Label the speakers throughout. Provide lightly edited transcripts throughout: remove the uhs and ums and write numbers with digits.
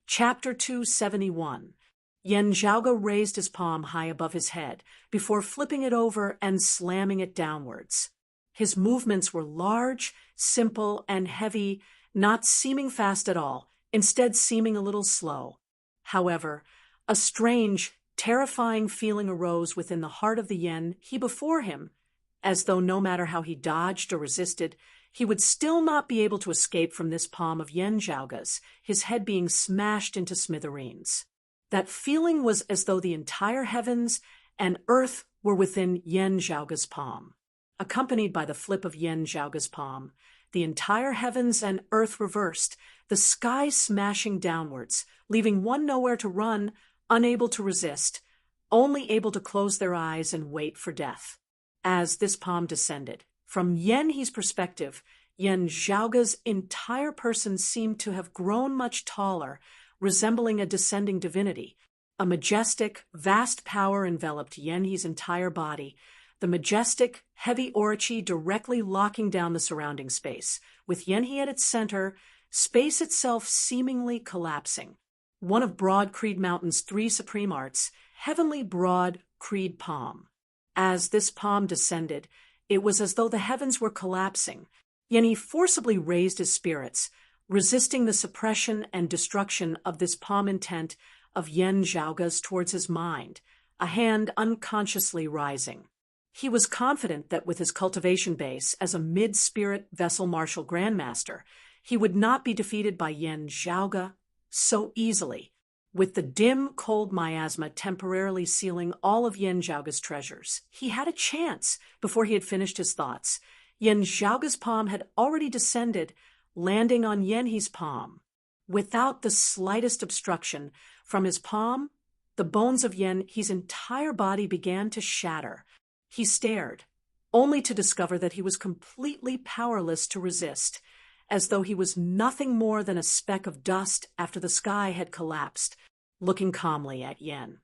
Speaker 1: Chapter 271. Yen Zhaoge raised his palm high above his head before flipping it over and slamming it downwards. His movements were large, simple, and heavy, not seeming fast at all, instead seeming a little slow. However, a strange, terrifying feeling arose within the heart of the yen he before him, as though no matter how he dodged or resisted, he would still not be able to escape from this palm of Yen Zhaoge's, his head being smashed into smithereens. That feeling was as though the entire heavens and earth were within Yen Zhaoge's palm. Accompanied by the flip of Yen Zhaoge's palm, the entire heavens and earth reversed, the sky smashing downwards, leaving one nowhere to run, unable to resist, only able to close their eyes and wait for death. As this palm descended, from Yen He's perspective, Yen Zhaoge's entire person seemed to have grown much taller, resembling a descending divinity. A majestic, vast power enveloped Yen He's entire body, the majestic, heavy orochi directly locking down the surrounding space, with Yen He at its center, space itself seemingly collapsing. One of Broad Creed Mountain's three supreme arts, Heavenly Broad Creed Palm. As this palm descended, it was as though the heavens were collapsing. Yen He forcibly raised his spirits, resisting the suppression and destruction of this palm intent of Yen Zhaoge's towards his mind, a hand unconsciously rising. He was confident that with his cultivation base as a mid-spirit vessel martial grandmaster, he would not be defeated by Yen Zhaoge so easily, with the dim, cold miasma temporarily sealing all of Yen Zhaoge's treasures. He had a chance before he had finished his thoughts. Yen Zhaoge's palm had already descended, landing on Yen He's palm. Without the slightest obstruction from his palm, the bones of Yen He's entire body began to shatter. He stared, only to discover that he was completely powerless to resist, as though he was nothing more than a speck of dust after the sky had collapsed. Looking calmly at Yen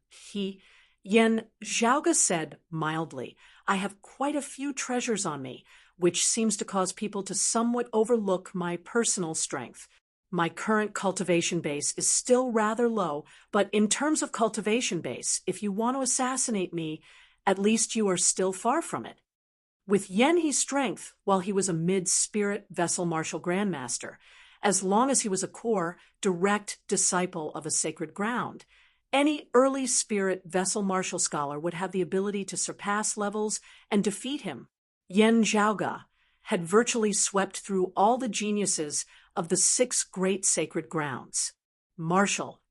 Speaker 1: Zhaoge said mildly, "I have quite a few treasures on me, which seems to cause people to somewhat overlook my personal strength. My current cultivation base is still rather low, but in terms of cultivation base, if you want to assassinate me, at least you are still far from it." With Yen He's strength, while he was a mid-spirit vessel martial grandmaster, as long as he was a core, direct disciple of a sacred ground, any early spirit vessel martial scholar would have the ability to surpass levels and defeat him. Yen Zhaoge had virtually swept through all the geniuses of the 6 great sacred grounds. Martial,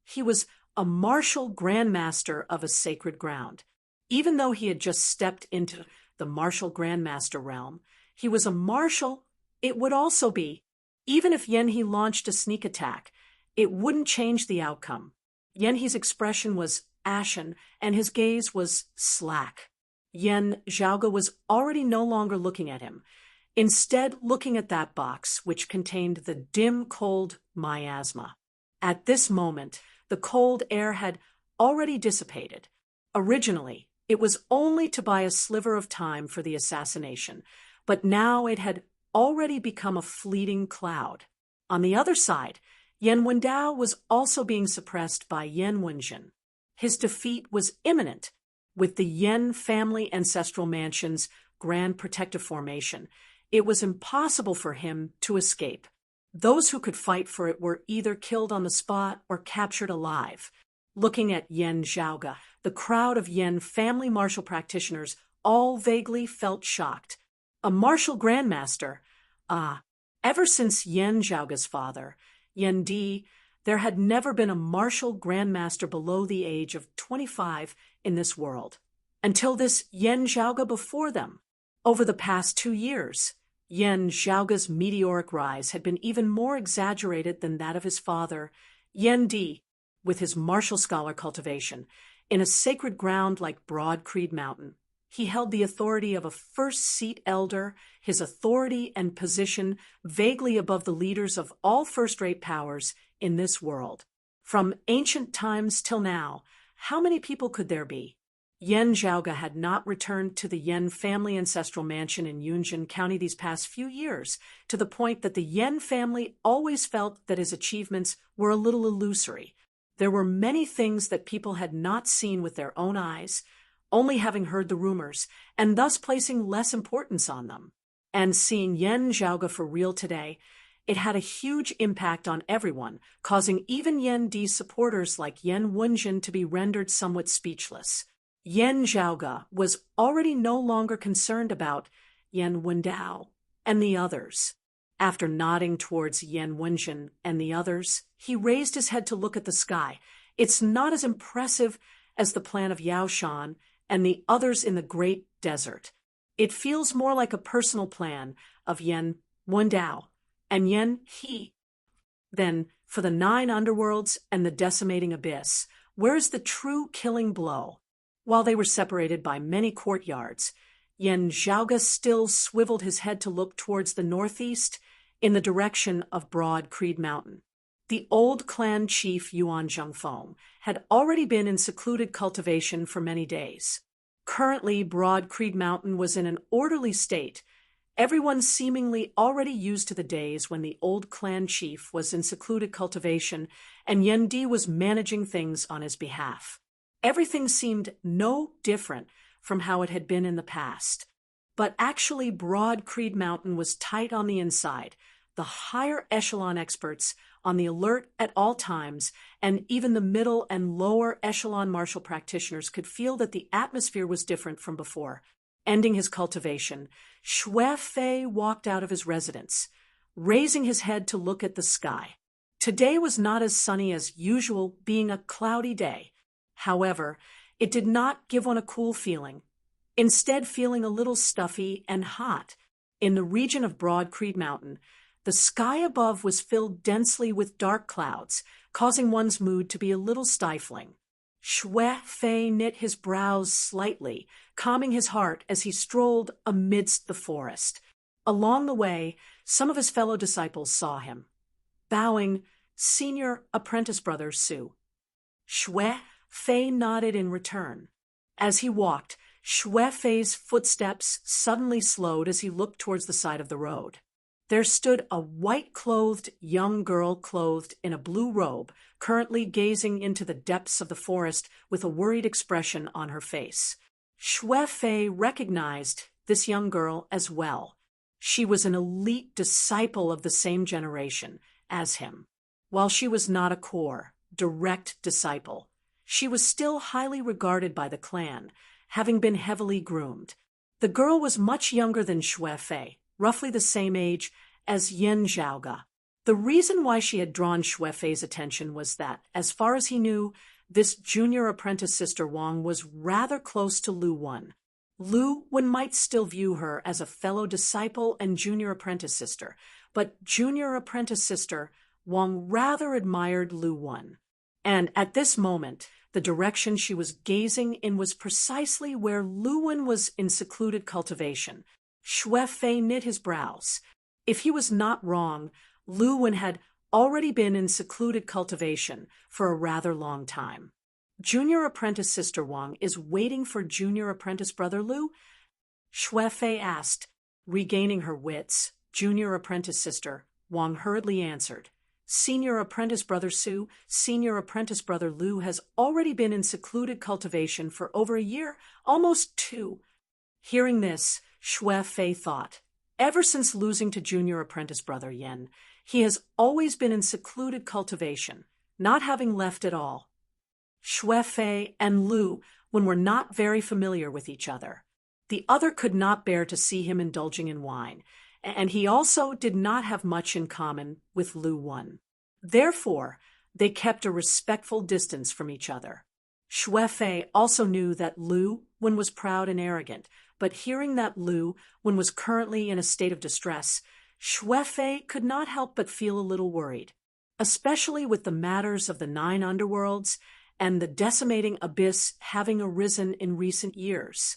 Speaker 1: he was a martial grandmaster of a sacred ground. Even though he had just stepped into the martial grandmaster realm, he was a martial. It would also be, even if Yen He launched a sneak attack, it wouldn't change the outcome. Yen He's expression was ashen, and his gaze was slack. Yen Zhaoge was already no longer looking at him, instead looking at that box which contained the dim, cold miasma. At this moment, the cold air had already dissipated. Originally, it was only to buy a sliver of time for the assassination, but now it had already become a fleeting cloud. On the other side, Yen Wendao was also being suppressed by Yen Wenjin. His defeat was imminent. With the Yen family ancestral mansion's grand protective formation, it was impossible for him to escape. Those who could fight for it were either killed on the spot or captured alive. Looking at Yen Zhaoge, the crowd of Yen family martial practitioners all vaguely felt shocked. A martial grandmaster? Ever since Yen Zhaoge's father, Yen Di, there had never been a martial grandmaster below the age of 25 in this world. Until this Yen Zhaoge before them. Over the past 2 years, Yen Zhaoge's meteoric rise had been even more exaggerated than that of his father, Yen Di, with his martial scholar cultivation, in a sacred ground like Broad Creed Mountain. He held the authority of a first-seat elder, his authority and position vaguely above the leaders of all first-rate powers in this world. From ancient times till now, how many people could there be? Yan Zhaoga had not returned to the Yan family ancestral mansion in Yunjin County these past few years, to the point that the Yan family always felt that his achievements were a little illusory. There were many things that people had not seen with their own eyes, only having heard the rumors, and thus placing less importance on them. And seeing Yan Zhaoga for real today, it had a huge impact on everyone, causing even Yan Di's supporters like Yan Wenjin to be rendered somewhat speechless. Yan Zhaoga was already no longer concerned about Yan Wendao and the others. After nodding towards Yan Wenjin and the others, he raised his head to look at the sky. It's not as impressive as the plan of Yao Shan and the others in the Great Desert. It feels more like a personal plan of Yan Wendao and Yan He. Then, for the 9 underworlds and the decimating abyss, where's the true killing blow? While they were separated by many courtyards, Yan Zhaoga still swiveled his head to look towards the northeast in the direction of Broad Creed Mountain. The old clan chief Yuan Zhengfeng had already been in secluded cultivation for many days. Currently, Broad Creed Mountain was in an orderly state, everyone seemingly already used to the days when the old clan chief was in secluded cultivation and Yan Di was managing things on his behalf. Everything seemed no different from how it had been in the past. But actually, Broad Creed Mountain was tight on the inside, the higher echelon experts on the alert at all times, and even the middle and lower echelon martial practitioners could feel that the atmosphere was different from before. Ending his cultivation, Xue Fei walked out of his residence, raising his head to look at the sky. Today was not as sunny as usual, being a cloudy day. However, it did not give one a cool feeling, instead feeling a little stuffy and hot. In the region of Broad Creed Mountain, the sky above was filled densely with dark clouds, causing one's mood to be a little stifling. Xue Fei knit his brows slightly, calming his heart as he strolled amidst the forest. Along the way, some of his fellow disciples saw him. Bowing, Senior Apprentice Brother Su. Xue Fei nodded in return. As he walked, Xue Fei's footsteps suddenly slowed as he looked towards the side of the road. There stood a white-clothed young girl clothed in a blue robe, currently gazing into the depths of the forest with a worried expression on her face. Xue Fei recognized this young girl as well. She was an elite disciple of the same generation as him. While she was not a core, direct disciple, she was still highly regarded by the clan, having been heavily groomed. The girl was much younger than Xue Fei, roughly the same age as Yan Zhaoga. The reason why she had drawn Xue Fei's attention was that, as far as he knew, this junior apprentice sister Wang was rather close to Lu Wen. Lu Wen might still view her as a fellow disciple and junior apprentice sister, but junior apprentice sister Wang rather admired Lu Wen. And at this moment, the direction she was gazing in was precisely where Lu Wen was in secluded cultivation. Xue Fei knit his brows. If he was not wrong, Lu Wen had already been in secluded cultivation for a rather long time. Junior apprentice sister Wang is waiting for junior apprentice brother Lu? Xue Fei asked. Regaining her wits, junior apprentice sister Wang hurriedly answered. Senior apprentice brother Su, senior apprentice brother Lu has already been in secluded cultivation for over a year, almost 2. Hearing this, Xue Fei thought, ever since losing to junior apprentice brother Yan, he has always been in secluded cultivation, not having left at all. Xue Fei and Lu Wen were not very familiar with each other. The other could not bear to see him indulging in wine, and he also did not have much in common with Lu Wen. Therefore, they kept a respectful distance from each other. Xue Fei also knew that Lu Wen was proud and arrogant, but hearing that Lu Wen was currently in a state of distress, Xue Fei could not help but feel a little worried, especially with the matters of the 9 underworlds and the decimating abyss having arisen in recent years.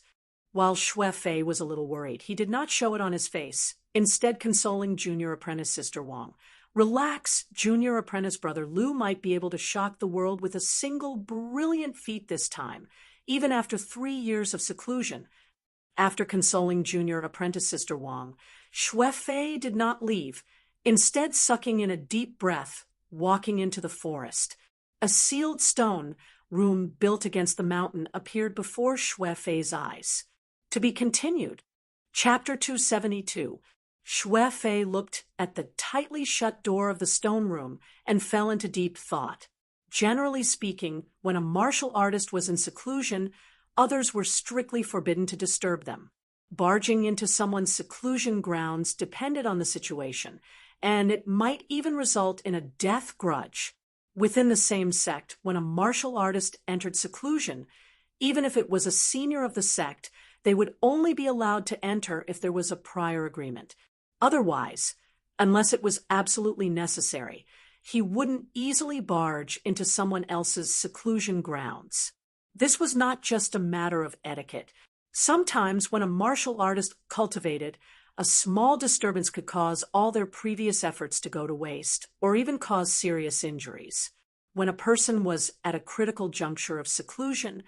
Speaker 1: While Xue Fei was a little worried, he did not show it on his face, instead consoling junior apprentice sister Wang. Relax, junior apprentice brother Lu might be able to shock the world with a single brilliant feat this time. even after 3 years of seclusion. After consoling junior apprentice Sister Wang, Xue Fei did not leave, instead sucking in a deep breath, walking into the forest. A sealed stone room built against the mountain appeared before Xue Fei's eyes. To be continued. Chapter 272. Xue Fei looked at the tightly shut door of the stone room and fell into deep thought. Generally speaking, when a martial artist was in seclusion, others were strictly forbidden to disturb them. Barging into someone's seclusion grounds depended on the situation, and it might even result in a death grudge. Within the same sect, when a martial artist entered seclusion, even if it was a senior of the sect, they would only be allowed to enter if there was a prior agreement. Otherwise, unless it was absolutely necessary, he wouldn't easily barge into someone else's seclusion grounds. This was not just a matter of etiquette. Sometimes when a martial artist cultivated, a small disturbance could cause all their previous efforts to go to waste, or even cause serious injuries. When a person was at a critical juncture of seclusion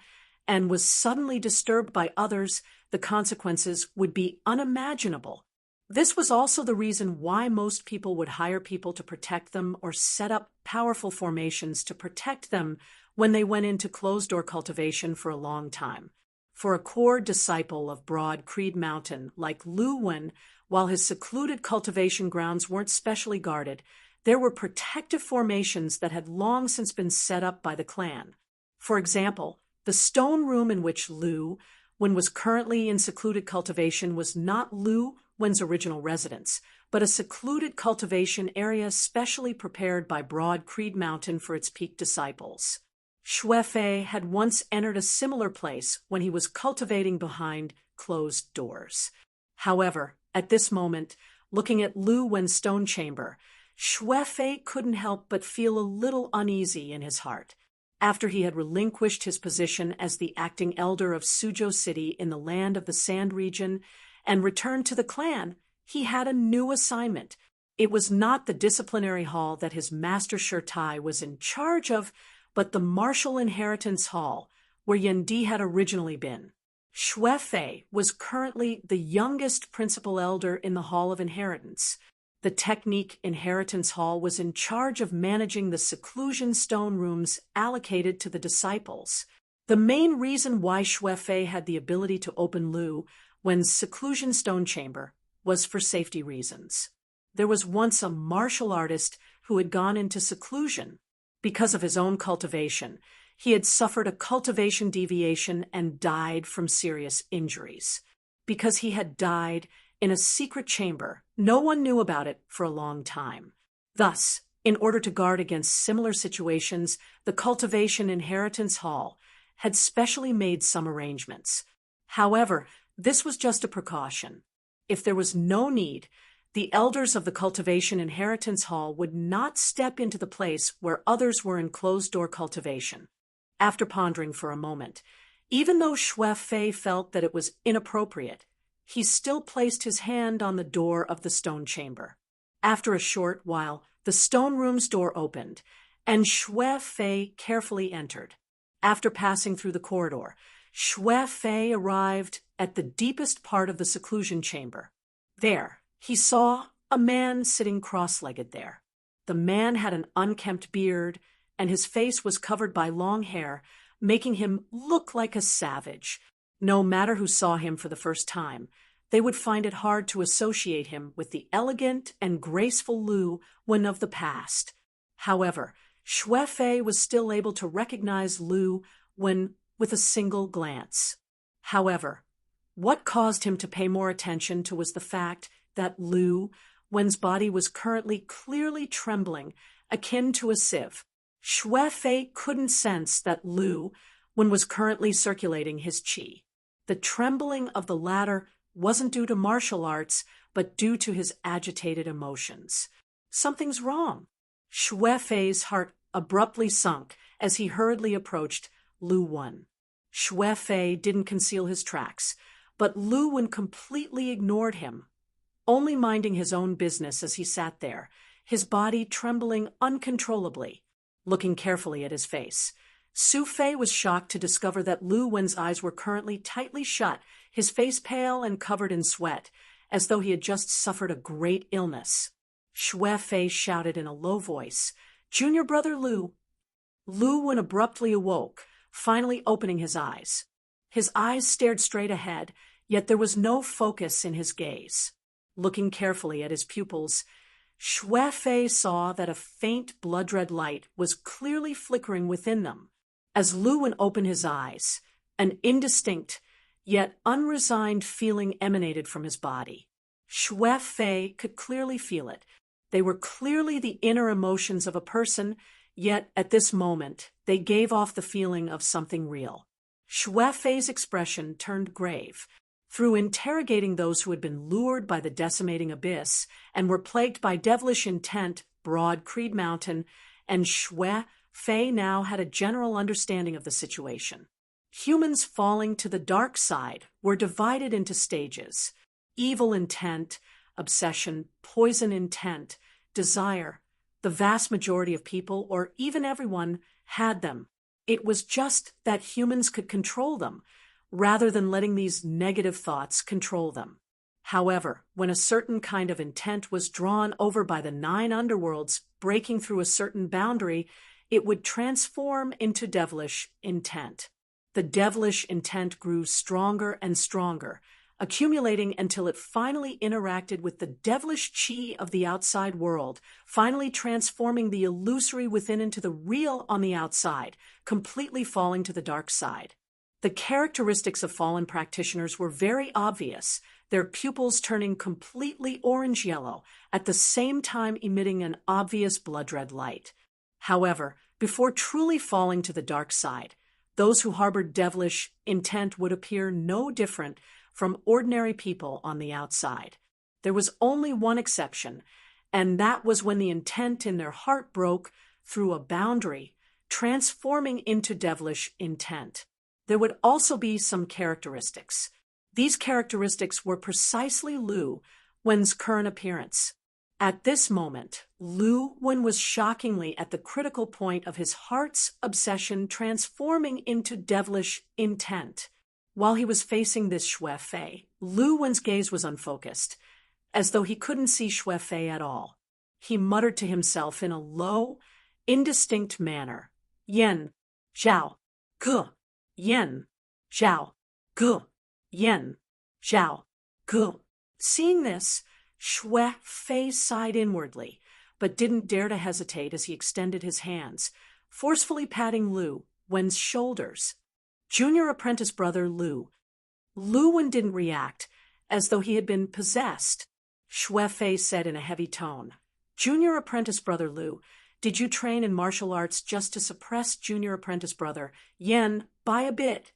Speaker 1: and was suddenly disturbed by others, the consequences would be unimaginable. This was also the reason why most people would hire people to protect them or set up powerful formations to protect them when they went into closed-door cultivation for a long time. For a core disciple of Broad Creed Mountain like Lu Wen, while his secluded cultivation grounds weren't specially guarded, there were protective formations that had long since been set up by the clan. For example, the stone room in which Lu Wen was currently in secluded cultivation was not Lu Wen's original residence, but a secluded cultivation area specially prepared by Broad Creed Mountain for its peak disciples. Xue Fei had once entered a similar place when he was cultivating behind closed doors. However, at this moment, looking at Lu Wen's stone chamber, Xue Fei couldn't help but feel a little uneasy in his heart. After he had relinquished his position as the acting elder of Suzhou City in the land of the Sand region and returned to the clan, he had a new assignment. It was not the disciplinary hall that his master Shirtai was in charge of, but the Martial Inheritance Hall, where Yendi had originally been. Xue Fei was currently the youngest principal elder in the Hall of Inheritance. The Technique Inheritance Hall was in charge of managing the seclusion stone rooms allocated to the disciples. The main reason why Xue Fei had the ability to open Lu Wen's seclusion stone chamber was for safety reasons. There was once a martial artist who had gone into seclusion. Because of his own cultivation, he had suffered a cultivation deviation and died from serious injuries. Because he had died in a secret chamber, no one knew about it for a long time. Thus, in order to guard against similar situations, the Cultivation Inheritance Hall had specially made some arrangements. However, this was just a precaution. If there was no need, the elders of the Cultivation Inheritance Hall would not step into the place where others were in closed-door cultivation. After pondering for a moment, even though Xue Fei felt that it was inappropriate, he still placed his hand on the door of the stone chamber. After a short while, the stone room's door opened, and Xue Fei carefully entered. After passing through the corridor, Xue Fei arrived at the deepest part of the seclusion chamber. There, he saw a man sitting cross-legged there. The man had an unkempt beard, and his face was covered by long hair, making him look like a savage. No matter who saw him for the first time, they would find it hard to associate him with the elegant and graceful Lu Wen of the past. However, Xue Fei was still able to recognize Lu Wen with a single glance. However, what caused him to pay more attention to was the fact that Lu Wen's body was currently clearly trembling, akin to a sieve. Xue Fei couldn't sense that Lu Wen was currently circulating his qi. The trembling of the latter wasn't due to martial arts, but due to his agitated emotions. Something's wrong. Xue Fei's heart abruptly sunk as he hurriedly approached Lu Wen. Xue Fei didn't conceal his tracks, but Lu Wen completely ignored him, only minding his own business as he sat there, his body trembling uncontrollably. Looking carefully at his face, Su Fei was shocked to discover that Lu Wen's eyes were currently tightly shut, his face pale and covered in sweat, as though he had just suffered a great illness. Xue Fei shouted in a low voice, "Junior brother Lu." Lu Wen abruptly awoke, finally opening his eyes. His eyes stared straight ahead, yet there was no focus in his gaze. Looking carefully at his pupils, Xue Fei saw that a faint blood-red light was clearly flickering within them. As Lu Wen opened his eyes, an indistinct, yet unresigned feeling emanated from his body. Xue Fei could clearly feel it. They were clearly the inner emotions of a person, yet at this moment they gave off the feeling of something real. Xue Fei's expression turned grave. Through interrogating those who had been lured by the decimating abyss and were plagued by devilish intent, Broad Creed Mountain, and Xue Fei now had a general understanding of the situation. Humans falling to the dark side were divided into stages: evil intent, obsession, poison intent, desire. The vast majority of people, or even everyone, had them. It was just that humans could control them, rather than letting these negative thoughts control them. However, when a certain kind of intent was drawn over by the 9 underworlds, breaking through a certain boundary, it would transform into devilish intent. The devilish intent grew stronger and stronger, accumulating until it finally interacted with the devilish chi of the outside world, finally transforming the illusory within into the real on the outside, completely falling to the dark side. The characteristics of fallen practitioners were very obvious, their pupils turning completely orange-yellow, at the same time emitting an obvious blood-red light. However, before truly falling to the dark side, those who harbored devilish intent would appear no different from ordinary people on the outside. There was only one exception, and that was when the intent in their heart broke through a boundary, transforming into devilish intent. There would also be some characteristics. These characteristics were precisely Lu Wen's current appearance. At this moment, Lu Wen was shockingly at the critical point of his heart's obsession transforming into devilish intent. While he was facing this Xue Fei, Lu Wen's gaze was unfocused, as though he couldn't see Xue Fei at all. He muttered to himself in a low, indistinct manner, "Yen, Zhao, Ge, Yen, Zhao, Ge, Yen, Zhao, Ge." Seeing this, Xue Fei sighed inwardly, but didn't dare to hesitate as he extended his hands, forcefully patting Lu Wen's shoulders. Junior apprentice brother Lu. Lu Wen didn't react, as though he had been possessed. Xue Fei said in a heavy tone, "Junior apprentice brother Lu, did you train in martial arts just to suppress junior apprentice brother Yen by a bit?"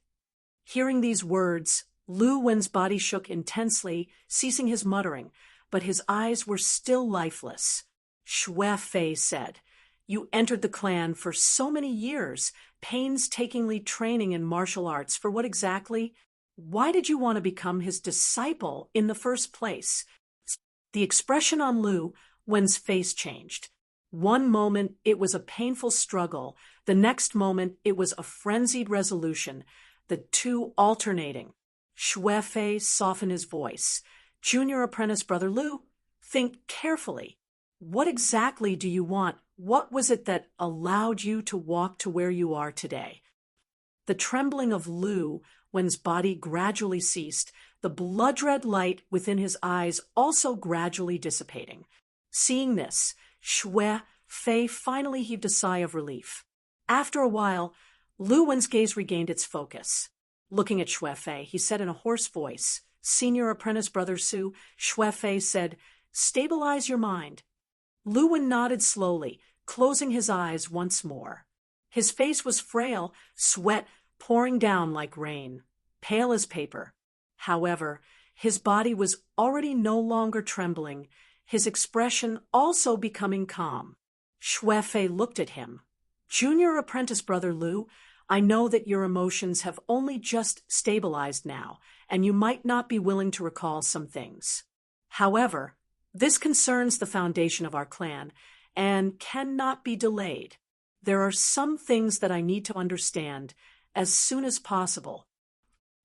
Speaker 1: Hearing these words, Lu Wen's body shook intensely, ceasing his muttering, but his eyes were still lifeless. Xue Fei said, "You entered the clan for so many years, painstakingly training in martial arts for what exactly? Why did you want to become his disciple in the first place?" The expression on Lu Wen's face changed. One moment it was a painful struggle, the next moment it was a frenzied resolution, the two alternating. Xue Fei softened his voice. "Junior apprentice brother Lu, think carefully. What exactly do you want? What was it that allowed you to walk to where you are today?" The trembling of Lu Wen's body gradually ceased, the blood-red light within his eyes also gradually dissipating. Seeing this, Xue Fei finally heaved a sigh of relief. After a while, Lu Wen's gaze regained its focus. Looking at Xue Fei, he said in a hoarse voice, "Senior apprentice brother Su." Xue Fei said, "Stabilize your mind." Lu Wen nodded slowly, closing his eyes once more. His face was frail, sweat pouring down like rain, pale as paper. However, his body was already no longer trembling, his expression also becoming calm. Xue Fei looked at him. "Junior apprentice brother Lu, I know that your emotions have only just stabilized now, and you might not be willing to recall some things. However, this concerns the foundation of our clan and cannot be delayed. There are some things that I need to understand as soon as possible.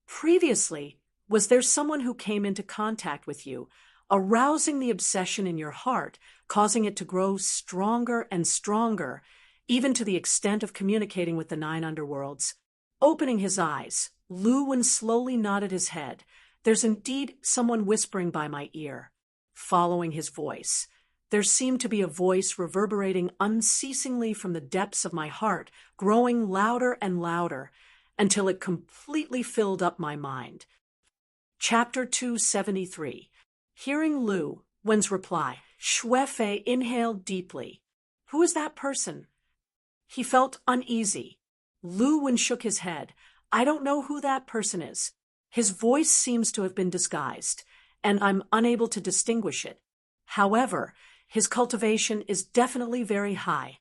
Speaker 1: Previously, was there someone who came into contact with you, arousing the obsession in your heart, causing it to grow stronger and stronger, even to the extent of communicating with the 9 underworlds? Opening his eyes, Lu Wen slowly nodded his head. There's indeed someone whispering by my ear. Following his voice, there seemed to be a voice reverberating unceasingly from the depths of my heart, growing louder and louder, until it completely filled up my mind. Chapter 273. Hearing Lu Wen's reply, Xue Fei inhaled deeply. Who is that person? He felt uneasy. Lu Wen shook his head. I don't know who that person is. His voice seems to have been disguised, and I'm unable to distinguish it. However, his cultivation is definitely very high.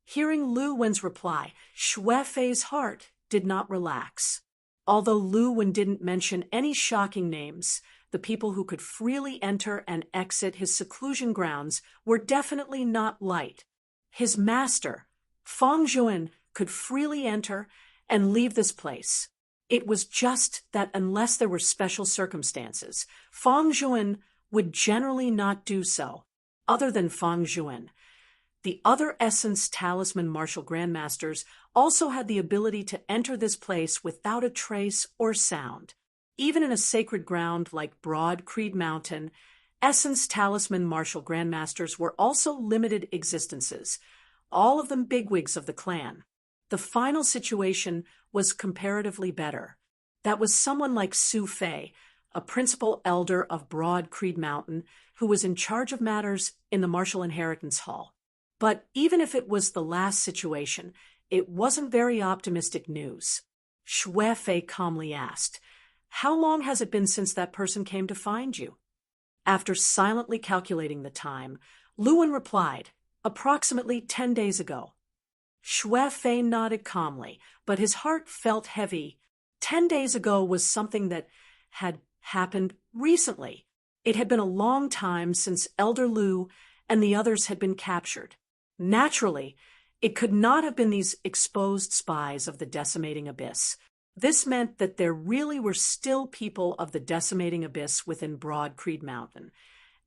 Speaker 1: Hearing Lu Wen's reply, Xue Fei's heart did not relax. Although Lu Wen didn't mention any shocking names, the people who could freely enter and exit his seclusion grounds were definitely not light. His master, Fang Juan, could freely enter and leave this place. It was just that unless there were special circumstances, Fang Juan would generally not do so. Other than Fang Juan, the other Essence Talisman Martial Grandmasters also had the ability to enter this place without a trace or sound. Even in a sacred ground like Broad Creed Mountain, Essence Talisman Martial Grandmasters were also limited existences, all of them bigwigs of the clan. The final situation was comparatively better. That was someone like Xue Fei, a principal elder of Broad Creed Mountain, who was in charge of matters in the Martial Inheritance Hall. But even if it was the last situation, it wasn't very optimistic news. Xue Fei calmly asked, How long has it been since that person came to find you? After silently calculating the time, Lu Wen replied, Approximately 10 days ago. Xue Fei nodded calmly, but his heart felt heavy. 10 days ago was something that had happened recently. It had been a long time since Elder Lu and the others had been captured. Naturally, it could not have been these exposed spies of the Decimating Abyss. This meant that there really were still people of the Decimating Abyss within Broad Creed Mountain,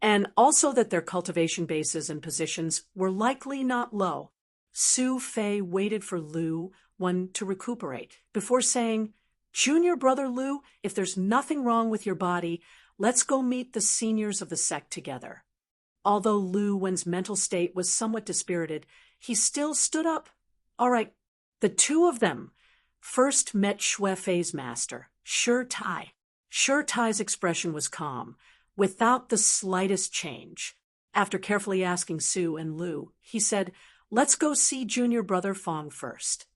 Speaker 1: and also that their cultivation bases and positions were likely not low. Xue Fei waited for Lu Wen to recuperate before saying, Junior brother Lu, if there's nothing wrong with your body, let's go meet the seniors of the sect together. Although Lu Wen's mental state was somewhat dispirited, he still stood up. All right, the two of them first met Xue Fei's master, Shi Tai. Shi Tai's expression was calm, without the slightest change. After carefully asking Su and Lu, he said, Let's go see junior brother Fang first.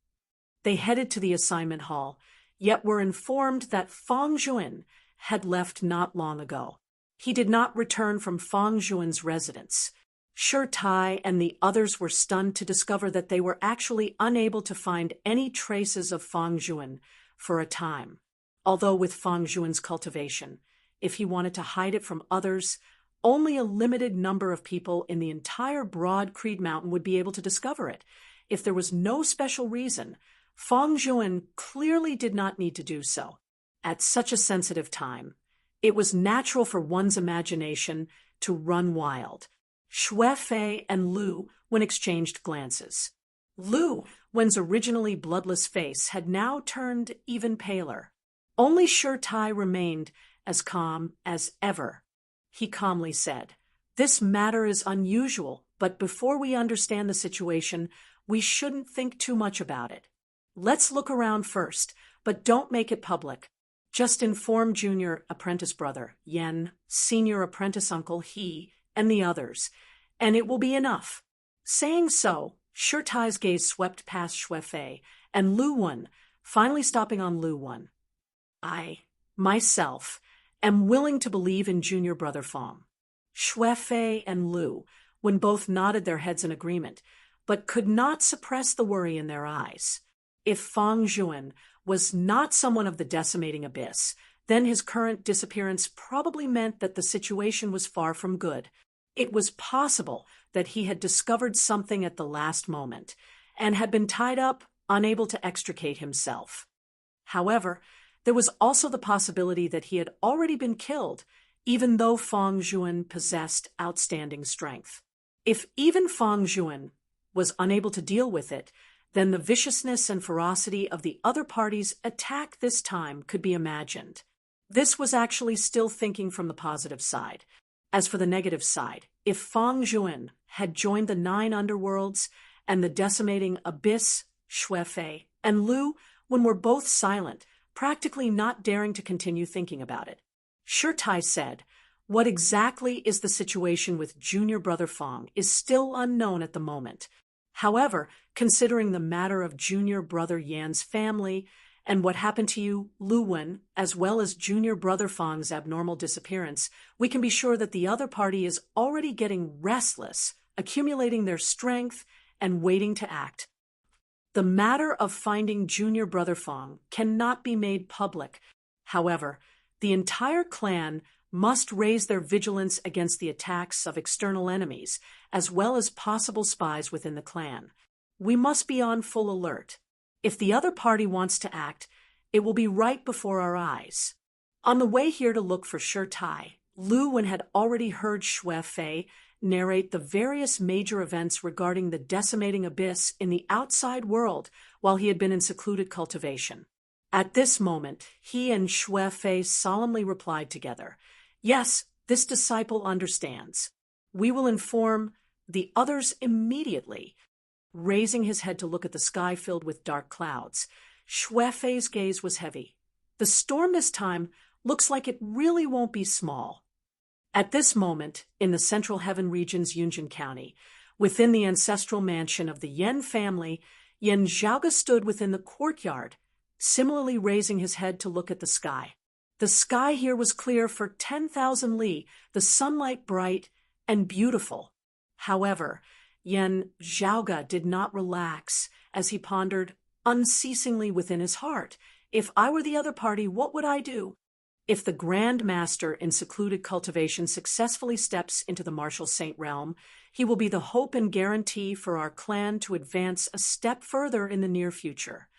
Speaker 1: They headed to the assignment hall, yet were informed that Fang Juan had left not long ago. He did not return from Fang Juan's residence. Shi Tai and the others were stunned to discover that they were actually unable to find any traces of Fang Juan for a time. Although with Fang Juan's cultivation, if he wanted to hide it from others, only a limited number of people in the entire Broad Creed Mountain would be able to discover it. If there was no special reason, Fang Juan clearly did not need to do so. At such a sensitive time, it was natural for one's imagination to run wild. Xue Fei and Lu Wen exchanged glances. Lu Wen's originally bloodless face had now turned even paler. Only Shi Tai remained as calm as ever. He calmly said, This matter is unusual, but before we understand the situation, we shouldn't think too much about it. Let's look around first, but don't make it public. Just inform junior apprentice brother, Yen, senior apprentice uncle, He, and the others, and it will be enough. Saying so, Shi Tai's gaze swept past Xue Fei and Lu Wen, finally stopping on Lu Wen. I, myself, am willing to believe in junior brother Fang. Xue Fei and Lu Wen both nodded their heads in agreement, but could not suppress the worry in their eyes. If Fang Juan was not someone of the Decimating Abyss, then his current disappearance probably meant that the situation was far from good. It was possible that he had discovered something at the last moment, and had been tied up, unable to extricate himself. However, there was also the possibility that he had already been killed, even though Fang Zhuan possessed outstanding strength. If even Fang Zhuan was unable to deal with it, then the viciousness and ferocity of the other party's attack this time could be imagined. This was actually still thinking from the positive side. As for the negative side, if Fang Zhuan had joined the 9 underworlds and the decimating abyss, Xue Fei and Lu, when were both silent, practically not daring to continue thinking about it. Shi Tai said, "What exactly is the situation with junior brother Fang is still unknown at the moment. However, considering the matter of junior brother Yan's family and what happened to you, Lu Wen, as well as junior brother Fang's abnormal disappearance, we can be sure that the other party is already getting restless, accumulating their strength, and waiting to act. The matter of finding junior brother Fang cannot be made public. However, the entire clan must raise their vigilance against the attacks of external enemies, as well as possible spies within the clan. We must be on full alert. If the other party wants to act, it will be right before our eyes." On the way here to look for Shi Tai, Lu Wen had already heard Xue Fei narrate the various major events regarding the decimating abyss in the outside world while he had been in secluded cultivation. At this moment, he and Xue Fei solemnly replied together, "Yes, this disciple understands. We will inform the others immediately." Raising his head to look at the sky filled with dark clouds, Xue Fei's gaze was heavy. The storm this time looks like it really won't be small. At this moment, in the Central Heaven region's Yunjin County, within the ancestral mansion of the Yan family, Yan Zhaoge stood within the courtyard, similarly raising his head to look at the sky. The sky here was clear for 10,000 li, the sunlight bright and beautiful. However, Yan Zhaoge did not relax as he pondered unceasingly within his heart, "If I were the other party, what would I do?" If the Grand Master in secluded cultivation successfully steps into the Martial Saint realm, he will be the hope and guarantee for our clan to advance a step further in the near future.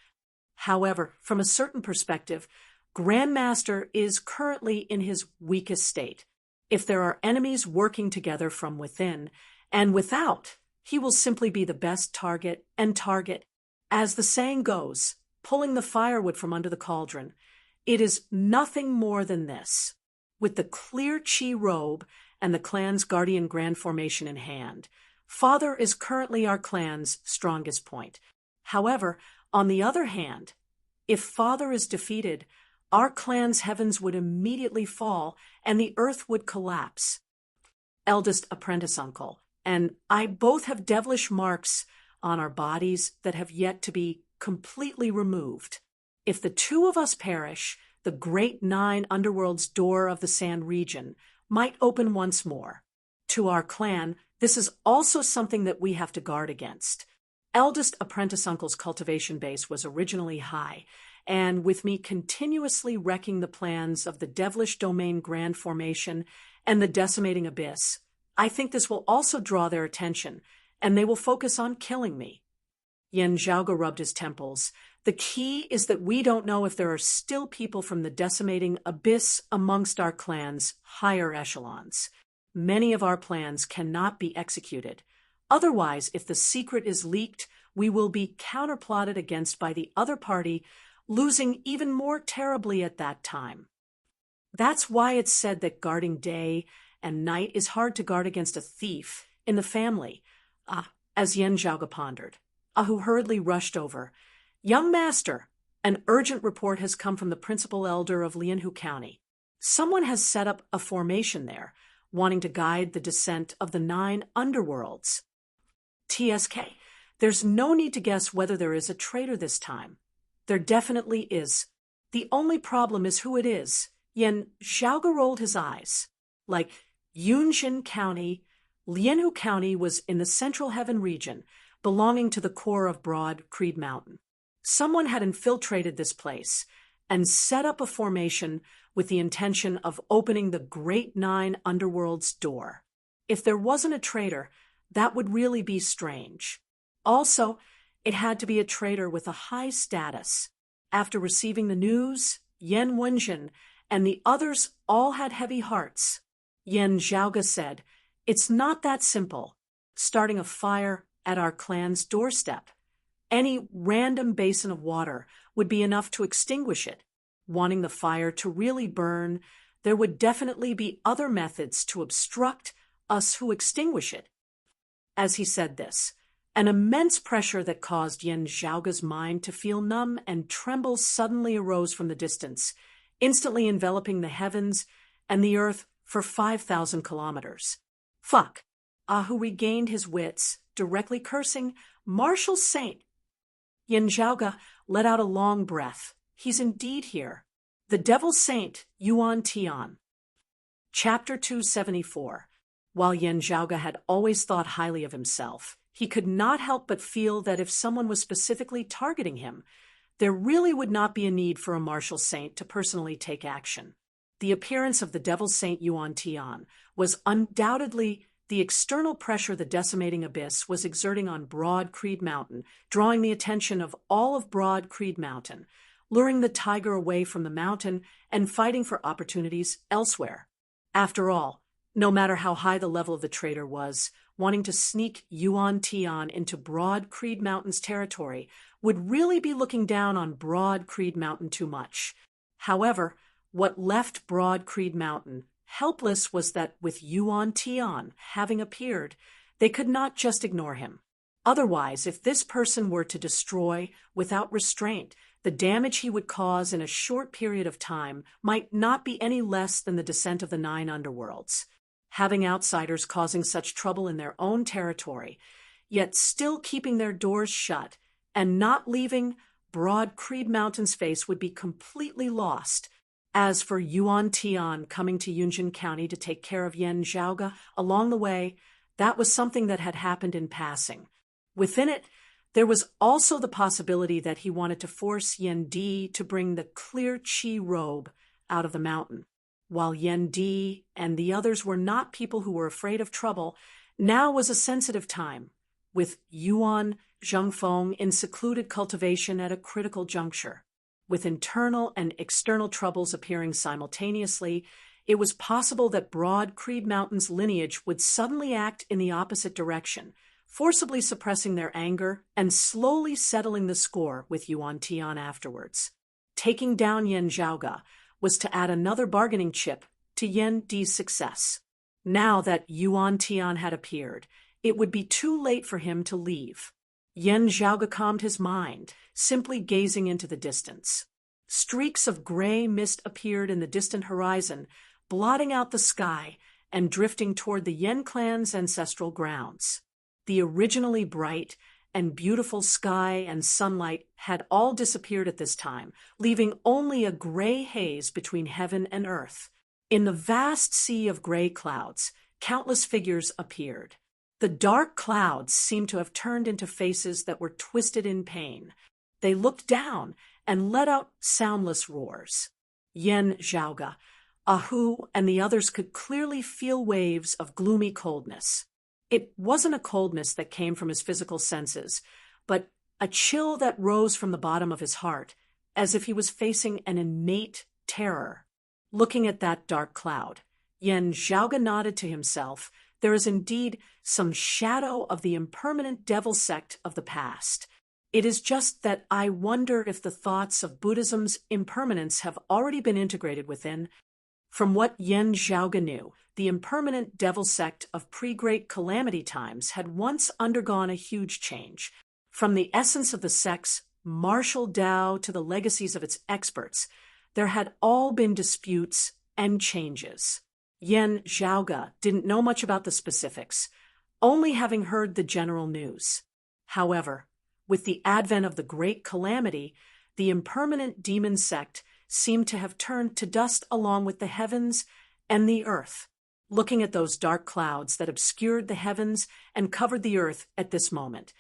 Speaker 1: However, from a certain perspective, Grand Master is currently in his weakest state. If there are enemies working together from within and without, he will simply be the best target. As the saying goes, pulling the firewood from under the cauldron. It is nothing more than this. With the clear Qi robe and the clan's guardian grand formation in hand, Father is currently our clan's strongest point. However, on the other hand, if Father is defeated, our clan's heavens would immediately fall and the earth would collapse. Eldest apprentice uncle and I both have devilish marks on our bodies that have yet to be completely removed. If the 2 of us perish, the great 9 underworld's door of the Sand region might open once more. To our clan, this is also something that we have to guard against. Eldest apprentice uncle's cultivation base was originally high, and with me continuously wrecking the plans of the devilish domain grand formation and the decimating abyss, I think this will also draw their attention, and they will focus on killing me. Yan Zhaoge rubbed his temples. The key is that we don't know if there are still people from the decimating abyss amongst our clan's higher echelons. Many of our plans cannot be executed. Otherwise, if the secret is leaked, we will be counterplotted against by the other party, losing even more terribly at that time. That's why it's said that guarding day and night is hard to guard against a thief in the family, as Yan Zhaoge pondered. Who hurriedly rushed over. "Young master, an urgent report has come from the principal elder of Lianhu County. Someone has set up a formation there, wanting to guide the descent of the 9 underworlds." TSK, there's no need to guess whether there is a traitor this time. There definitely is. The only problem is who it is. Yan Zhaoge rolled his eyes. Like Yunjin County, Lianhu County was in the Central Heaven region, belonging to the core of Broad Creed Mountain. Someone had infiltrated this place and set up a formation with the intention of opening the Great 9 Underworld's door. If there wasn't a traitor, that would really be strange. Also, It had to be a traitor with a high status. After receiving the news, Yan Wenjin and the others all had heavy hearts. Yan Zhaoge said, "It's not that simple. Starting a fire at our clan's doorstep. Any random basin of water would be enough to extinguish it. Wanting the fire to really burn, there would definitely be other methods to obstruct us who extinguish it." As he said this, an immense pressure that caused Yan Zhaoge's mind to feel numb and tremble suddenly arose from the distance, instantly enveloping the heavens and the earth for 5,000 kilometers. Fuck! Ahu regained his wits, directly cursing, "Martial Saint!" Yan Zhaoge let out a long breath. He's indeed here. The Devil Saint, Yuan Tian. Chapter 274. While Yan Zhaoge had always thought highly of himself, he could not help but feel that if someone was specifically targeting him, there really would not be a need for a martial saint to personally take action. The appearance of the Devil Saint Yuan Tian was undoubtedly the external pressure the decimating abyss was exerting on Broad Creed Mountain, drawing the attention of all of Broad Creed Mountain, luring the tiger away from the mountain and fighting for opportunities elsewhere. After all, no matter how high the level of the traitor was, wanting to sneak Yuan Tian into Broad Creed Mountain's territory would really be looking down on Broad Creed Mountain too much. However, what left Broad Creed Mountain helpless was that with Yuan Tian having appeared, they could not just ignore him. Otherwise, if this person were to destroy without restraint, the damage he would cause in a short period of time might not be any less than the descent of the 9 underworlds. Having outsiders causing such trouble in their own territory, yet still keeping their doors shut and not leaving Broad Creed Mountain's face would be completely lost. As for Yuan Tian coming to Yunjin County to take care of Yan Zhaoge along the way, that was something that had happened in passing. Within it, there was also the possibility that he wanted to force Yan Di to bring the clear Qi robe out of the mountain. While Yan Di and the others were not people who were afraid of trouble, now was a sensitive time, with Yuan Zhengfeng in secluded cultivation at a critical juncture. With internal and external troubles appearing simultaneously, it was possible that Broad Creed Mountain's lineage would suddenly act in the opposite direction, forcibly suppressing their anger and slowly settling the score with Yuan Tian afterwards. Taking down Yan Zhaoge was to add another bargaining chip to Yan Di's success. Now that Yuan Tian had appeared, it would be too late for him to leave. Yan Zhaoge calmed his mind, simply gazing into the distance. Streaks of gray mist appeared in the distant horizon, blotting out the sky and drifting toward the Yan clan's ancestral grounds. The originally bright and beautiful sky and sunlight had all disappeared at this time, leaving only a gray haze between heaven and earth. In the vast sea of gray clouds, countless figures appeared. The dark clouds seemed to have turned into faces that were twisted in pain. They looked down and let out soundless roars. Yan Zhaoge, Ahu, and the others could clearly feel waves of gloomy coldness. It wasn't a coldness that came from his physical senses, but a chill that rose from the bottom of his heart, as if he was facing an innate terror. Looking at that dark cloud, Yan Zhaoge nodded to himself. There is indeed some shadow of the impermanent devil sect of the past. It is just that I wonder if the thoughts of Buddhism's impermanence have already been integrated within. From what Yan Zhaoge knew, the impermanent devil sect of pre-Great Calamity times had once undergone a huge change. From the essence of the sect's martial Tao to the legacies of its experts, there had all been disputes and changes. Yan Zhaoge didn't know much about the specifics, only having heard the general news. However, with the advent of the Great Calamity, the impermanent demon sect seemed to have turned to dust along with the heavens and the earth. Looking at those dark clouds that obscured the heavens and covered the earth at this moment,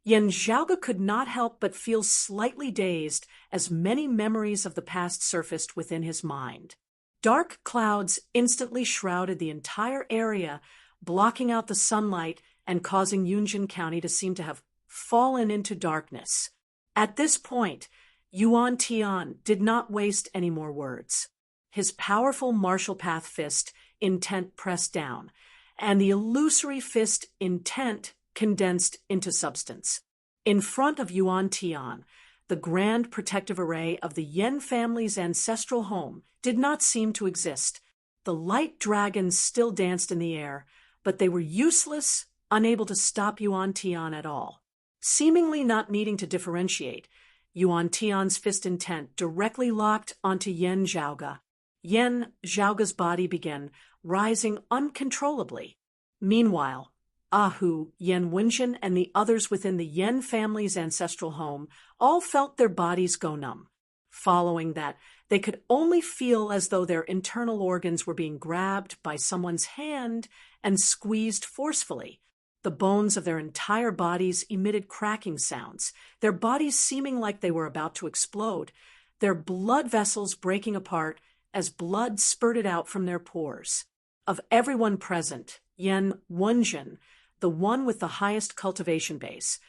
Speaker 1: Yan Zhaoge could not help but feel slightly dazed as many memories of the past surfaced within his mind. Dark clouds instantly shrouded the entire area, blocking out the sunlight and causing Yunjin County to seem to have fallen into darkness. At this point, Yuan Tian did not waste any more words. His powerful martial path fist, intent, pressed down, and the illusory fist, intent, condensed into substance. In front of Yuan Tian, the grand protective array of the Yen family's ancestral home did not seem to exist. The light dragons still danced in the air, but they were useless, unable to stop Yuan Tian at all. Seemingly not needing to differentiate, Yuan Tian's fist intent directly locked onto Yen Zhaoga. Yen Zhaoga's body began rising uncontrollably. Meanwhile, Ahu, Yen Wenjin, and the others within the Yen family's ancestral home all felt their bodies go numb. Following that, they could only feel as though their internal organs were being grabbed by someone's hand and squeezed forcefully. The bones of their entire bodies emitted cracking sounds, their bodies seeming like they were about to explode, their blood vessels breaking apart as blood spurted out from their pores. Of everyone present, Yen Wenjin, the one with the highest cultivation base,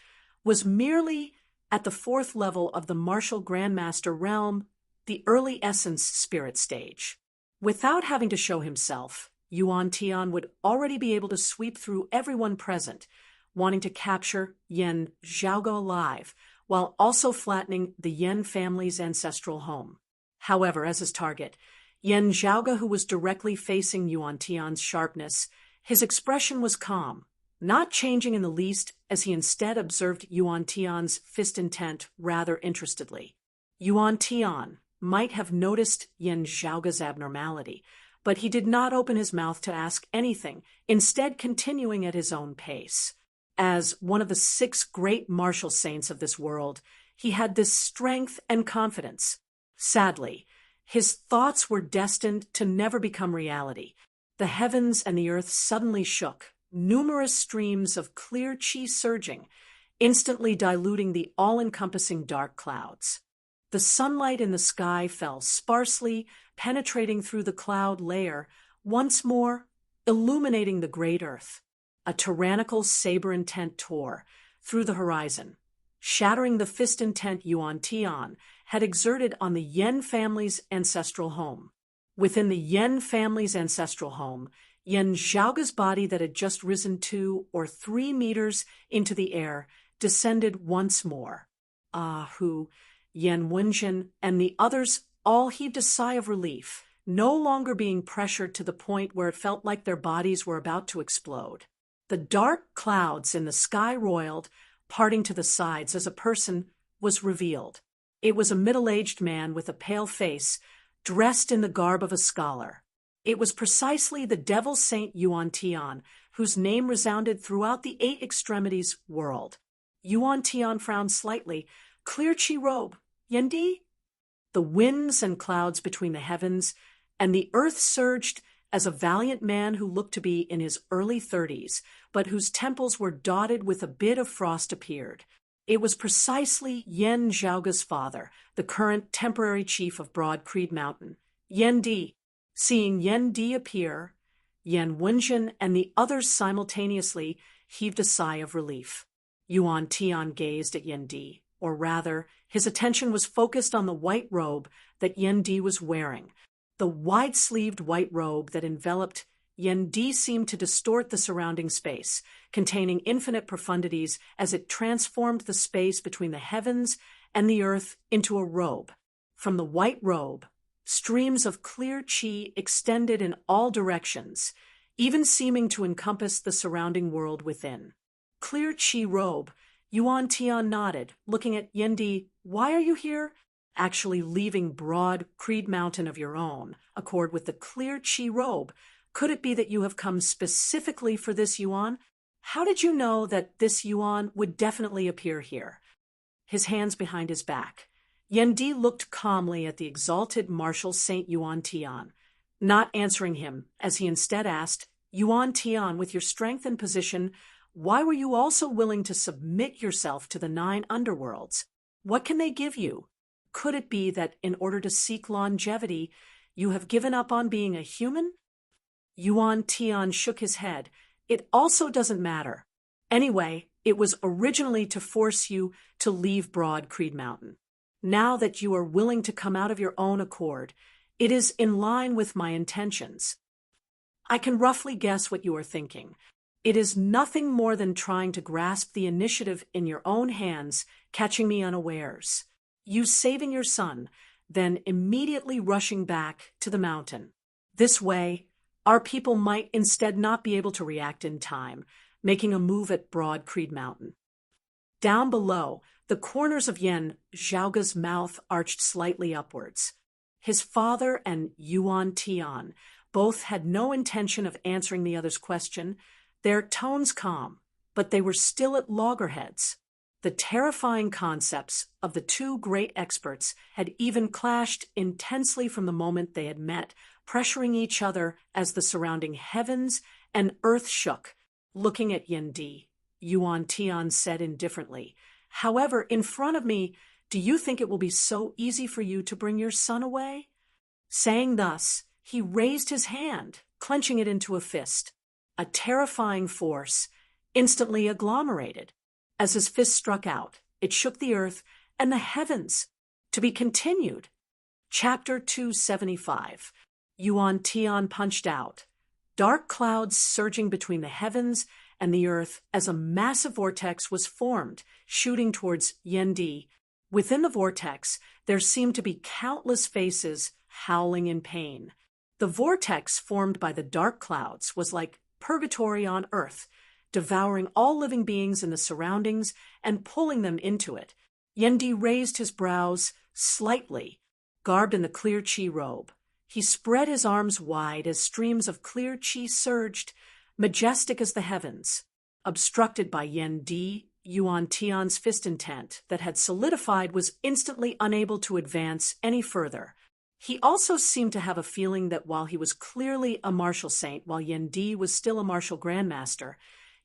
Speaker 1: was merely at the 4th level of the martial grandmaster realm, the early essence spirit stage. Without having to show himself, Yuan Tian would already be able to sweep through everyone present, wanting to capture Yen Zhaoga alive, while also flattening the Yen family's ancestral home. However, as his target, Yen Zhaoga, who was directly facing Yuan Tian's sharpness, his expression was calm, not changing in the least as he instead observed Yuan Tian's fist intent rather interestedly. Yuan Tian might have noticed Yen Zhaoga's abnormality, but he did not open his mouth to ask anything, instead continuing at his own pace. As one of the 6 great martial saints of this world, he had this strength and confidence. Sadly, his thoughts were destined to never become reality. The heavens and the earth suddenly shook, numerous streams of clear qi surging, instantly diluting the all-encompassing dark clouds. The sunlight in the sky fell sparsely, penetrating through the cloud layer, once more illuminating the great earth. A tyrannical saber intent tore through the horizon, shattering the fist intent Yuan Tian had exerted on the Yen family's ancestral home. Within the Yen family's ancestral home, Yen Zhaoga's body that had just risen 2 or 3 meters into the air descended once more. Ahu, Yen Wenjin, and the others all heaved a sigh of relief, no longer being pressured to the point where it felt like their bodies were about to explode. The dark clouds in the sky roiled, parting to the sides as a person was revealed. It was a middle-aged man with a pale face, dressed in the garb of a scholar. It was precisely the devil saint Yuan Tian, whose name resounded throughout the 8 extremities world. Yuan Tian frowned slightly. Clear qi robe, Yendi? The winds and clouds between the heavens and the earth surged as a valiant man who looked to be in his early 30s, but whose temples were dotted with a bit of frost appeared. It was precisely Yen Zhaoga's father, the current temporary chief of Broad Creed Mountain, Yendi. Seeing Yendi appear, Yen Wenjin and the others simultaneously heaved a sigh of relief. Yuan Tian gazed at Yendi, or rather, his attention was focused on the white robe that Yendi was wearing. The wide-sleeved white robe that enveloped Yendi seemed to distort the surrounding space, containing infinite profundities as it transformed the space between the heavens and the earth into a robe. From the white robe, streams of clear qi extended in all directions, even seeming to encompass the surrounding world within. Clear qi robe, Yuan Tian nodded, looking at Yendi. Why are you here? Actually leaving Broad Creed Mountain of your own, accord with the clear qi robe. Could it be that you have come specifically for this Yuan? How did you know that this Yuan would definitely appear here? His hands behind his back, Yendi looked calmly at the exalted martial Saint Yuan Tian, not answering him, as he instead asked, Yuan Tian, with your strength and position, why were you also willing to submit yourself to the 9 underworlds? What can they give you? Could it be that in order to seek longevity, you have given up on being a human? Yuan Tian shook his head. It also doesn't matter. Anyway, It was originally to force you to leave Broad Creed Mountain. Now that you are willing to come out of your own accord, it is in line with my intentions. I can roughly guess what you are thinking. It is nothing more than trying to grasp the initiative in your own hands, catching me unawares. You saving your son, then immediately rushing back to the mountain. This way, our people might instead not be able to react in time, making a move at Broad Creed Mountain. Down below, the corners of Yen Zhaoge's mouth arched slightly upwards. His father and Yuan Tian both had no intention of answering the other's question, their tones calm, but they were still at loggerheads. The terrifying concepts of the two great experts had even clashed intensely from the moment they had met, pressuring each other as the surrounding heavens and earth shook. Looking at Yendi, Yuan Tian said indifferently, "However, in front of me, do you think it will be so easy for you to bring your son away?" Saying thus, he raised his hand, clenching it into a fist. A terrifying force instantly agglomerated. As his fist struck out, it shook the earth and the heavens. To be continued. Chapter 275. Yuan Tian punched out. Dark clouds surging between the heavens and the earth as a massive vortex was formed, shooting towards Yendi. Within the vortex, there seemed to be countless faces howling in pain. The vortex formed by the dark clouds was like purgatory on earth, devouring all living beings in the surroundings and pulling them into it. Yendi raised his brows slightly, garbed in the clear chi robe. He spread his arms wide as streams of clear chi surged, majestic as the heavens. Obstructed by Yendi, Yuan Tian's fist intent that had solidified was instantly unable to advance any further. He also seemed to have a feeling that while he was clearly a martial saint, while Yendi was still a martial grandmaster,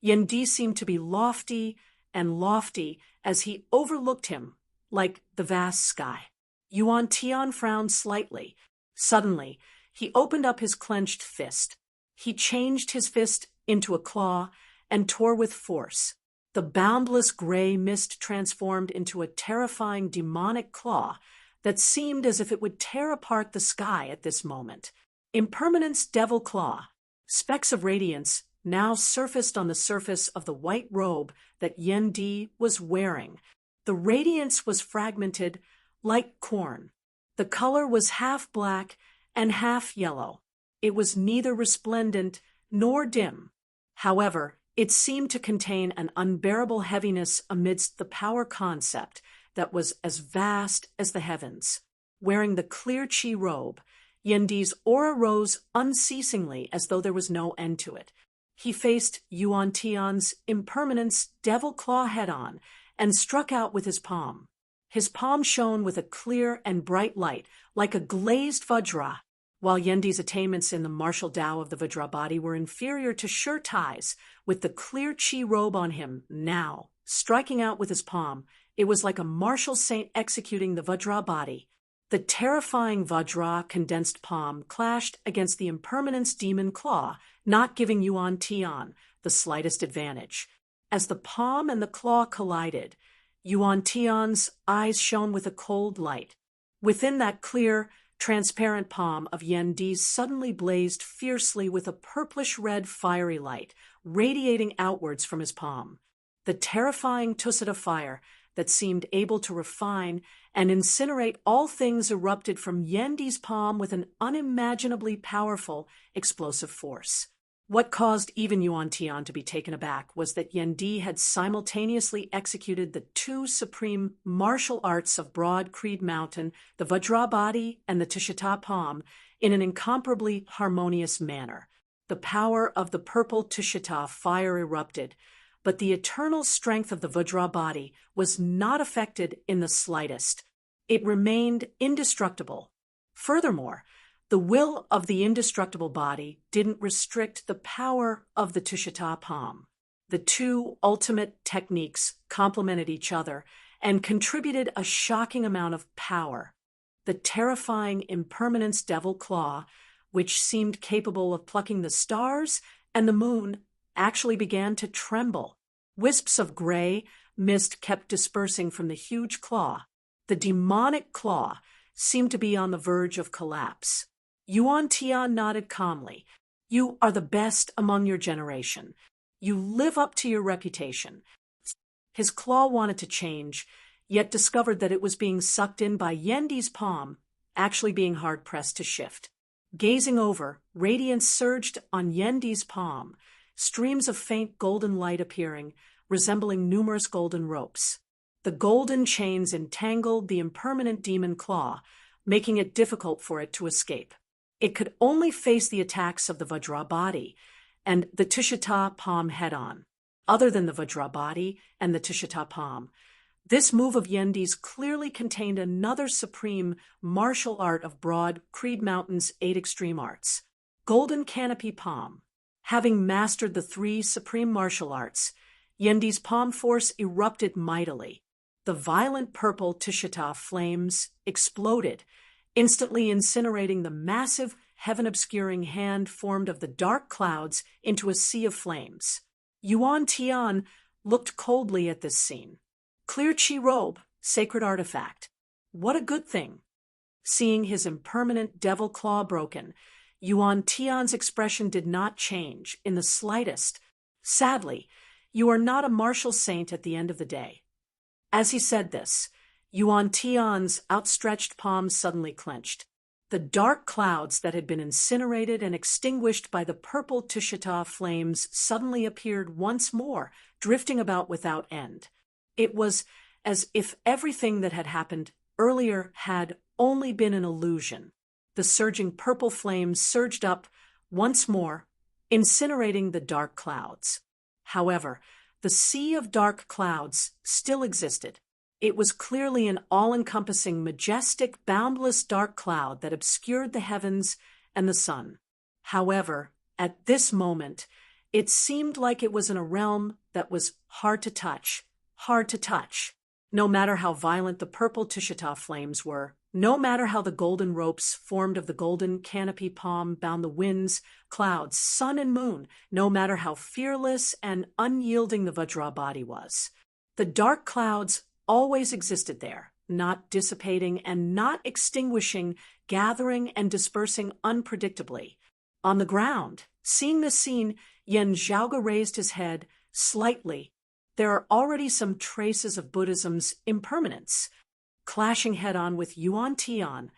Speaker 1: Yendi seemed to be lofty and lofty as he overlooked him like the vast sky. Yuan Tian frowned slightly. Suddenly, he opened up his clenched fist. He changed his fist into a claw and tore with force. The boundless gray mist transformed into a terrifying demonic claw that seemed as if it would tear apart the sky at this moment. Impermanence Devil Claw. Specks of radiance now surfaced on the surface of the white robe that Yendi was wearing. The radiance was fragmented like corn. The color was half black and half yellow. It was neither resplendent nor dim. However, it seemed to contain an unbearable heaviness amidst the power concept that was as vast as the heavens. Wearing the clear chi robe, Yendi's aura rose unceasingly as though there was no end to it. He faced Yuan Tian's impermanence devil claw head-on and struck out with his palm. His palm shone with a clear and bright light, like a glazed vajra, while Yendi's attainments in the martial Tao of the vajra body were inferior to sure ties. With the clear chi robe on him now, striking out with his palm, it was like a martial saint executing the vajra body. The terrifying vajra condensed palm clashed against the impermanence demon claw, not giving Yuan Tian the slightest advantage. As the palm and the claw collided, Yuan Tian's eyes shone with a cold light. Within that clear, transparent palm of Yendi suddenly blazed fiercely with a purplish-red fiery light, radiating outwards from his palm. The terrifying Tusita fire that seemed able to refine and incinerate all things erupted from Yendi's palm with an unimaginably powerful, explosive force. What caused even Yuan Tian to be taken aback was that Yendi had simultaneously executed the two supreme martial arts of Broad Creed Mountain, the Vajra body and the Tushita palm, in an incomparably harmonious manner. The power of the purple Tushita fire erupted, but the eternal strength of the Vajra body was not affected in the slightest. It remained indestructible. Furthermore, the will of the indestructible body didn't restrict the power of the Tushita palm. The two ultimate techniques complemented each other and contributed a shocking amount of power. The terrifying impermanence devil claw, which seemed capable of plucking the stars and the moon, actually began to tremble. Wisps of gray mist kept dispersing from the huge claw. The demonic claw seemed to be on the verge of collapse. Yuan Tian nodded calmly. You are the best among your generation. You live up to your reputation. His claw wanted to change, yet discovered that it was being sucked in by Yendi's palm, actually being hard-pressed to shift. Gazing over, radiance surged on Yendi's palm, streams of faint golden light appearing, resembling numerous golden ropes. The golden chains entangled the impermanent demon claw, making it difficult for it to escape. It could only face the attacks of the Vajrabadi and the Tushita palm head-on. Other than the Vajrabadi and the Tushita palm, this move of Yendi's clearly contained another supreme martial art of broad Creed Mountain's 8 extreme arts. Golden Canopy Palm. Having mastered the 3 supreme martial arts, Yendi's palm force erupted mightily. The violent purple Tushita flames exploded, instantly incinerating the massive, heaven-obscuring hand formed of the dark clouds into a sea of flames. Yuan Tian looked coldly at this scene. Clear Qi robe, sacred artifact. What a good thing. Seeing his impermanent devil claw broken, Yuan Tian's expression did not change in the slightest. Sadly, you are not a martial saint at the end of the day. As he said this, Yuan Tian's outstretched palms suddenly clenched. The dark clouds that had been incinerated and extinguished by the purple Tushita flames suddenly appeared once more, drifting about without end. It was as if everything that had happened earlier had only been an illusion. The surging purple flames surged up once more, incinerating the dark clouds. However, the sea of dark clouds still existed. It was clearly an all-encompassing, majestic, boundless dark cloud that obscured the heavens and the sun. However, at this moment, it seemed like it was in a realm that was hard to touch. No matter how violent the purple Tushita flames were, no matter how the golden ropes formed of the golden canopy palm bound the winds, clouds, sun and moon, no matter how fearless and unyielding the Vajrabadi was. The dark clouds always existed there, not dissipating and not extinguishing, gathering and dispersing unpredictably. On the ground, seeing this scene, Yen Zhaoge raised his head slightly. There are already some traces of Buddhism's impermanence. Clashing head-on with Yuan Tian,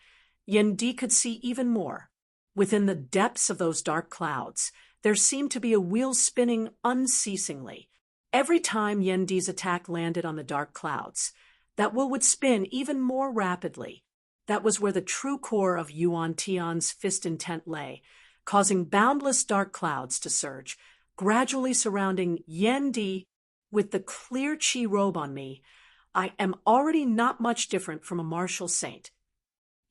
Speaker 1: Yendi could see even more. Within the depths of those dark clouds, there seemed to be a wheel spinning unceasingly. Every time Yendi's attack landed on the dark clouds, that wheel would spin even more rapidly. That was where the true core of Yuan Tian's fist intent lay, causing boundless dark clouds to surge, gradually surrounding Yendi. With the clear Qi robe on me, I am already not much different from a martial saint.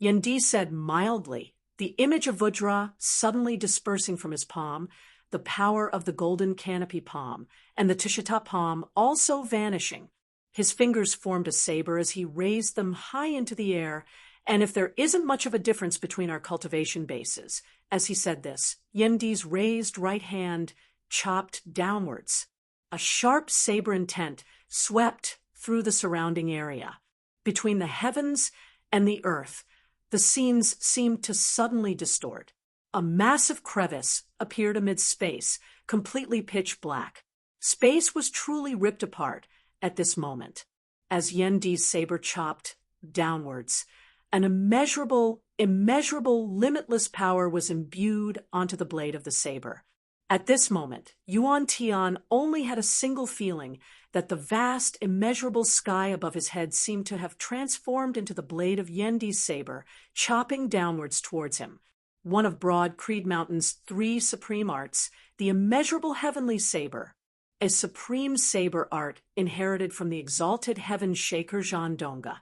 Speaker 1: Yendi said mildly, the image of Vajra suddenly dispersing from his palm, the power of the golden canopy palm, and the Tushita palm also vanishing. His fingers formed a saber as he raised them high into the air, and if there isn't much of a difference between our cultivation bases, as he said this, Yendi's raised right hand chopped downwards. A sharp saber intent swept through the surrounding area. Between the heavens and the earth, the scenes seemed to suddenly distort. A massive crevice appeared amid space, completely pitch black. Space was truly ripped apart at this moment. As Yendi's saber chopped downwards, an immeasurable, limitless power was imbued onto the blade of the saber. At this moment, Yuan Tian only had a single feeling, that the vast, immeasurable sky above his head seemed to have transformed into the blade of Yendi's saber, chopping downwards towards him. One of broad Creed Mountain's 3 supreme arts, the immeasurable heavenly saber, a supreme saber art inherited from the exalted heaven shaker Zhan Donga,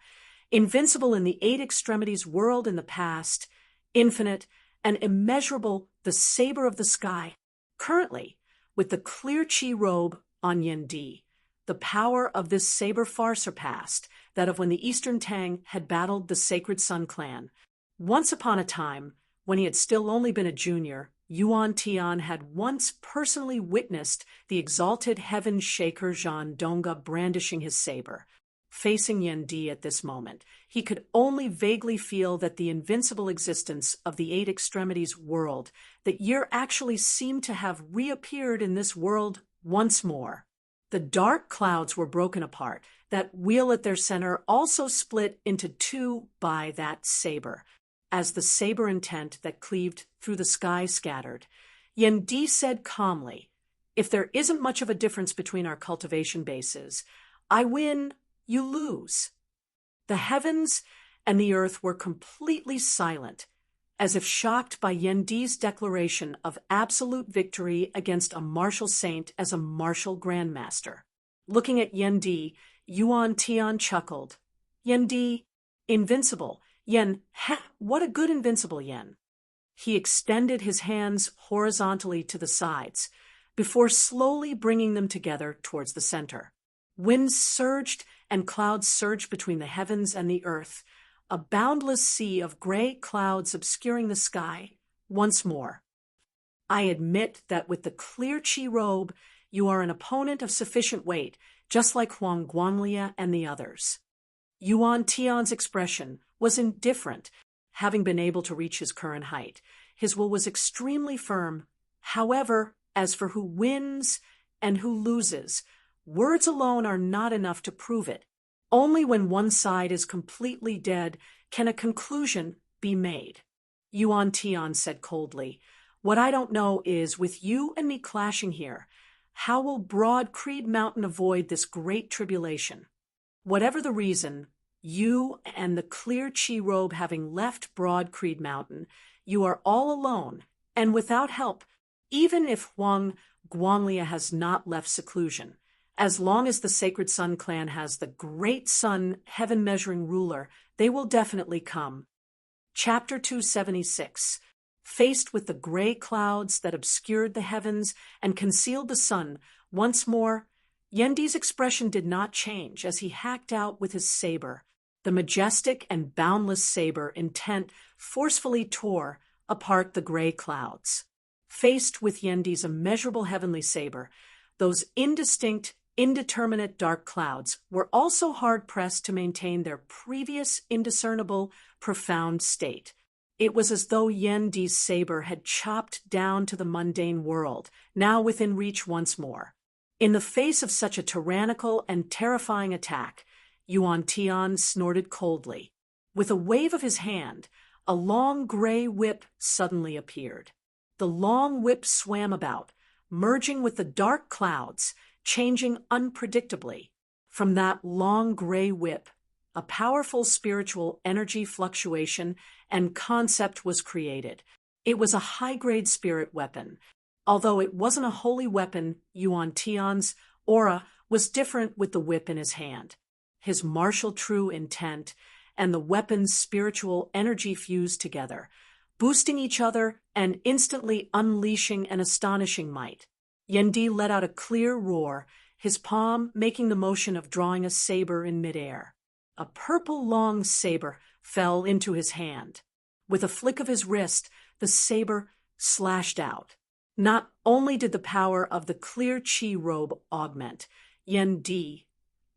Speaker 1: invincible in the 8 extremities world in the past, infinite and immeasurable, the saber of the sky. Currently, with the clear Qi robe on Yendi, the power of this saber far surpassed that of when the Eastern Tang had battled the Sacred Sun Clan. Once upon a time, when he had still only been a junior, Yuan Tian had once personally witnessed the exalted heaven shaker Zhan Dongge brandishing his saber. Facing Yen Di at this moment, he could only vaguely feel that the invincible existence of the eight extremities world that year actually seemed to have reappeared in this world once more. The dark clouds were broken apart. That wheel at their center also split into two by that saber. As the saber intent that cleaved through the sky scattered, Yen Di said calmly, "If there isn't much of a difference between our cultivation bases, I win, you lose." The heavens and the earth were completely silent, as if shocked by Yen Di's declaration of absolute victory against a martial saint as a martial grandmaster. Looking at Yen Di, Yuan Tian chuckled. "Yen Di, invincible. Yen, what a good invincible Yen." He extended his hands horizontally to the sides, before slowly bringing them together towards the center. Winds surged and clouds surged between the heavens and the earth, a boundless sea of gray clouds obscuring the sky once more. "I admit that with the clear Qi robe, you are an opponent of sufficient weight, just like Huang Guanlia and the others." Yuan Tian's expression was indifferent, having been able to reach his current height. His will was extremely firm. However, as for who wins and who loses, words alone are not enough to prove it. Only when one side is completely dead can a conclusion be made. Yuan Tian said coldly, "What I don't know is, with you and me clashing here, how will Broad Creed Mountain avoid this great tribulation? Whatever the reason, you and the clear Qi robe having left Broad Creed Mountain, you are all alone and without help, even if Huang Guanlia has not left seclusion. As long as the Sacred Sun clan has the Great Sun heaven-measuring ruler, they will definitely come." Chapter 276. Faced with the gray clouds that obscured the heavens and concealed the sun, once more, Yen Di's expression did not change as he hacked out with his saber. The majestic and boundless saber intent forcefully tore apart the gray clouds. Faced with Yen Di's immeasurable heavenly saber, those indistinct, indeterminate dark clouds were also hard-pressed to maintain their previous indiscernible, profound state. It was as though Yen Di's saber had chopped down to the mundane world, now within reach once more. In the face of such a tyrannical and terrifying attack, Yuan Tian snorted coldly. With a wave of his hand, a long gray whip suddenly appeared. The long whip swam about, merging with the dark clouds, changing unpredictably. From that long gray whip, a powerful spiritual energy fluctuation and concept was created. It was a high-grade spirit weapon. Although it wasn't a holy weapon, Yuan Tian's aura was different with the whip in his hand. His martial true intent and the weapon's spiritual energy fused together, boosting each other and instantly unleashing an astonishing might. Yen Di let out a clear roar, his palm making the motion of drawing a saber in midair. A purple long saber fell into his hand. With a flick of his wrist, the saber slashed out. Not only did the power of the clear Qi robe augment Yen Di,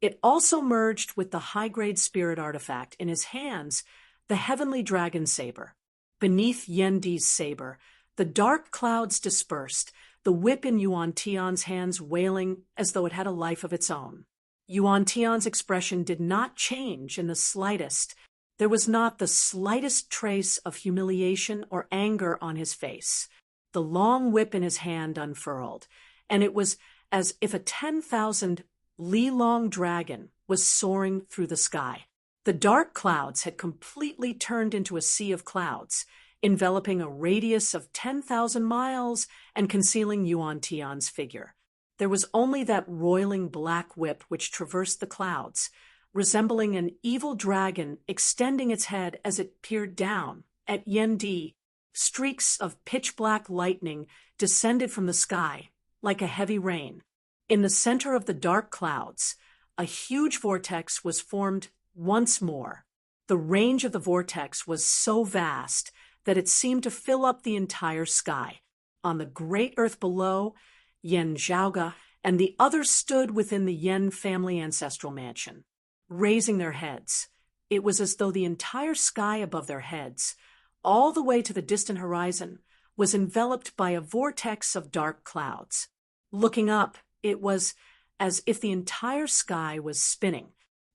Speaker 1: it also merged with the high-grade spirit artifact in his hands, the heavenly dragon saber. Beneath Yen Di's saber, the dark clouds dispersed, the whip in Yuan Tian's hands wailing as though it had a life of its own. Yuan Tian's expression did not change in the slightest. There was not the slightest trace of humiliation or anger on his face. The long whip in his hand unfurled, and it was as if a 10,000 li-long dragon was soaring through the sky. The dark clouds had completely turned into a sea of clouds, enveloping a radius of 10,000 miles and concealing Yuan Tian's figure. There was only that roiling black whip which traversed the clouds, resembling an evil dragon extending its head as it peered down at Yen Di. Streaks of pitch-black lightning descended from the sky like a heavy rain. In the center of the dark clouds, a huge vortex was formed once more. The range of the vortex was so vast that it seemed to fill up the entire sky. On the great earth below, Yen Zhaoge and the others stood within the Yen family ancestral mansion, raising their heads. It was as though the entire sky above their heads, all the way to the distant horizon, was enveloped by a vortex of dark clouds. Looking up, it was as if the entire sky was spinning.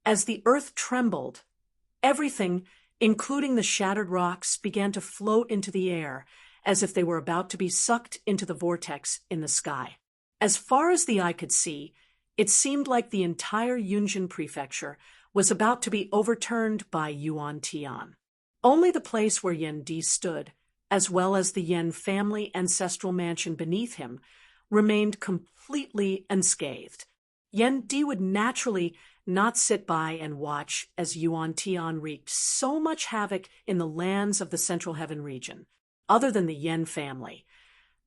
Speaker 1: As the earth trembled, everything, including the shattered rocks, began to float into the air, as if they were about to be sucked into the vortex in the sky. As far as the eye could see, it seemed like the entire Yunjin prefecture was about to be overturned by Yuan Tian. Only the place where Yen Di stood, as well as the Yen family ancestral mansion beneath him, remained completely unscathed. Yen Di would naturally not sit by and watch as Yuan Tian wreaked so much havoc in the lands of the Central Heaven region. Other than the Yen family,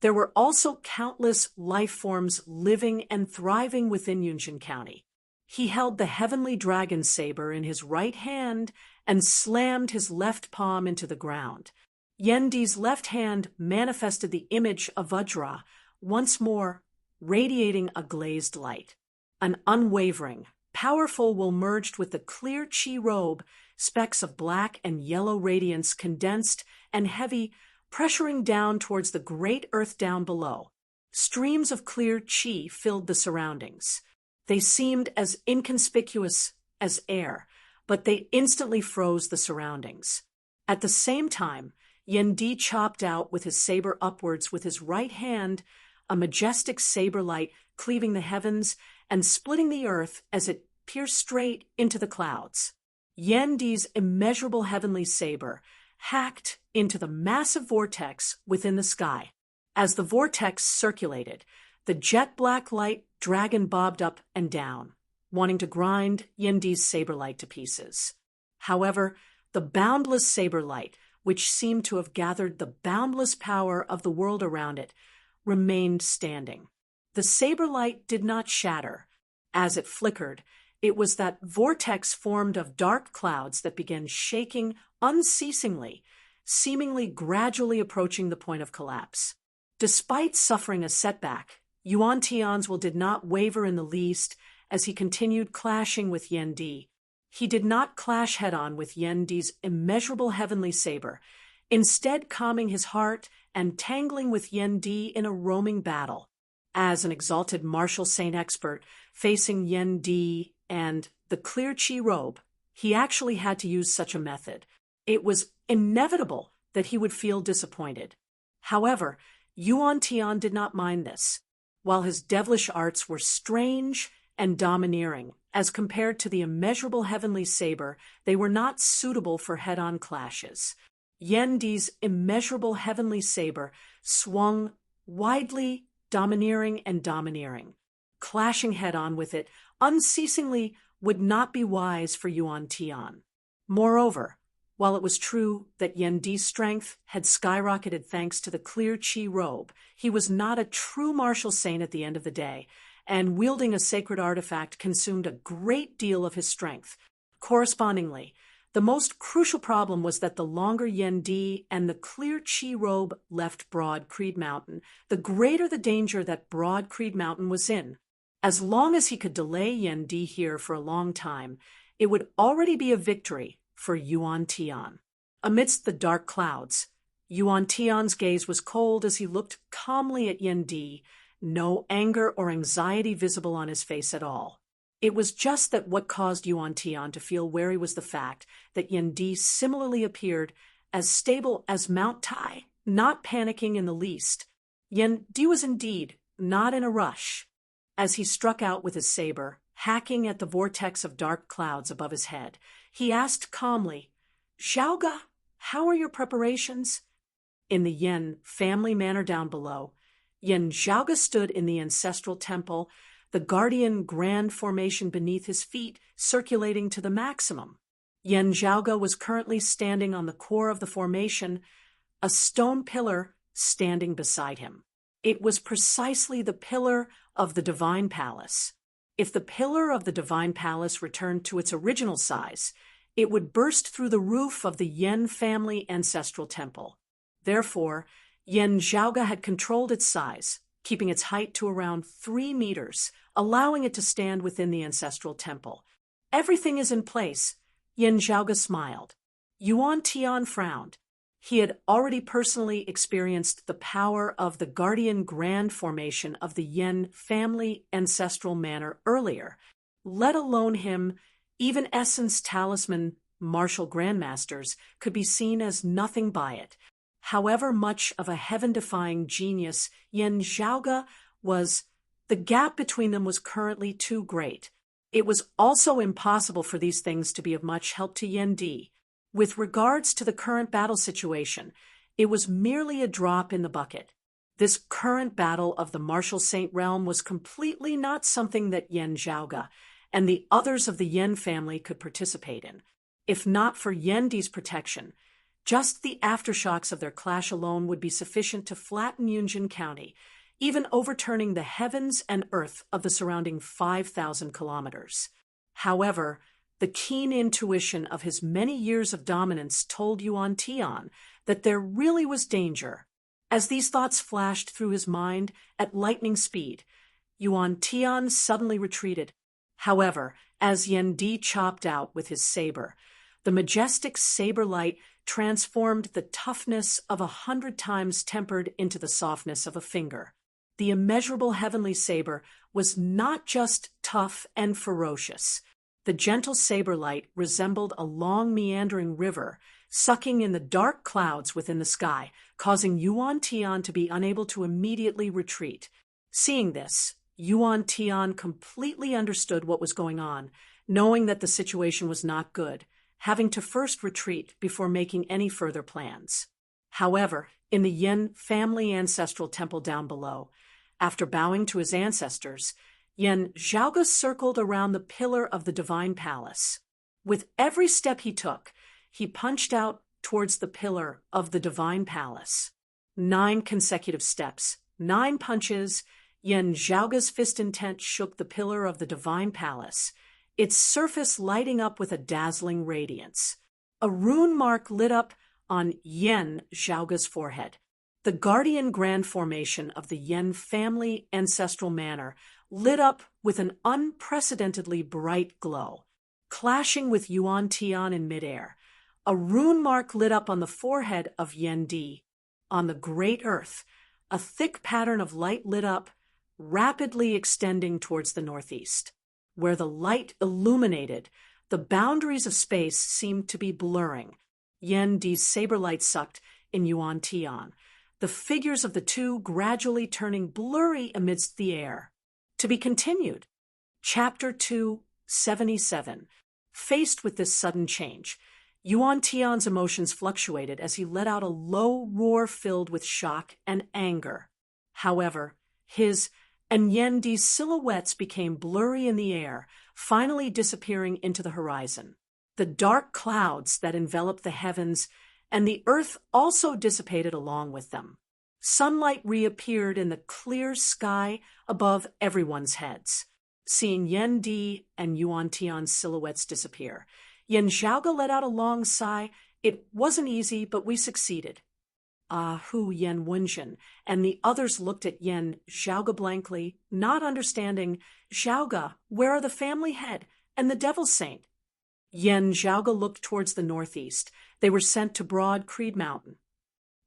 Speaker 1: there were also countless life forms living and thriving within Yunjin County. He held the heavenly dragon saber in his right hand and slammed his left palm into the ground. Yen Di's left hand manifested the image of Vajra, once more radiating a glazed light. An unwavering, powerful will merged with the clear chi robe, specks of black and yellow radiance condensed and heavy, pressuring down towards the great earth down below. Streams of clear chi filled the surroundings. They seemed as inconspicuous as air, but they instantly froze the surroundings. At the same time, Yen Di chopped out with his saber upwards with his right hand, a majestic saber light cleaving the heavens and splitting the earth as it pierced straight into the clouds. Yen Di's immeasurable heavenly saber hacked into the massive vortex within the sky. As the vortex circulated, the jet-black light dragon bobbed up and down, wanting to grind Yen Di's saber light to pieces. However, the boundless saber light, which seemed to have gathered the boundless power of the world around it, remained standing. The saber light did not shatter. As it flickered, it was that vortex formed of dark clouds that began shaking unceasingly, seemingly gradually approaching the point of collapse. Despite suffering a setback, Yuan Tian's will did not waver in the least as he continued clashing with Yen Di. He did not clash head-on with Yen Di's immeasurable heavenly saber, instead calming his heart and tangling with Yen Di in a roaming battle. As an exalted martial saint expert facing Yen Di and the clear chi robe, he actually had to use such a method. It was inevitable that he would feel disappointed. However, Yuan Tian did not mind this. While his devilish arts were strange and domineering, as compared to the immeasurable heavenly saber, they were not suitable for head-on clashes. Yen Di's immeasurable heavenly saber swung widely, domineering and domineering. Clashing head-on with it unceasingly would not be wise for Yuan Tian. Moreover, while it was true that Yen Di's strength had skyrocketed thanks to the clear chi robe, he was not a true martial saint at the end of the day, and wielding a sacred artifact consumed a great deal of his strength. Correspondingly, the most crucial problem was that the longer Yen Di and the clear chi robe left Broad Creed Mountain, the greater the danger that Broad Creed Mountain was in. As long as he could delay Yen Di here for a long time, it would already be a victory for Yuan Tian. Amidst the dark clouds, Yuan Tian's gaze was cold as he looked calmly at Yen Di, no anger or anxiety visible on his face at all. It was just that what caused Yuan Tian to feel wary was the fact that Yen Di similarly appeared as stable as Mount Tai, not panicking in the least. Yen Di was indeed not in a rush. As he struck out with his saber, hacking at the vortex of dark clouds above his head, he asked calmly, "Zhaoge, how are your preparations?" In the Yen family manor down below, Yen Zhaoge stood in the ancestral temple, the guardian grand formation beneath his feet circulating to the maximum. Yen Zhaoge was currently standing on the core of the formation, a stone pillar standing beside him. It was precisely the pillar of the Divine Palace. If the pillar of the Divine Palace returned to its original size, it would burst through the roof of the Yen family ancestral temple. Therefore, Yen Zhaoga had controlled its size, keeping its height to around 3 meters, allowing it to stand within the ancestral temple. Everything is in place. Yen Zhaoga smiled. Yuan Tian frowned. He had already personally experienced the power of the guardian grand formation of the Yen family ancestral manor earlier, let alone him. Even Essence Talisman martial grandmasters could be seen as nothing by it. However much of a heaven-defying genius Yen Zhaoga was, the gap between them was currently too great. It was also impossible for these things to be of much help to Yen Di. With regards to the current battle situation, it was merely a drop in the bucket. This current battle of the martial saint realm was completely not something that Yen Zhaoga and the others of the Yen family could participate in. If not for Yen Di's protection, just the aftershocks of their clash alone would be sufficient to flatten Yunjin County, even overturning the heavens and earth of the surrounding 5,000 kilometers. However, the keen intuition of his many years of dominance told Yuan Tian that there really was danger. As these thoughts flashed through his mind at lightning speed, Yuan Tian suddenly retreated. However, as Yen Di chopped out with his saber, the majestic saber light transformed the toughness of 100 times tempered into the softness of a finger. The immeasurable heavenly saber was not just tough and ferocious. The gentle saber light resembled a long meandering river, sucking in the dark clouds within the sky, causing Yuan Tian to be unable to immediately retreat. Seeing this, Yuan Tian completely understood what was going on, knowing that the situation was not good, having to first retreat before making any further plans. However, in the Yen family ancestral temple down below, after bowing to his ancestors, Yen Zhaoga circled around the pillar of the divine palace. With every step he took, he punched out towards the pillar of the divine palace. 9 consecutive steps, 9 punches. Yen Zhaoga's fist intent shook the pillar of the divine palace, its surface lighting up with a dazzling radiance. A rune mark lit up on Yen Zhaoga's forehead. The guardian grand formation of the Yen family ancestral manor lit up with an unprecedentedly bright glow. Clashing with Yuan Tian in midair, a rune mark lit up on the forehead of Yen Di. On the great earth, a thick pattern of light lit up, rapidly extending towards the northeast. Where the light illuminated, the boundaries of space seemed to be blurring. Yen Di's saber light sucked in Yuan Tian, the figures of the two gradually turning blurry amidst the air. To be continued. Chapter 277. Faced with this sudden change, Yuan Tian's emotions fluctuated as he let out a low roar filled with shock and anger. However, his and Yen Di's silhouettes became blurry in the air, finally disappearing into the horizon. The dark clouds that enveloped the heavens and the earth also dissipated along with them. Sunlight reappeared in the clear sky above everyone's heads. Seeing Yen Di and Yuan Tian's silhouettes disappear, Yen Zhaoga let out a long sigh. It wasn't easy, but we succeeded. Hu Yen Wenjin and the others looked at Yen Zhaoga blankly, not understanding. Zhaoga, where are the family head and the devil saint? Yen Zhaoga looked towards the northeast. They were sent to Broad Creed Mountain.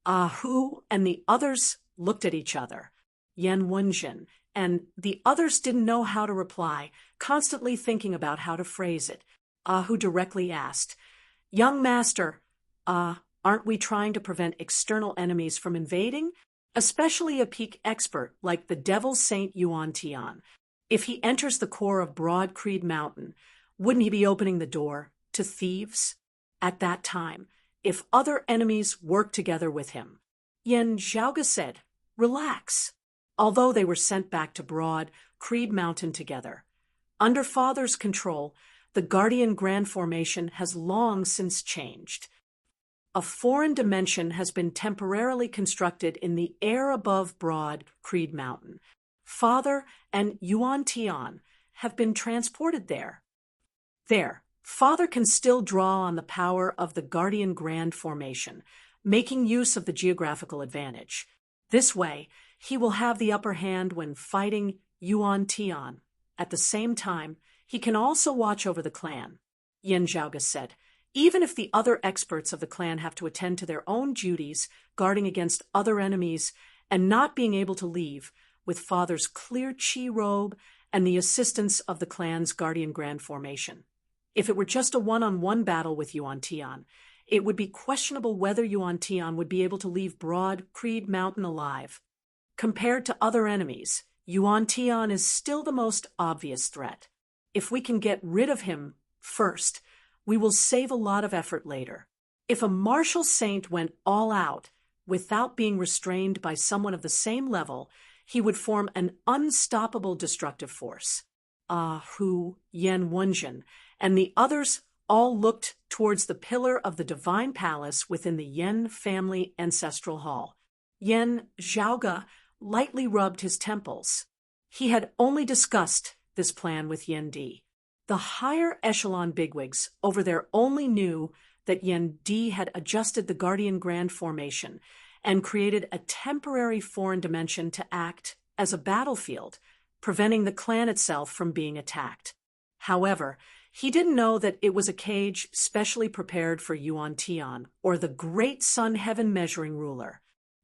Speaker 1: Hu and the others looked at each other. Yen Wenjin and the others didn't know how to reply, constantly thinking about how to phrase it. Hu directly asked, "Young master, aren't we trying to prevent external enemies from invading? Especially a peak expert like the Devil Saint Yuan Tian. If he enters the core of Broad Creed Mountain, wouldn't he be opening the door to thieves? At that time, if other enemies work together with him." Yen Zhaoga said, "Relax." Although they were sent back to Broad Creed Mountain together, under Father's control, the Guardian Grand Formation has long since changed. A foreign dimension has been temporarily constructed in the air above Broad Creed Mountain. Father and Yuan Tian have been transported there. There, Father can still draw on the power of the Guardian Grand Formation, making use of the geographical advantage. This way, he will have the upper hand when fighting Yuan Tian. At the same time, he can also watch over the clan. Yin Zhaoge said, even if the other experts of the clan have to attend to their own duties, guarding against other enemies, and not being able to leave, with father's clear qi robe and the assistance of the clan's guardian grand formation. If it were just a one-on-one battle with Yuan Tian, it would be questionable whether Yuan Tian would be able to leave Broad Creed Mountain alive. Compared to other enemies, Yuan Tian is still the most obvious threat. If we can get rid of him first, we will save a lot of effort later. If a martial saint went all out, without being restrained by someone of the same level, he would form an unstoppable destructive force. Hu, Yan Wenjin, and the others all looked towards the pillar of the divine palace within the Yan family ancestral hall. Yin Zhaoge lightly rubbed his temples. He had only discussed this plan with Yen Di. The higher echelon bigwigs over there only knew that Yen Di had adjusted the Guardian Grand formation and created a temporary foreign dimension to act as a battlefield, preventing the clan itself from being attacked. However, he didn't know that it was a cage specially prepared for Yuan Tian, or the Great Sun Heaven Measuring Ruler.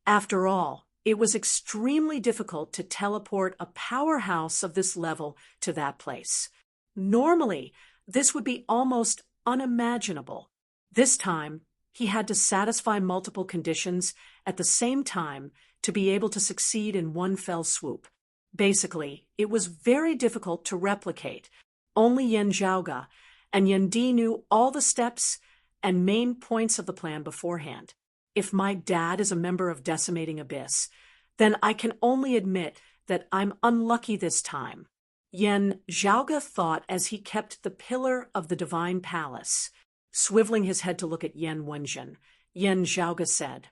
Speaker 1: After all, it was extremely difficult to teleport a powerhouse of this level to that place. Normally, this would be almost unimaginable. This time, he had to satisfy multiple conditions at the same time to be able to succeed in one fell swoop. Basically, it was very difficult to replicate. Only Yin Zhaoge and Yen Di knew all the steps and main points of the plan beforehand. If my dad is a member of Decimating Abyss, then I can only admit that I'm unlucky this time. Yin Zhaoge thought as he kept the pillar of the divine palace. Swiveling his head to look at Yan Wenjin, Yin Zhaoge said,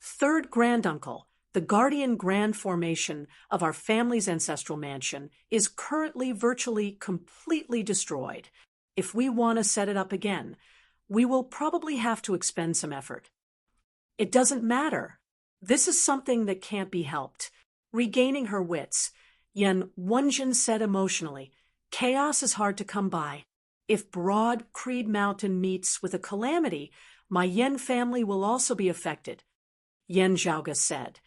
Speaker 1: "Third granduncle, the guardian grand formation of our family's ancestral mansion is currently virtually completely destroyed. If we want to set it up again, we will probably have to expend some effort." "It doesn't matter. This is something that can't be helped." Regaining her wits, Yan Wenjin said emotionally, "Chaos is hard to come by. If Broad Creed Mountain meets with a calamity, my Yen family will also be affected." Yin Zhaoge said,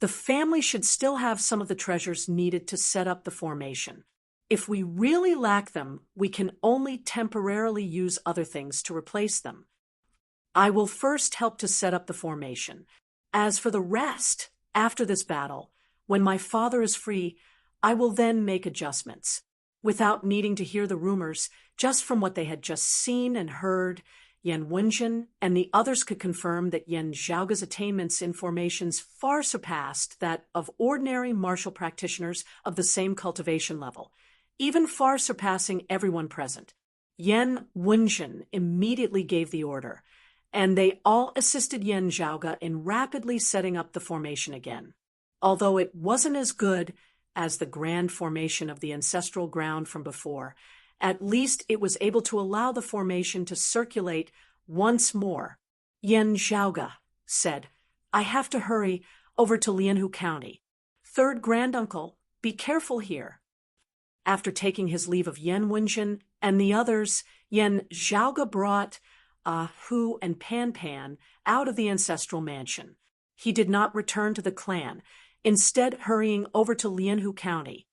Speaker 1: "The family should still have some of the treasures needed to set up the formation. If we really lack them, we can only temporarily use other things to replace them. I will first help to set up the formation. As for the rest, after this battle, when my father is free, I will then make adjustments." Without needing to hear the rumors, just from what they had just seen and heard, Yan Wenjin and the others could confirm that Yin Zhaoge's attainments in formations far surpassed that of ordinary martial practitioners of the same cultivation level, even far surpassing everyone present. Yan Wenjin immediately gave the order, and they all assisted Yin Zhaoge in rapidly setting up the formation again. Although it wasn't as good as the grand formation of the ancestral ground from before, at least it was able to allow the formation to circulate once more. Yin Zhaoge said, "I have to hurry over to Lianhu County. Third granduncle, be careful here." After taking his leave of Yan Wenjin and the others, Yin Zhaoge brought Hu and Pan Pan out of the ancestral mansion. He did not return to the clan, instead hurrying over to Lianhu County.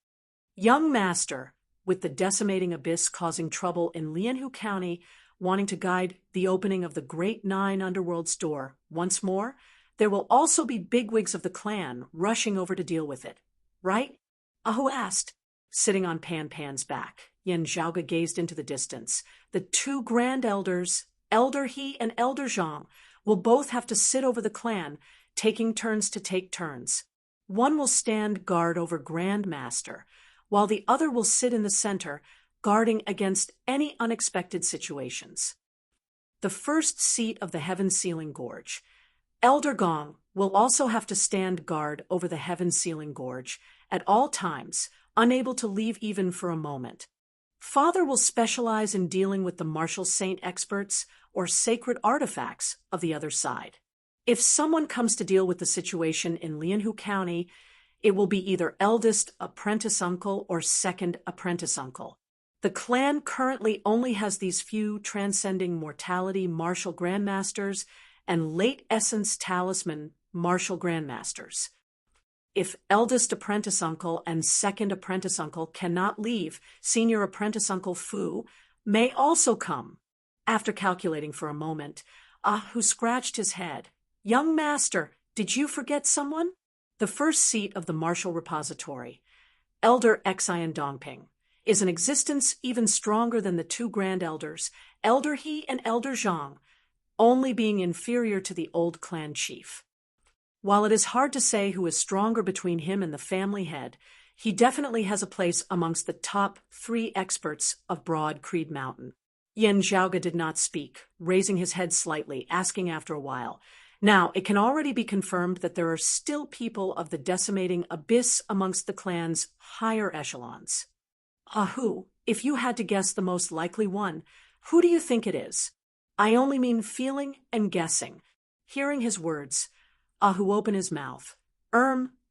Speaker 1: Young Master, with the Decimating Abyss causing trouble in Lianhu County, wanting to guide the opening of the Great Nine Underworld's door once more, there will also be bigwigs of the clan rushing over to deal with it. Right? Hu asked. Sitting on Pan Pan's back, Yin Zhaoge gazed into the distance. The two grand elders, Elder He and Elder Zhang, will both have to sit over the clan, taking turns to take turns. One will stand guard over Grand Master, while the other will sit in the center, guarding against any unexpected situations. The first seat of the Heaven-Sealing Gorge. Elder Gong will also have to stand guard over the Heaven-Sealing Gorge at all times, unable to leave even for a moment. Father will specialize in dealing with the martial saint experts or sacred artifacts of the other side. If someone comes to deal with the situation in Lianhu County, it will be either eldest apprentice uncle or second apprentice uncle. The clan currently only has these few transcending mortality martial grandmasters and late essence talisman martial grandmasters. If eldest apprentice uncle and second apprentice uncle cannot leave, senior apprentice uncle Fu may also come. After calculating for a moment, Hu scratched his head. Young master, did you forget someone? The first seat of the martial repository, Elder Xian Dongping, is an existence even stronger than the two grand elders, Elder He and Elder Zhang, only being inferior to the old clan chief. While it is hard to say who is stronger between him and the family head, he definitely has a place amongst the top 3 experts of Broad Creed Mountain. Yen Zhaoge did not speak, raising his head slightly, asking after a while, "Now, it can already be confirmed that there are still people of the decimating abyss amongst the clan's higher echelons. Hu, if you had to guess the most likely one, who do you think it is? I only mean feeling and guessing." Hearing his words, Hu opened his mouth.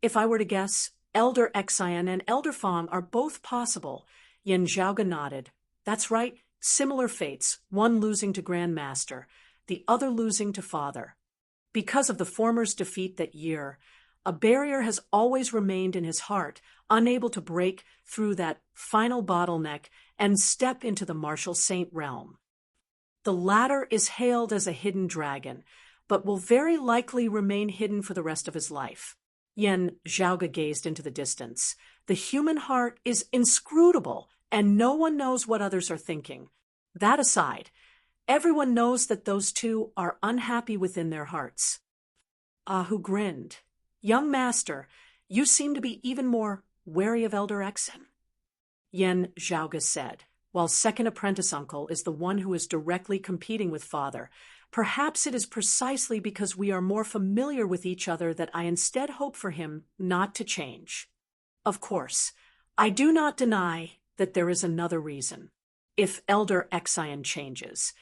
Speaker 1: If I were to guess, Elder Xian and Elder Fong are both possible." Yen Zhaoge nodded. "That's right, similar fates, one losing to Grand Master, the other losing to Father. Because of the former's defeat that year, a barrier has always remained in his heart, unable to break through that final bottleneck and step into the martial saint realm. The latter is hailed as a hidden dragon, but will very likely remain hidden for the rest of his life." Yen Zhaoge gazed into the distance. "The human heart is inscrutable, and no one knows what others are thinking. That aside, everyone knows that those two are unhappy within their hearts." Hu grinned. "Young master, you seem to be even more wary of Elder Exen." Yen Zhaoge said, "While second apprentice uncle is the one who is directly competing with father, perhaps it is precisely because we are more familiar with each other that I instead hope for him not to change. Of course, I do not deny that there is another reason. If Elder Xian changes,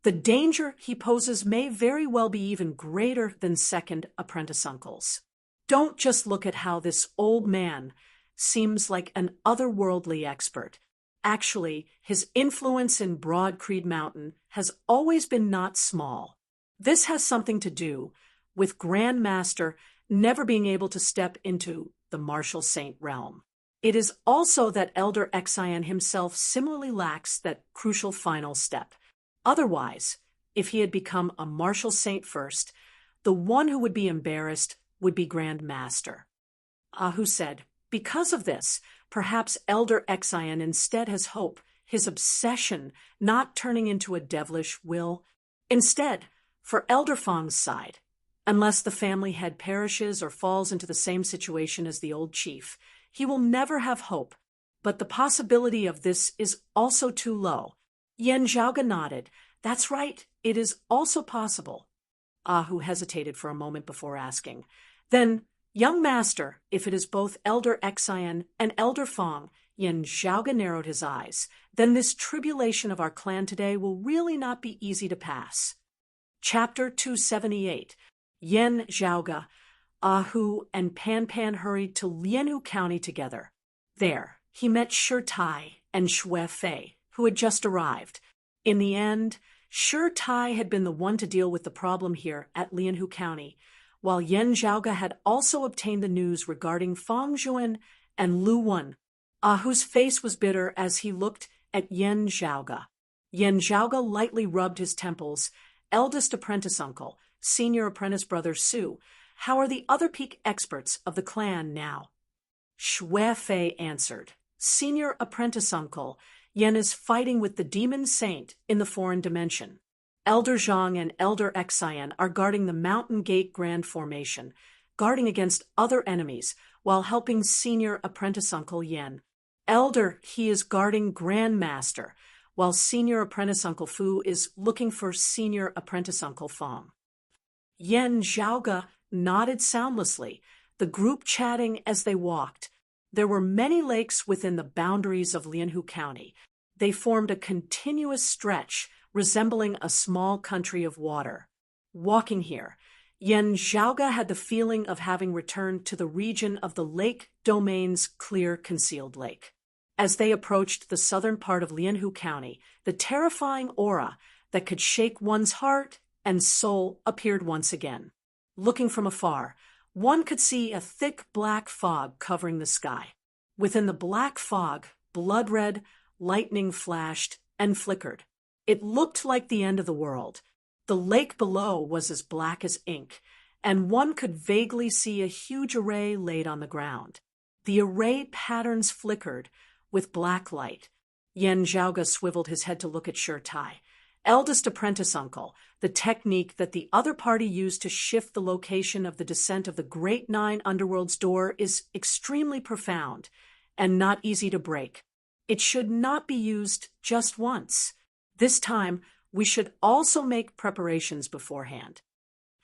Speaker 1: the danger he poses may very well be even greater than second apprentice uncle's. Don't just look at how this old man seems like an otherworldly expert. Actually, his influence in Broad Creed Mountain has always been not small. This has something to do with Grand Master never being able to step into the martial saint realm. It is also that Elder Xian himself similarly lacks that crucial final step. Otherwise, if he had become a martial saint first, the one who would be embarrassed would be Grand Master." Hu said, "Because of this, perhaps Elder Xian instead has hope, his obsession not turning into a devilish will. Instead, for Elder Fong's side, unless the family head perishes or falls into the same situation as the old chief, he will never have hope, but the possibility of this is also too low." Yen Zhaoge nodded. "That's right, it is also possible." Hu hesitated for a moment before asking, "Then, young master, if it is both Elder Xian and Elder Fong," Yen Zhaoge narrowed his eyes, "then this tribulation of our clan today will really not be easy to pass." Chapter 278. Yen Zhaoge, Hu, and Pan Pan hurried to Lianhu County together. There, he met Shi Tai and Xue Fei, who had just arrived. In the end, Shi Tai had been the one to deal with the problem here at Lianhu County, while Yen Zhaoge had also obtained the news regarding Fang Juan and Lu Wen. Hu's face was bitter as he looked at Yen Zhaoge. Yen Zhaoge lightly rubbed his temples. "Eldest apprentice uncle, senior apprentice brother Su, how are the other peak experts of the clan now?" Xue Fei answered, "Senior apprentice uncle, Yen is fighting with the demon saint in the foreign dimension. Elder Zhang and Elder Xian are guarding the Mountain Gate Grand Formation, guarding against other enemies, while helping senior apprentice uncle Yen. Elder, he is guarding Grand Master, while senior apprentice uncle Fu is looking for senior apprentice uncle Fong." Yen Zhaoge nodded soundlessly, the group chatting as they walked. There were many lakes within the boundaries of Lianhu County. They formed a continuous stretch resembling a small country of water. Walking here, Yen Zhaoga had the feeling of having returned to the region of the lake domain's clear concealed lake. As they approached the southern part of Lianhu County, the terrifying aura that could shake one's heart and soul appeared once again. Looking from afar, one could see a thick black fog covering the sky. Within the black fog, blood-red lightning flashed and flickered. It looked like the end of the world. The lake below was as black as ink, and one could vaguely see a huge array laid on the ground. The array patterns flickered with black light. Yen Zhaoga swiveled his head to look at Shirtai, eldest apprentice uncle, the technique that the other party used to shift the location of the descent of the Great Nine Underworld's door is extremely profound and not easy to break. It should not be used just once. This time, we should also make preparations beforehand.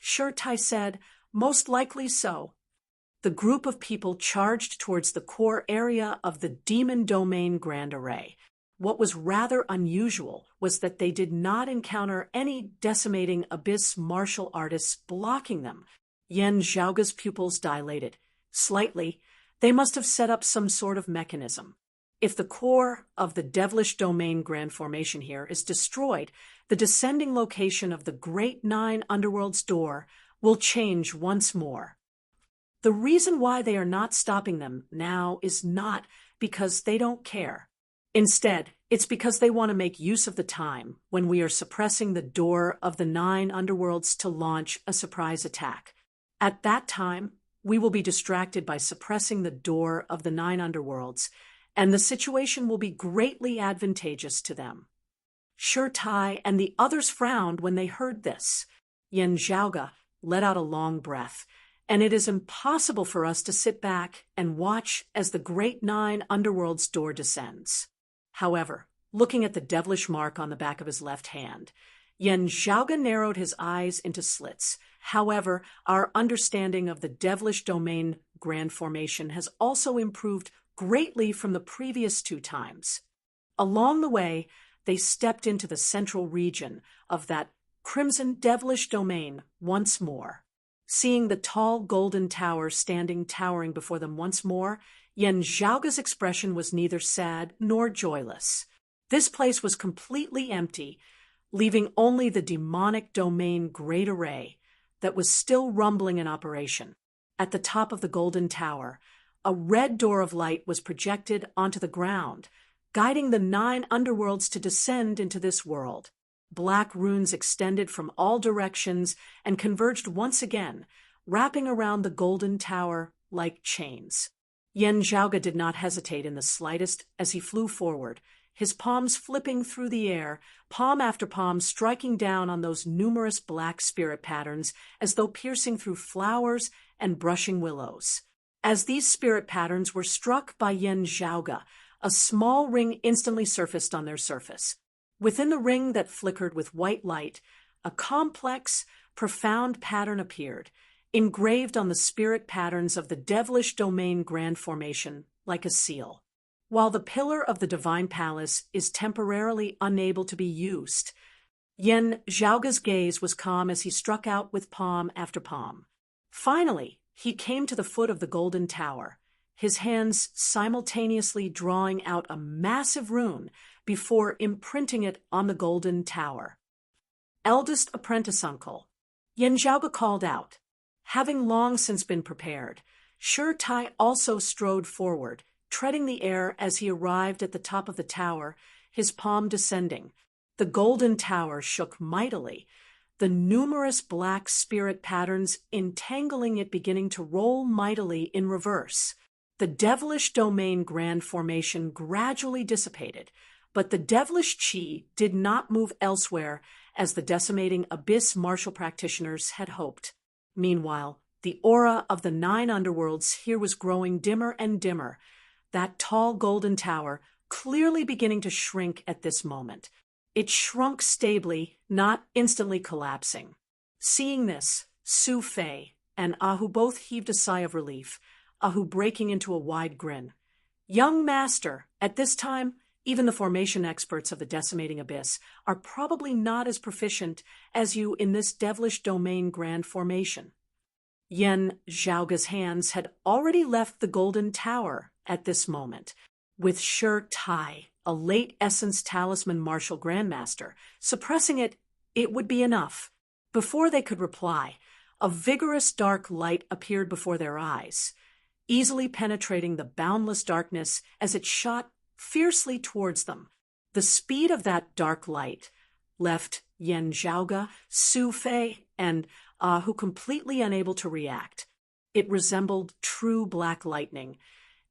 Speaker 1: Shirtai said, most likely so. The group of people charged towards the core area of the Demon Domain Grand Array. What was rather unusual was that they did not encounter any decimating abyss martial artists blocking them. Yen Zhaoga's pupils dilated. Slightly, they must have set up some sort of mechanism. If the core of the Devilish Domain Grand Formation here is destroyed, the descending location of the Great Nine Underworld's door will change once more. The reason why they are not stopping them now is not because they don't care. Instead, it's because they want to make use of the time when we are suppressing the door of the Nine Underworlds to launch a surprise attack. At that time, we will be distracted by suppressing the door of the Nine Underworlds, and the situation will be greatly advantageous to them. Shirtai and the others frowned when they heard this. Yen Zhaoga let out a long breath, and it is impossible for us to sit back and watch as the Great Nine Underworld's door descends. However, looking at the devilish mark on the back of his left hand, Yen Zhaoga narrowed his eyes into slits. However, our understanding of the Devilish Domain Grand Formation has also improved greatly from the previous two times. Along the way, they stepped into the central region of that crimson devilish domain once more. Seeing the tall golden tower standing towering before them once more, Yen Zhaoga's expression was neither sad nor joyless. This place was completely empty, leaving only the demonic domain Great Array that was still rumbling in operation. At the top of the golden tower, a red door of light was projected onto the ground, guiding the Nine Underworlds to descend into this world. Black runes extended from all directions and converged once again, wrapping around the golden tower like chains. Yen Zhaoga did not hesitate in the slightest as he flew forward, his palms flipping through the air, palm after palm striking down on those numerous black spirit patterns as though piercing through flowers and brushing willows. As these spirit patterns were struck by Yen Zhaoga, a small ring instantly surfaced on their surface. Within the ring that flickered with white light, a complex, profound pattern appeared, engraved on the spirit patterns of the Devilish Domain Grand Formation like a seal. While the pillar of the Divine Palace is temporarily unable to be used, Yen Zhaoga's gaze was calm as he struck out with palm after palm. Finally, he came to the foot of the golden tower, his hands simultaneously drawing out a massive rune before imprinting it on the golden tower. Eldest apprentice uncle, Yen Zhaoga called out. Having long since been prepared, Shirtai also strode forward, treading the air as he arrived at the top of the tower, his palm descending. The golden tower shook mightily, the numerous black spirit patterns entangling it beginning to roll mightily in reverse. The devilish domain grand formation gradually dissipated, but the devilish chi did not move elsewhere as the decimating abyss martial practitioners had hoped. Meanwhile, the aura of the Nine Underworlds here was growing dimmer and dimmer, that tall golden tower clearly beginning to shrink at this moment. It shrunk stably, not instantly collapsing. Seeing this, Su Fei and Ahu both heaved a sigh of relief, Ahu breaking into a wide grin. Young master, at this time, Even the formation experts of the decimating abyss are probably not as proficient as you in this devilish domain grand formation. Yen Zhaoga's hands had already left the golden tower at this moment, with Shi Tai, a late Essence Talisman Martial Grandmaster, suppressing it. It would be enough. Before they could reply, a vigorous dark light appeared before their eyes, easily penetrating the boundless darkness as it shot fiercely towards them. The speed of that dark light left Yen Zhaoga, Su Fei, and Hu completely unable to react. It resembled true black lightning.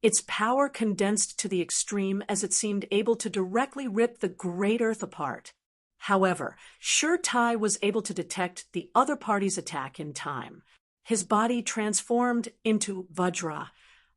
Speaker 1: Its power condensed to the extreme as it seemed able to directly rip the great earth apart. However, Shi Tai was able to detect the other party's attack in time. His body transformed into Vajra,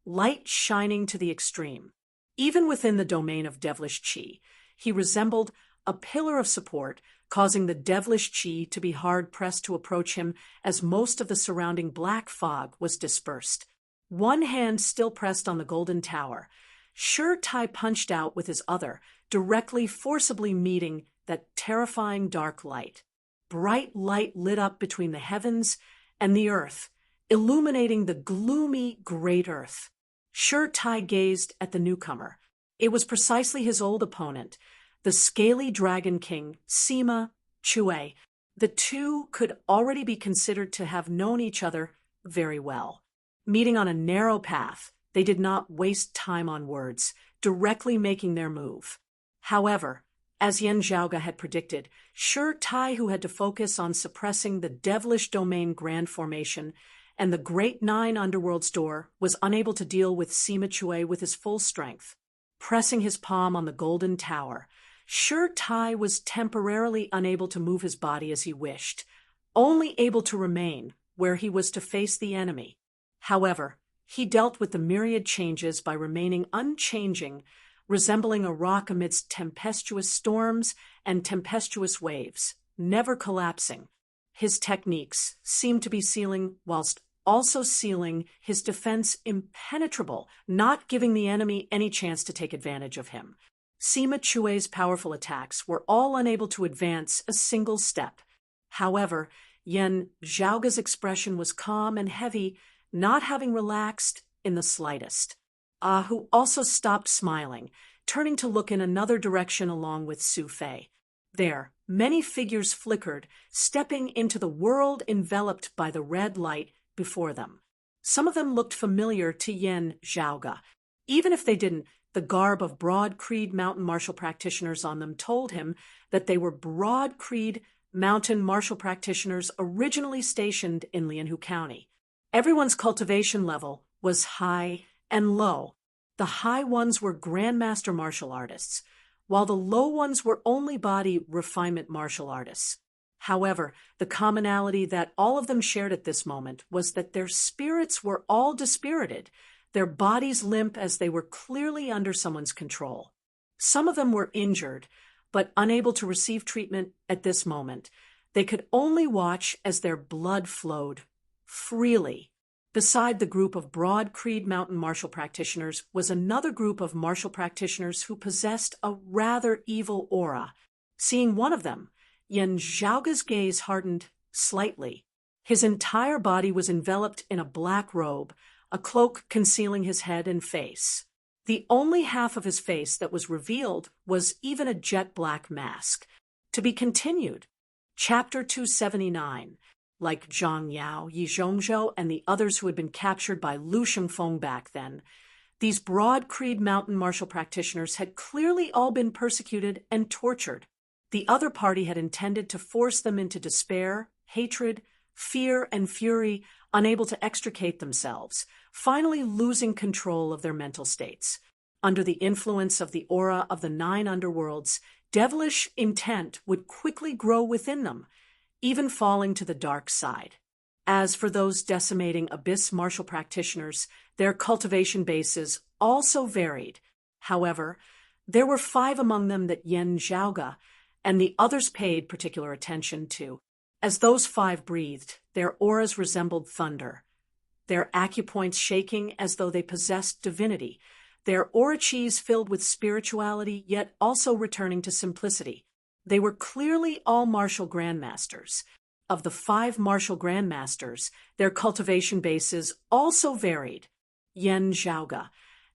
Speaker 1: light shining to the extreme. Even within the domain of devilish qi, he resembled a pillar of support, causing the devilish qi to be hard-pressed to approach him as most of the surrounding black fog was dispersed. One hand still pressed on the golden tower, Shi Tai punched out with his other, directly forcibly meeting that terrifying dark light. Bright light lit up between the heavens and the earth, illuminating the gloomy great earth. Shi Tai gazed at the newcomer. It was precisely his old opponent, the scaly dragon king, Sima Chue. The two could already be considered to have known each other very well. Meeting on a narrow path, they did not waste time on words, directly making their move. However, as Yen Zhaoga had predicted, Shi Tai, who had to focus on suppressing the devilish domain grand formation and the great nine underworld's door, was unable to deal with Sima Chue with his full strength. Pressing his palm on the golden tower, Shi Tai was temporarily unable to move his body as he wished, only able to remain where he was to face the enemy. However, he dealt with the myriad changes by remaining unchanging, resembling a rock amidst tempestuous storms and tempestuous waves, never collapsing. His techniques seemed to be sealing whilst also sealing his defense impenetrable, not giving the enemy any chance to take advantage of him. Sima Chue's powerful attacks were all unable to advance a single step. However, Yen Zhaoga's expression was calm and heavy, not having relaxed in the slightest. Hu also stopped smiling, turning to look in another direction along with Su Fei. There, many figures flickered, stepping into the world enveloped by the red light before them. Some of them looked familiar to Yen Zhaoga. Even if they didn't, the garb of Broad Creed mountain martial practitioners on them told him that they were Broad Creed mountain martial practitioners originally stationed in Lianhu County. Everyone's cultivation level was high and low. The high ones were grandmaster martial artists, while the low ones were only body refinement martial artists. However, the commonality that all of them shared at this moment was that their spirits were all dispirited, their bodies limp as they were clearly under someone's control. Some of them were injured, but unable to receive treatment at this moment. They could only watch as their blood flowed freely. Beside the group of Broad Creed mountain martial practitioners was another group of martial practitioners who possessed a rather evil aura. Seeing one of them, Yen Zhaoga's gaze hardened slightly. His entire body was enveloped in a black robe, a cloak concealing his head and face. The only half of his face that was revealed was even a jet black mask. To be continued. Chapter 279. Like Zhang Yao, Yi Zhongzhou, and the others who had been captured by Lu Shengfeng back then, these Broad Creed mountain martial practitioners had clearly all been persecuted and tortured. The other party had intended to force them into despair, hatred, fear, and fury, unable to extricate themselves, finally losing control of their mental states. Under the influence of the aura of the nine underworlds, devilish intent would quickly grow within them, even falling to the dark side. As for those decimating abyss martial practitioners, their cultivation bases also varied. However, there were 5 among them that Yen Zhaoga and the others paid particular attention to. As those 5 breathed, their auras resembled thunder, their acupoints shaking as though they possessed divinity. their orachis filled with spirituality yet also returning to simplicity. They were clearly all martial grandmasters. Of the 5 martial grandmasters, their cultivation bases also varied. Yan Zhaoge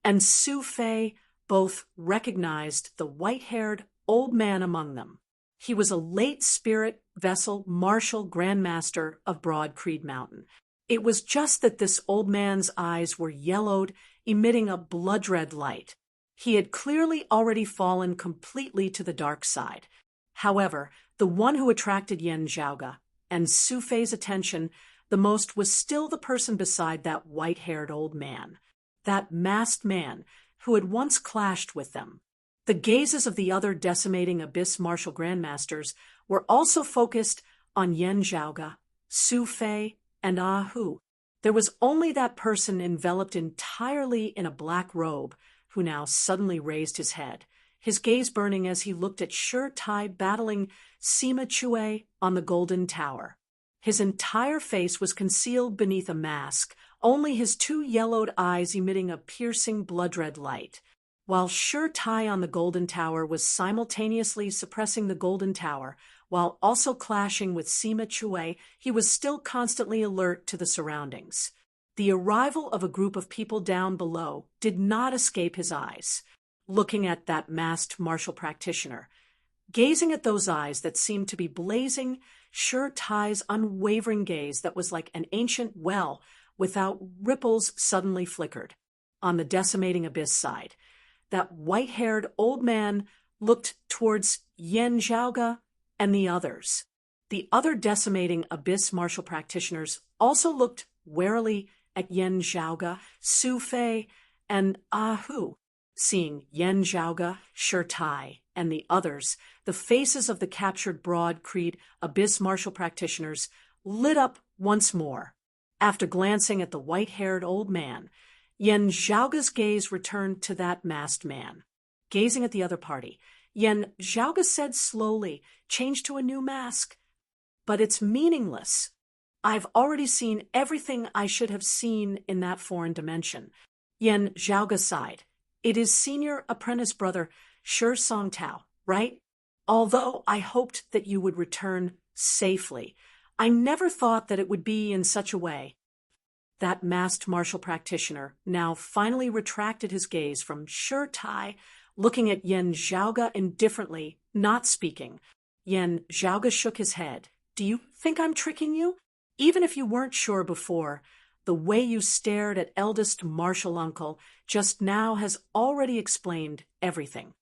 Speaker 1: and Su Fei both recognized the white-haired old man among them. He was a late spirit vessel martial grandmaster of Broad Creed Mountain. It was just that this old man's eyes were yellowed, emitting a blood-red light. He had clearly already fallen completely to the dark side. However, the one who attracted Yan Zhaoge and Su Fei's attention the most was still the person beside that white-haired old man, that masked man who had once clashed with them. The gazes of the other decimating abyss martial grandmasters were also focused on Yan Zhaoge, Su Fei, and Ah Hu. There was only that person enveloped entirely in a black robe who now suddenly raised his head, his gaze burning as he looked at Shi Tai battling Sima Chue on the Golden Tower. His entire face was concealed beneath a mask, only his 2 yellowed eyes emitting a piercing blood-red light. While Shi Tai on the Golden Tower was simultaneously suppressing the Golden Tower, while also clashing with Sima Chue, he was still constantly alert to the surroundings. The arrival of a group of people down below did not escape his eyes. Looking at that masked martial practitioner, gazing at those eyes that seemed to be blazing, Shi Tai's unwavering gaze that was like an ancient well without ripples suddenly flickered. On the decimating abyss side, that white-haired old man looked towards Yan Zhaoge and the others. The other decimating abyss martial practitioners also looked warily at Yan Zhaoge, Su Fei, and Ah Hu. Seeing Yan Zhaoge, Shi Tai, and the others, the faces of the captured Broad Creed abyss martial practitioners lit up once more. After glancing at the white-haired old man, Yan Zhaoge's gaze returned to that masked man. Gazing at the other party, Yan Zhaoge said slowly, "Change to a new mask." "But it's meaningless. I've already seen everything I should have seen in that foreign dimension." Yan Zhaoge sighed. "It is senior apprentice brother Shi Songtao, right? Although I hoped that you would return safely, I never thought that it would be in such a way." That masked martial practitioner now finally retracted his gaze from Shi Tai, looking at Yan Zhaoge indifferently, not speaking. Yan Zhaoge shook his head. "Do you think I'm tricking you? Even if you weren't sure before, the way you stared at eldest martial uncle just now has already explained everything."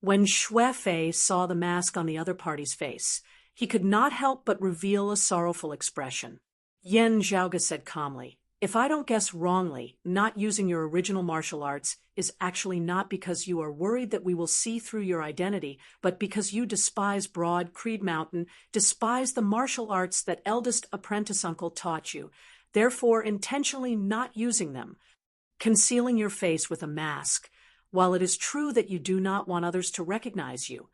Speaker 1: When Xue Fei saw the mask on the other party's face, he could not help but reveal a sorrowful expression. Yan Zhaoge said calmly, "If I don't guess wrongly, not using your original martial arts is actually not because you are worried that we will see through your identity, but because you despise Broad Creed Mountain, despise the martial arts that eldest apprentice uncle taught you, therefore intentionally not using them, concealing your face with a mask. While it is true that you do not want others to recognize you,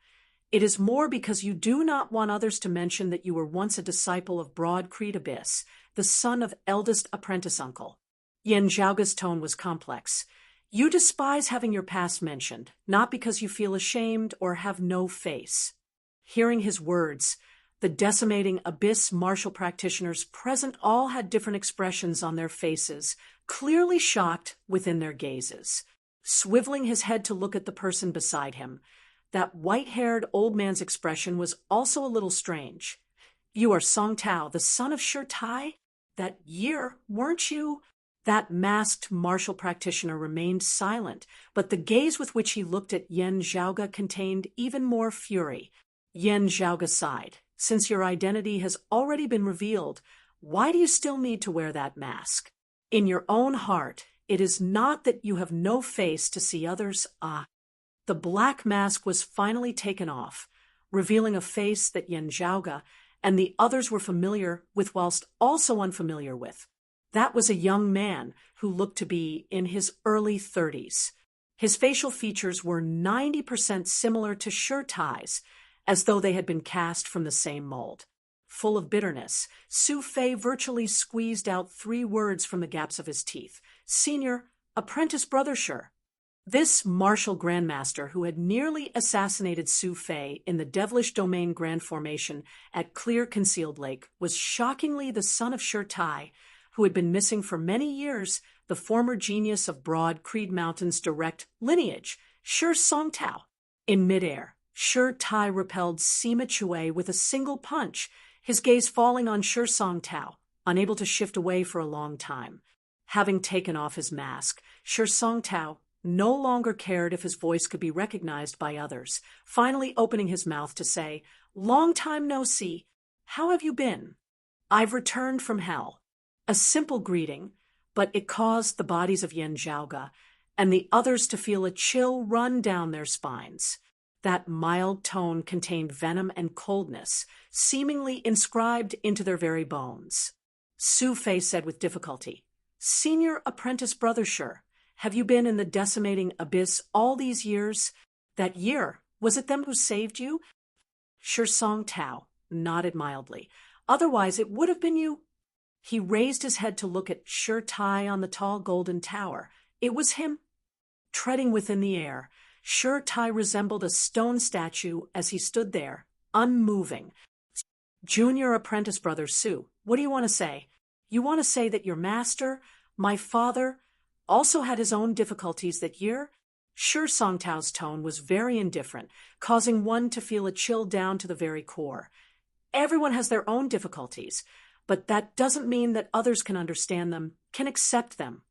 Speaker 1: it is more because you do not want others to mention that you were once a disciple of Broad Creed Abyss, the son of eldest apprentice uncle." Yan Zhaoge's tone was complex. "You despise having your past mentioned, not because you feel ashamed or have no face." Hearing his words, the decimating abyss martial practitioners present all had different expressions on their faces, clearly shocked within their gazes. Swiveling his head to look at the person beside him, that white-haired old man's expression was also a little strange. "You are Song Tao, the son of Shi Tai? That year, weren't you?" That masked martial practitioner remained silent, but the gaze with which he looked at Yan Zhaoge contained even more fury. Yan Zhaoge sighed. "Since your identity has already been revealed, why do you still need to wear that mask? In your own heart, it is not that you have no face to see others. The black mask was finally taken off, revealing a face that Yan Zhaoge and the others were familiar with whilst also unfamiliar with. That was a young man who looked to be in his early 30s. His facial features were 90% similar to Shi Tai's, as though they had been cast from the same mold. Full of bitterness, Su Fei virtually squeezed out 3 words from the gaps of his teeth. "Senior, apprentice brother Shi." This martial grandmaster who had nearly assassinated Su Fei in the Devilish Domain Grand Formation at Clear Concealed Lake was shockingly the son of Shi Tai, who had been missing for many years, the former genius of Broad Creed Mountain's direct lineage, Shi Songtao. In midair, Shi Tai repelled Sima Chue with a single punch, his gaze falling on Shi Songtao, unable to shift away for a long time. Having taken off his mask, Shi Songtao no longer cared if his voice could be recognized by others, finally opening his mouth to say, "Long time no see. How have you been?" "I've returned from hell." A simple greeting, but it caused the bodies of Yen Zhaoga and the others to feel a chill run down their spines. That mild tone contained venom and coldness, seemingly inscribed into their very bones. Su Fei said with difficulty, "Senior apprentice brother Shi, have you been in the decimating abyss all these years? That year, was it them who saved you?" Shi Songtao nodded mildly. "Otherwise it would have been you." He raised his head to look at Shi Tai on the tall golden tower. It was him. Treading within the air, Shi Tai resembled a stone statue as he stood there, unmoving. "Junior apprentice brother Su, what do you want to say? You want to say that your master, my father, also had his own difficulties that year?" Shi Songtao's tone was very indifferent, causing one to feel a chill down to the very core. Everyone has their own difficulties, but that doesn't mean that others can understand them, can accept them.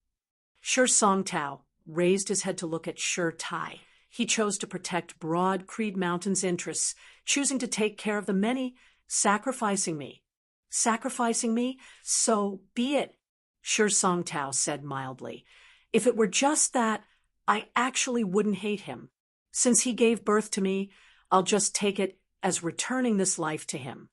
Speaker 1: Shi Songtao raised his head to look at Shi Tai. He chose to protect Broad Creed Mountain's interests, choosing to take care of the many, sacrificing me. "Sacrificing me? So be it," Shi Songtao said mildly. "If it were just that, I actually wouldn't hate him. Since he gave birth to me, I'll just take it as returning this life to him."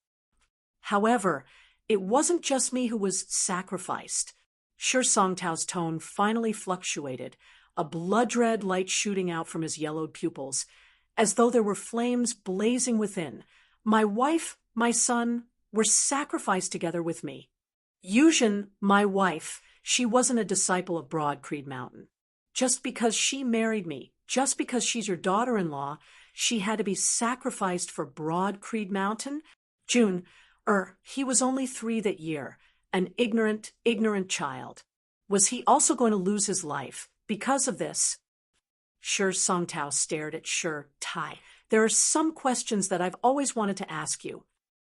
Speaker 1: However, it wasn't just me who was sacrificed. Shi Songtao's tone finally fluctuated, a blood-red light shooting out from his yellowed pupils, as though there were flames blazing within. "My wife, my son, were sacrificed together with me. Yuzhen, my wife, she wasn't a disciple of Broad Creed Mountain. Just because she married me, just because she's your daughter-in-law, she had to be sacrificed for Broad Creed Mountain? June, he was only 3 that year, an ignorant child. Was he also going to lose his life because of this?" Shi Songtao stared at Shi Tai. "There are some questions that I've always wanted to ask you.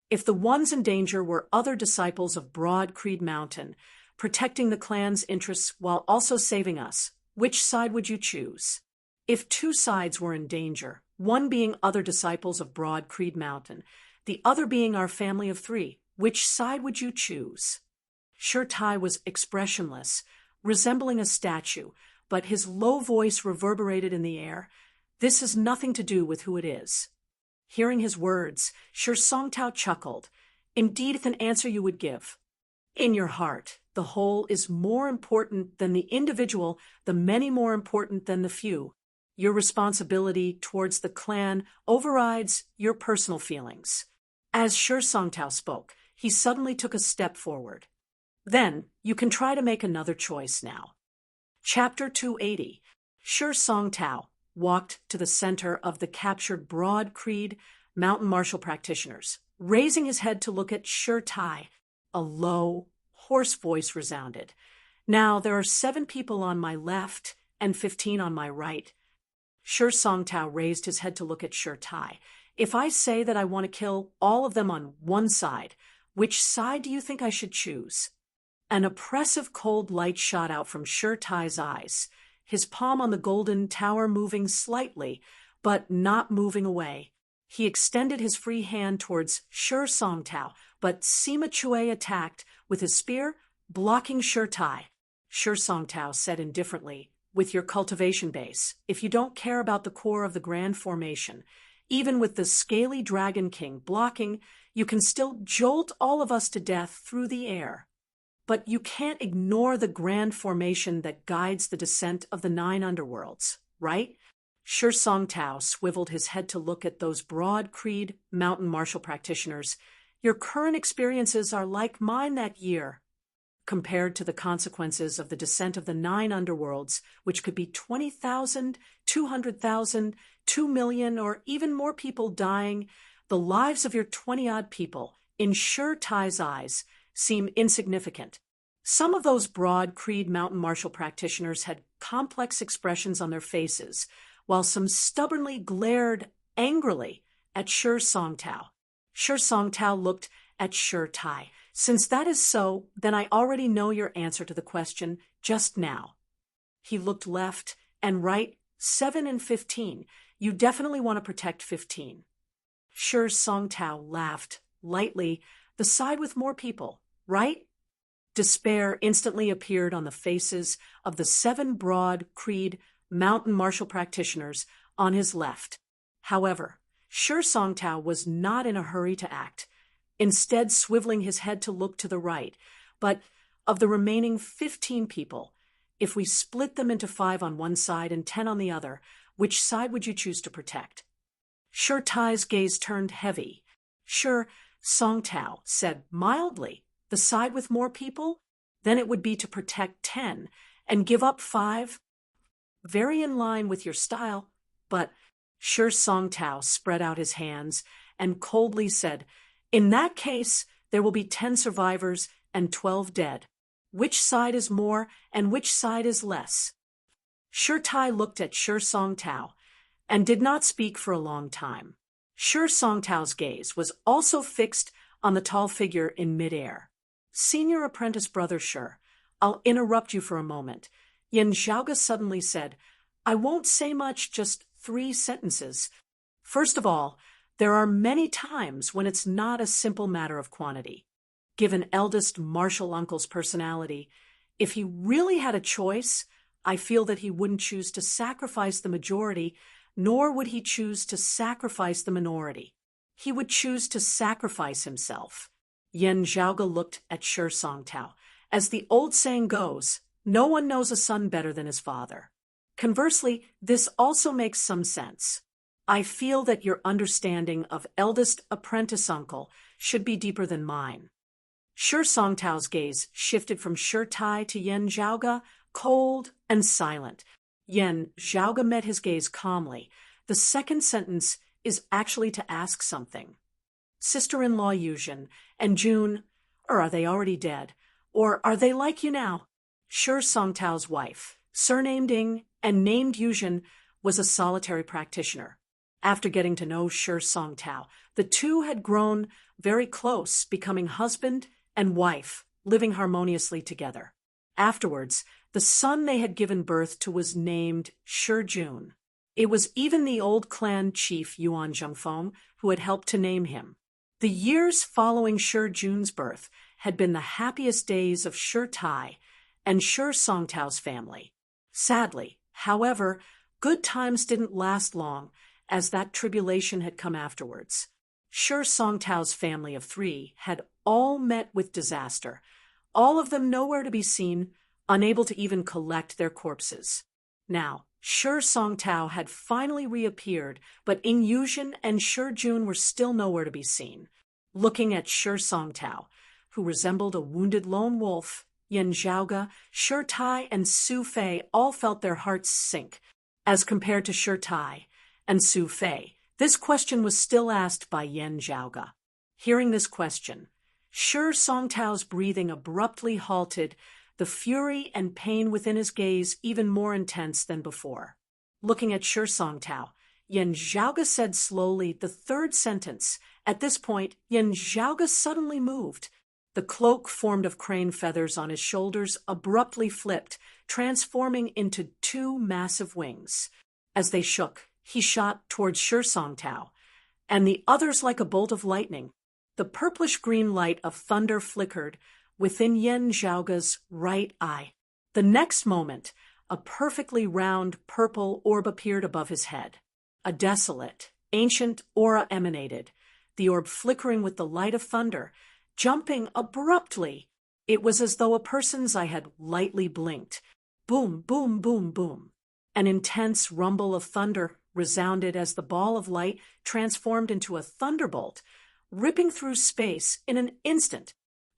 Speaker 1: If the ones in danger were other disciples of Broad Creed Mountain, protecting the clan's interests while also saving us, which side would you choose? If 2 sides were in danger, one being other disciples of Broad Creed Mountain, the other being our family of 3, which side would you choose?" Shi Tai was expressionless, resembling a statue, but his low voice reverberated in the air. "This has nothing to do with who it is." Hearing his words, Shi Songtao chuckled. "Indeed, an answer you would give. In your heart, the whole is more important than the individual, the many more important than the few. Your responsibility towards the clan overrides your personal feelings." As Shi Songtao spoke, he suddenly took a step forward. "Then, you can try to make another choice now." Chapter 280. Shi Songtao walked to the center of the captured Broad Creed Mountain martial practitioners, raising his head to look at Shi Tai. A low, hoarse voice resounded. "Now there are 7 people on my left and 15 on my right." Shi Songtao raised his head to look at Shi Tai. "If I say that I want to kill all of them on one side, which side do you think I should choose?" An oppressive cold light shot out from Shi Tai's eyes, his palm on the golden tower moving slightly, but not moving away. He extended his free hand towards Shi Songtao, but Sima Chue attacked with his spear, blocking Shi Tai. Shi Songtao said indifferently, "With your cultivation base, if you don't care about the core of the Grand Formation, even with the scaly Dragon King blocking, you can still jolt all of us to death through the air. But you can't ignore the Grand Formation that guides the descent of the 9 underworlds, right?" Shi Songtao swiveled his head to look at those Broad Creed Mountain martial practitioners. "Your current experiences are like mine that year." compared to the consequences of the descent of the 9 underworlds, which could be 20,000, 200,000, 2 million, or even more people dying. The lives of your 20-odd people, in Sure Tai's eyes, seem insignificant. Some of those broad Creed mountain martial practitioners had complex expressions on their faces, while some stubbornly glared angrily at Sure Songtao. Sure Songtao looked at Sure Tai. Since that is so, then I already know your answer to the question just now. He looked left and right, 7 and 15. You definitely want to protect 15. Sure Songtao laughed lightly. The side with more people, right? Despair instantly appeared on the faces of the 7 broad Creed mountain martial practitioners on his left. However, Sure Songtao was not in a hurry to act, instead swiveling his head to look to the right. But of the remaining 15 people, if we split them into 5 on one side and 10 on the other, which side would you choose to protect? Sure Tai's gaze turned heavy. Sure Songtao said mildly, the side with more people? Then it would be to protect 10 and give up 5? Very in line with your style, but Sure Songtao spread out his hands and coldly said, in that case, there will be 10 survivors and 12 dead. Which side is more and which side is less? Sure Tai looked at Sure Songtao and did not speak for a long time. Sure Songtao's gaze was also fixed on the tall figure in midair. Senior apprentice brother Sure, I'll interrupt you for a moment. Yin Zhaoge suddenly said, I won't say much, just 3 sentences. First of all, there are many times when it's not a simple matter of quantity. Given eldest martial uncle's personality, if he really had a choice, I feel that he wouldn't choose to sacrifice the majority, nor would he choose to sacrifice the minority. He would choose to sacrifice himself. Yin Zhaoge looked at Sure Songtao. As the old saying goes, no one knows a son better than his father. Conversely, this also makes some sense. I feel that your understanding of eldest apprentice uncle should be deeper than mine. Sure Songtao's gaze shifted from Sure Tai to Yin Zhaoge, cold and silent. Yin Zhaoge met his gaze calmly. The second sentence is actually to ask something. Sister-in-law Yuzhen and June, or are they already dead? Or are they like you now? Sure Songtao's wife, surnamed Ing and named Yuzhen, was a solitary practitioner. After getting to know Sure Songtao, the two had grown very close, becoming husband and wife, living harmoniously together. Afterwards, the son they had given birth to was named Sure Jun. It was even the old clan chief Yuan Zhengfeng who had helped to name him. The years following Sure Jun's birth had been the happiest days of Sure Tai and Sure Songtao's family. Sadly, however, good times didn't last long, as that tribulation had come afterwards. Sure Songtao's family of 3 had all met with disaster, all of them nowhere to be seen, unable to even collect their corpses. Now, Sure Songtao had finally reappeared, but Ing Yuzhen and Sure Jun were still nowhere to be seen. Looking at Sure Songtao, who resembled a wounded lone wolf, Yin Zhaoge, Sure Tai, and Su Fei all felt their hearts sink. As compared to Sure Tai and Su Fei, this question was still asked by Yin Zhaoge. Hearing this question, Sure Songtao's breathing abruptly halted, the fury and pain within his gaze even more intense than before. Looking at Sure Songtao, Yin Zhaoge said slowly the third sentence. At this point, Yin Zhaoge suddenly moved. The cloak formed of crane feathers on his shoulders abruptly flipped, transforming into 2 massive wings. As they shook, he shot towards Sure Songtao, and the others like a bolt of lightning. The purplish-green light of thunder flickered within Yin Zhaoge's right eye. The next moment, a perfectly round purple orb appeared above his head. A desolate, ancient aura emanated, the orb flickering with the light of thunder, jumping abruptly. It was as though a person's eye had lightly blinked. Boom, boom, boom, boom. An intense rumble of thunder resounded as the ball of light transformed into a thunderbolt, ripping through space in an instant.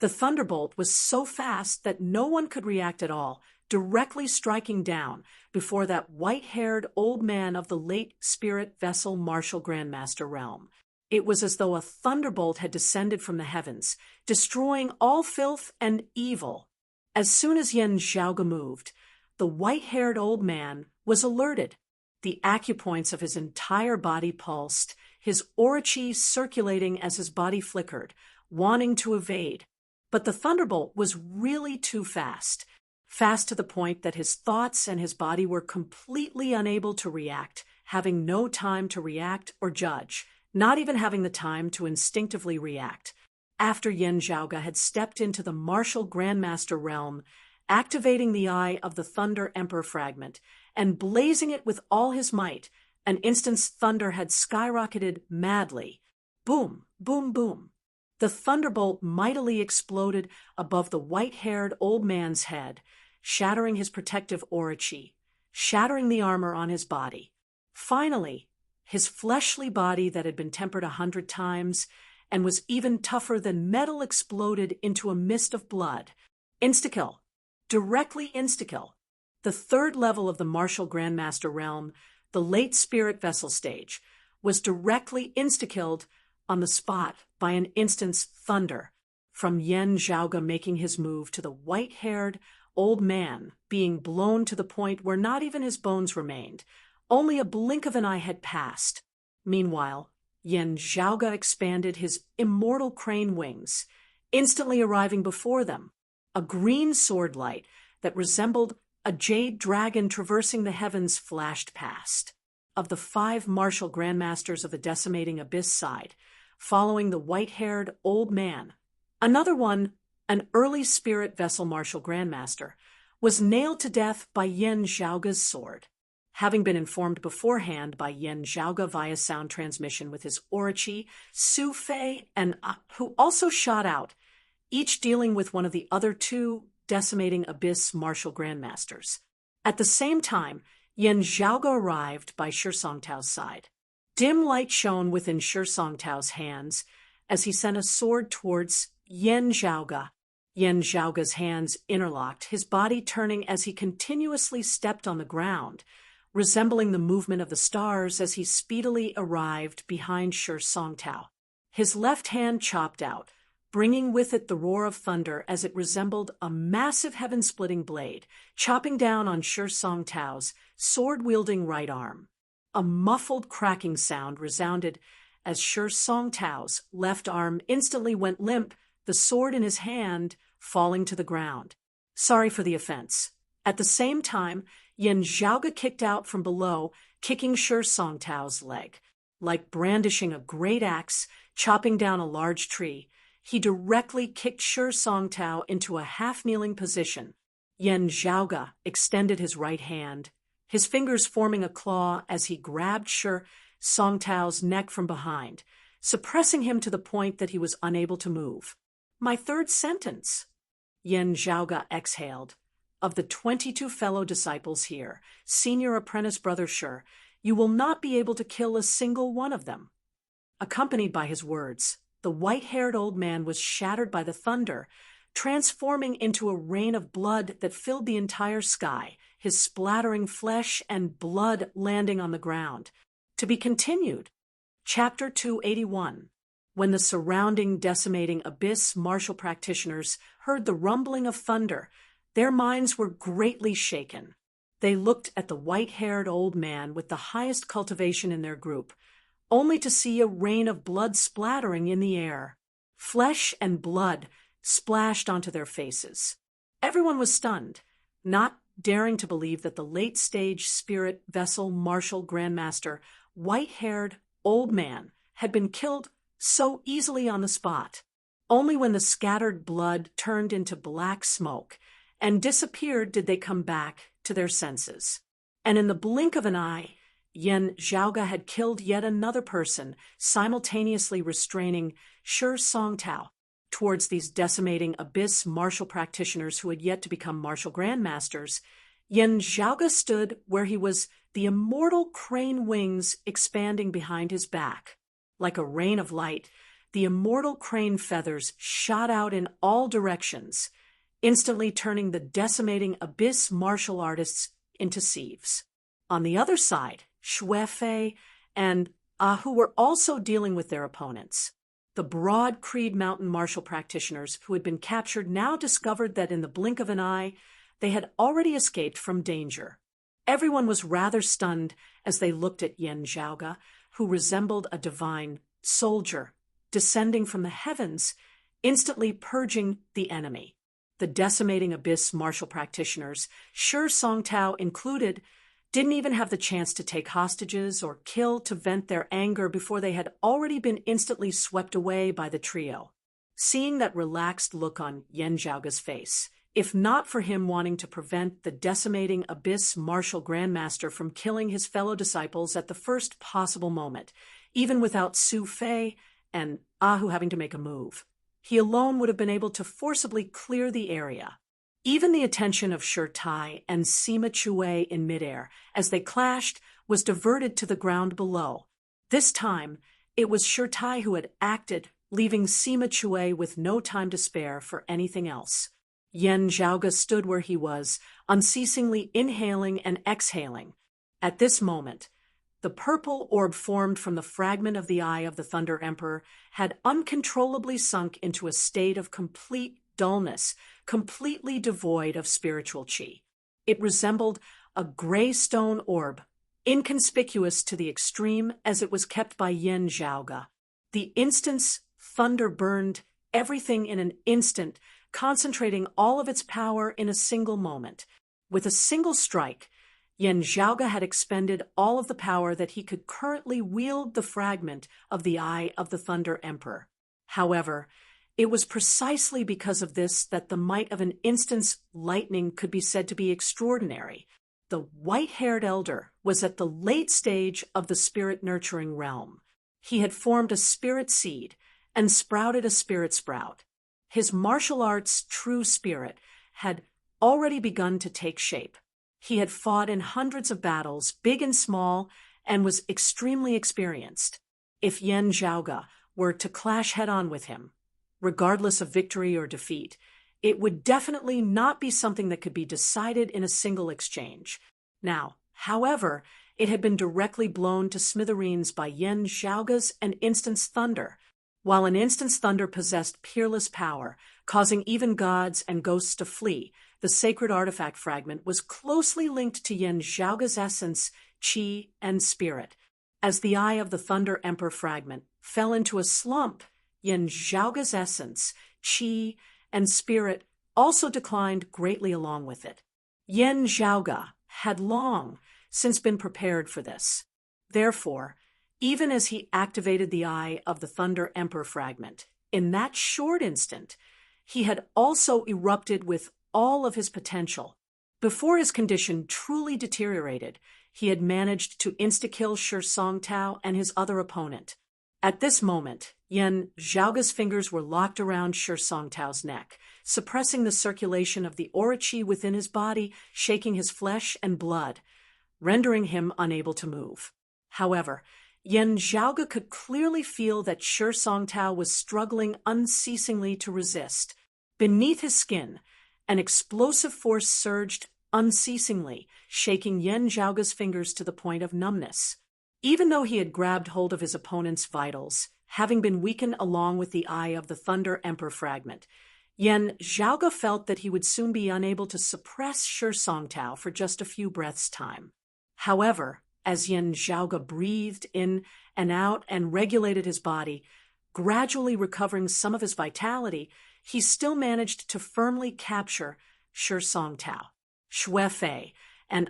Speaker 1: The thunderbolt was so fast that no one could react at all, directly striking down before that white-haired old man of the late spirit vessel martial grandmaster realm. It was as though a thunderbolt had descended from the heavens, destroying all filth and evil. As soon as Yen Zhaoge moved, the white-haired old man was alerted. The acupoints of his entire body pulsed, his orochi circulating as his body flickered, wanting to evade. But the thunderbolt was really too fast. Fast to the point that his thoughts and his body were completely unable to react, having no time to react or judge, not even having the time to instinctively react. After Yen Zhaoge had stepped into the martial grandmaster realm, activating the Eye of the Thunder Emperor fragment, and blazing it with all his might, an instant's thunder had skyrocketed madly. Boom, boom, boom. The thunderbolt mightily exploded above the white-haired old man's head, shattering his protective orochi, shattering the armor on his body. Finally, his fleshly body that had been tempered 100 times and was even tougher than metal exploded into a mist of blood. Insta-kill. Directly insta-kill. The third level of the martial grandmaster realm, the late spirit vessel stage, was directly insta-killed on the spot by an instant's thunder, from Yen Zhaoge making his move to the white-haired old man being blown to the point where not even his bones remained. Only a blink of an eye had passed. Meanwhile, Yen Zhaoge expanded his immortal crane wings, instantly arriving before them. A green sword light that resembled a jade dragon traversing the heavens flashed past. Of the 5 martial grandmasters of the decimating abyss side, following the white-haired old man, another one, an early spirit vessel martial grandmaster, was nailed to death by Yen Zhaoge's sword. Having been informed beforehand by Yen Zhaoge via sound transmission with his orochi, Su Fei, and who also shot out, each dealing with one of the other 2 decimating abyss martial grandmasters. At the same time, Yen Zhaoge arrived by Shi Songtao's side. Dim light shone within Shi Songtao's hands as he sent a sword towards Yen Zhaoge. Yen Zhaoge's hands interlocked, his body turning as he continuously stepped on the ground, resembling the movement of the stars as he speedily arrived behind Shi Songtao. His left hand chopped out, bringing with it the roar of thunder as it resembled a massive heaven-splitting blade, chopping down on Shi Songtao's sword-wielding right arm. A muffled cracking sound resounded as Shi Songtao's left arm instantly went limp, the sword in his hand falling to the ground. Sorry for the offense. At the same time, Yen Zhaoge kicked out from below, kicking Shi Songtao's leg. Like brandishing a great axe, chopping down a large tree, he directly kicked Shi Songtao into a half-kneeling position. Yen Zhaoge extended his right hand, his fingers forming a claw as he grabbed Shi Songtao's neck from behind, suppressing him to the point that he was unable to move. My third sentence. Yen Zhaoge exhaled. Of the 22 fellow disciples here, senior apprentice brother Shi, you will not be able to kill a single one of them. Accompanied by his words, the white-haired old man was shattered by the thunder, transforming into a rain of blood that filled the entire sky, his splattering flesh and blood landing on the ground. To be continued. Chapter 281. When the surrounding decimating abyss martial practitioners heard the rumbling of thunder, their minds were greatly shaken. They looked at the white-haired old man with the highest cultivation in their group, only to see a rain of blood splattering in the air. Flesh and blood splashed onto their faces. Everyone was stunned, not daring to believe that the late-stage spirit vessel martial grandmaster, white-haired old man, had been killed so easily on the spot. Only when the scattered blood turned into black smoke and disappeared did they come back to their senses. And in the blink of an eye, Yen Zhaoge had killed yet another person, simultaneously restraining Shi Songtao towards these decimating abyss martial practitioners who had yet to become martial grandmasters. Yen Zhaoge stood where he was, the immortal crane wings expanding behind his back. Like a rain of light, the immortal crane feathers shot out in all directions, instantly turning the decimating abyss martial artists into sieves. On the other side, Xue Fei and Ahu were also dealing with their opponents. The Broad Creed Mountain martial practitioners who had been captured now discovered that in the blink of an eye, they had already escaped from danger. Everyone was rather stunned as they looked at Yan Zhaoge, who resembled a divine soldier descending from the heavens, instantly purging the enemy. The decimating abyss martial practitioners, Shi Songtao included, didn't even have the chance to take hostages or kill to vent their anger before they had already been instantly swept away by the trio. Seeing that relaxed look on Yan Zhaoge's face, if not for him wanting to prevent the decimating abyss martial grandmaster from killing his fellow disciples at the first possible moment, even without Su Fei and Ahu having to make a move, he alone would have been able to forcibly clear the area. Even the attention of Shi Tai and Sima Chue in midair, as they clashed, was diverted to the ground below. This time, it was Shi Tai who had acted, leaving Sima Chue with no time to spare for anything else. Yan Zhaoge stood where he was, unceasingly inhaling and exhaling. At this moment, the purple orb formed from the fragment of the eye of the Thunder Emperor had uncontrollably sunk into a state of complete dullness, completely devoid of spiritual qi. It resembled a gray stone orb, inconspicuous to the extreme as it was kept by Yan Zhaoge. The instant's thunder burned everything in an instant, concentrating all of its power in a single moment. With a single strike, Yan Zhaoge had expended all of the power that he could currently wield the fragment of the eye of the Thunder Emperor. However, it was precisely because of this that the might of an instant's lightning could be said to be extraordinary. The white-haired elder was at the late stage of the spirit-nurturing realm. He had formed a spirit seed and sprouted a spirit sprout. His martial arts' true spirit had already begun to take shape. He had fought in hundreds of battles, big and small, and was extremely experienced. If Yan Zhaoge were to clash head-on with him, regardless of victory or defeat, it would definitely not be something that could be decided in a single exchange. Now, however, it had been directly blown to smithereens by Yan Zhaoge's an instant's thunder. While an instant's thunder possessed peerless power, causing even gods and ghosts to flee, the sacred artifact fragment was closely linked to Yan Zhaoge's essence, qi, and spirit. As the eye of the Thunder Emperor fragment fell into a slump, Yan Zhaoge's essence, qi, and spirit also declined greatly along with it. Yan Zhaoge had long since been prepared for this. Therefore, even as he activated the eye of the Thunder Emperor fragment, in that short instant, he had also erupted with all of his potential. Before his condition truly deteriorated, he had managed to insta-kill Shi Songtao and his other opponent. At this moment, Yan Zhaoge's fingers were locked around Shi Songtao's neck, suppressing the circulation of the aura qi within his body, shaking his flesh and blood, rendering him unable to move. However, Yan Zhaoge could clearly feel that Shi Songtao was struggling unceasingly to resist. Beneath his skin, an explosive force surged unceasingly, shaking Yan Zhaoge's fingers to the point of numbness. Even though he had grabbed hold of his opponent's vitals, having been weakened along with the eye of the Thunder Emperor fragment, Yan Zhaoge felt that he would soon be unable to suppress Shi Songtao for just a few breaths' time. However, as Yan Zhaoge breathed in and out and regulated his body, gradually recovering some of his vitality, he still managed to firmly capture Shi Songtao, Xue Fei, and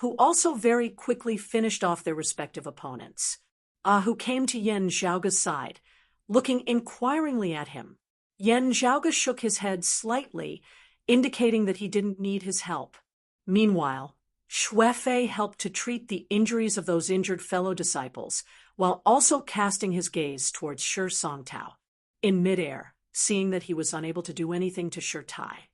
Speaker 1: who also very quickly finished off their respective opponents. Who came to Yan Zhaoge's side, looking inquiringly at him. Yan Zhaoge shook his head slightly, indicating that he didn't need his help. Meanwhile, Xue Fei helped to treat the injuries of those injured fellow disciples, while also casting his gaze towards Shi Songtao. In midair, seeing that he was unable to do anything to Shi Tai.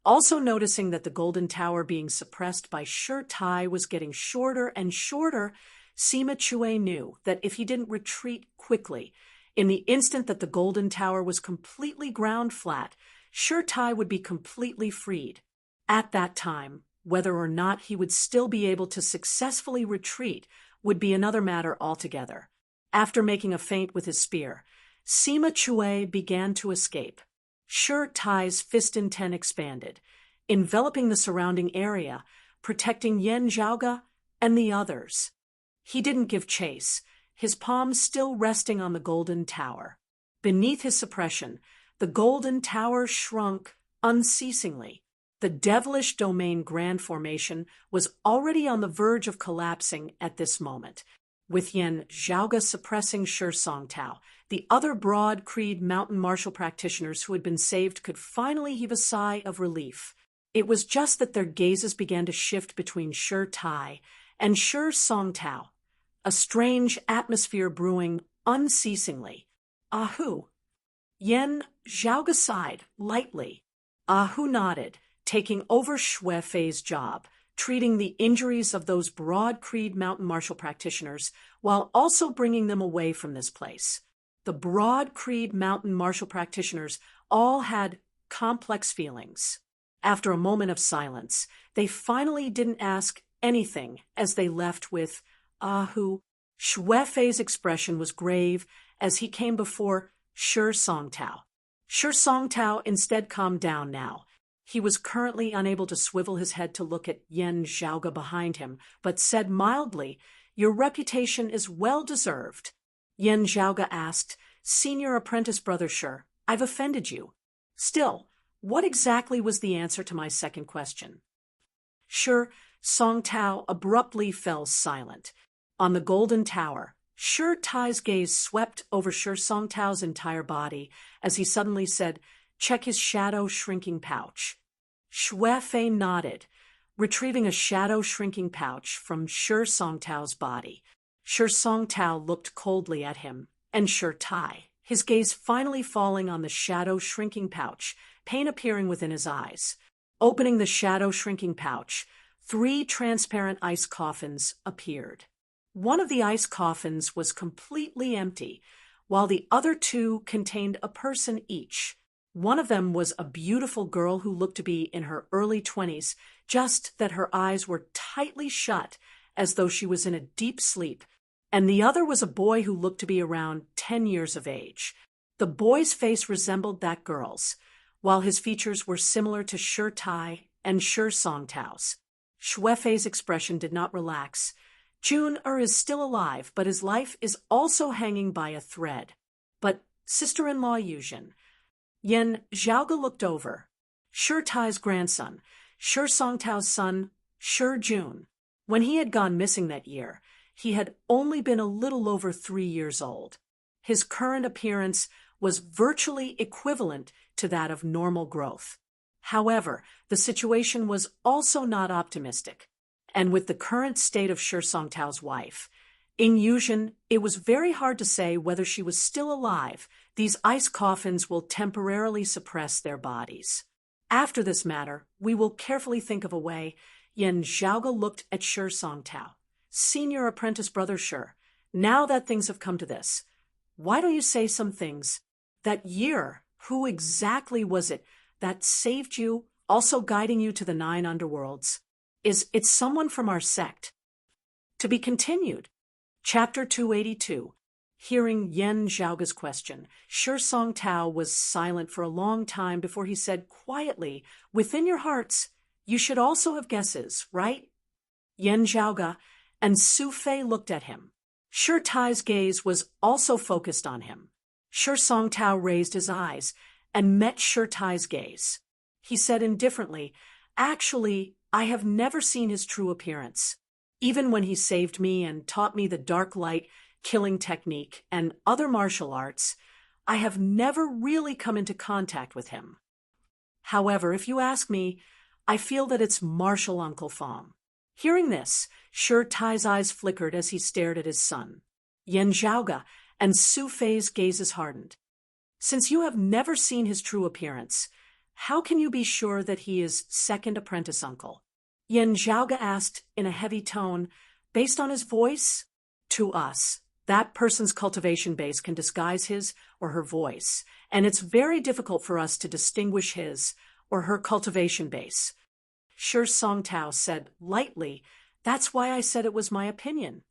Speaker 1: Also noticing that the golden tower being suppressed by Shi Tai was getting shorter and shorter, Sima Chue knew that if he didn't retreat quickly, In the instant that the Golden Tower was completely ground flat, Sure Tai would be completely freed. At that time, whether or not he would still be able to successfully retreat would be another matter altogether. After making a feint with his spear, Sima Chue began to escape. Sure Tai's fist in ten expanded, enveloping the surrounding area, protecting Yan Zhaoge and the others. He didn't give chase, his palms still resting on the Golden Tower. Beneath his suppression, the Golden Tower shrunk unceasingly. The devilish domain Grand Formation was already on the verge of collapsing at this moment. With Yan Zhaoge suppressing Shi Songtao, the other broad creed mountain martial practitioners who had been saved could finally heave a sigh of relief. It was just that their gazes began to shift between Shi Tai and Shi Songtao, a strange atmosphere brewing unceasingly. Ahu. Yan Zhaoge sighed lightly. Ahu nodded, taking over Shui Fei's job, treating the injuries of those broad creed mountain martial practitioners while also bringing them away from this place. The broad creed mountain martial practitioners all had complex feelings. After a moment of silence, they finally didn't ask anything as they left with Ahu. Shui Fei's expression was grave as he came before Shi Songtao. Shi Songtao instead calmed down now. He was currently unable to swivel his head to look at Yan Zhaoge behind him, but said mildly, "Your reputation is well deserved." Yan Zhaoge asked, "Senior apprentice brother Shi, I've offended you. Still, what exactly was the answer to my second question?" Shi Songtao abruptly fell silent. On the Golden Tower, Shi Tai's gaze swept over Shi Songtao's entire body as he suddenly said, "Check his shadow shrinking pouch." Shui Fei nodded, retrieving a shadow shrinking pouch from Shi Songtao's body. Shi Songtao looked coldly at him, and Shi Tai, his gaze finally falling on the shadow shrinking pouch, pain appearing within his eyes. Opening the shadow shrinking pouch, 3 transparent ice coffins appeared. One of the ice coffins was completely empty, while the other 2 contained a person each. One of them was a beautiful girl who looked to be in her early 20s, just that her eyes were tightly shut as though she was in a deep sleep, and the other was a boy who looked to be around 10 years of age. The boy's face resembled that girl's, while his features were similar to Shi Tai and Shi Songtao's. Shui Fei's expression did not relax. Jun-er is still alive, but his life is also hanging by a thread. But sister-in-law Yuzhen. Yan Zhaoge looked over. Shi Tai's grandson, Shi Songtao's son, Shi Jun. When he had gone missing that year, he had only been a little over 3 years old. His current appearance was virtually equivalent to that of normal growth. However, the situation was also not optimistic, and with the current state of Shi Songtao's wife, in Yuzhen, it was very hard to say whether she was still alive. These ice coffins will temporarily suppress their bodies. After this matter, we will carefully think of a way. Yan Zhaoge looked at Shi Songtao. "Senior apprentice brother Shi, now that things have come to this, why don't you say some things? That year, who exactly was it that saved you, also guiding you to the 9 underworlds? Is it someone from our sect?" To be continued. Chapter 282. Hearing Yan Zhaoge's question, Shi Songtao was silent for a long time before he said quietly, "Within your hearts, you should also have guesses, right?" Yan Zhaoge and Su Fei looked at him. Shi Tai's gaze was also focused on him. Shi Songtao raised his eyes and met Shi Tai's gaze. He said indifferently, "Actually, I have never seen his true appearance. Even when he saved me and taught me the dark light killing technique and other martial arts, I have never really come into contact with him. However, if you ask me, I feel that it's martial Uncle Fong." Hearing this, Shi Tai's eyes flickered as he stared at his son. Yan Zhaoge and Su Fei's gazes hardened. "Since you have never seen his true appearance, how can you be sure that he is second apprentice uncle?" Yan Zhaoge asked in a heavy tone, "Based on his voice? To us, That person's cultivation base can disguise his or her voice, and it's very difficult for us to distinguish his or her cultivation base. Shi Songtao said lightly, "That's why I said it was my opinion.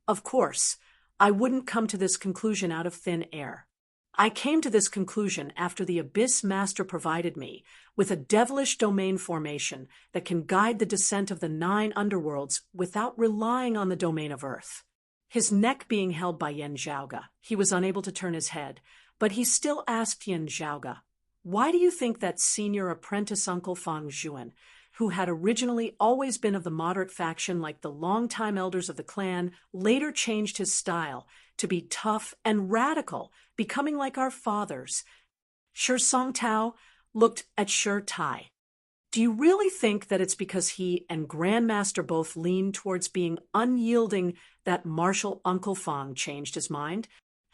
Speaker 1: Of course, I wouldn't come to this conclusion out of thin air. I came to this conclusion after the Abyss Master provided me with a devilish domain formation that can guide the descent of the 9 underworlds without relying on the domain of Earth." His neck being held by Yan Zhaoga, he was unable to turn his head, but he still asked Yan Zhaoga, "Why do you think that senior apprentice Uncle Fang Zhuan, who had originally always been of the moderate faction like the longtime elders of the clan, later changed his style to be tough and radical, becoming like our fathers?" Shi Songtao looked at Shi Tai. "Do you really think that it's because he and Grandmaster both leaned towards being unyielding that Martial Uncle Fang changed his mind?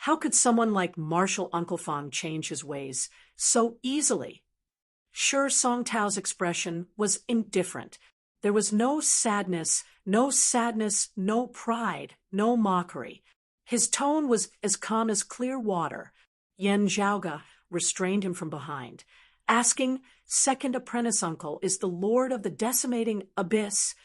Speaker 1: How could someone like Martial Uncle Fang change his ways so easily?" Shi Songtao's expression was indifferent. There was no sadness, no pride, no mockery. His tone was as calm as clear water. Yan Zhaoga restrained him from behind, asking, "Second apprentice uncle is the lord of the decimating abyss."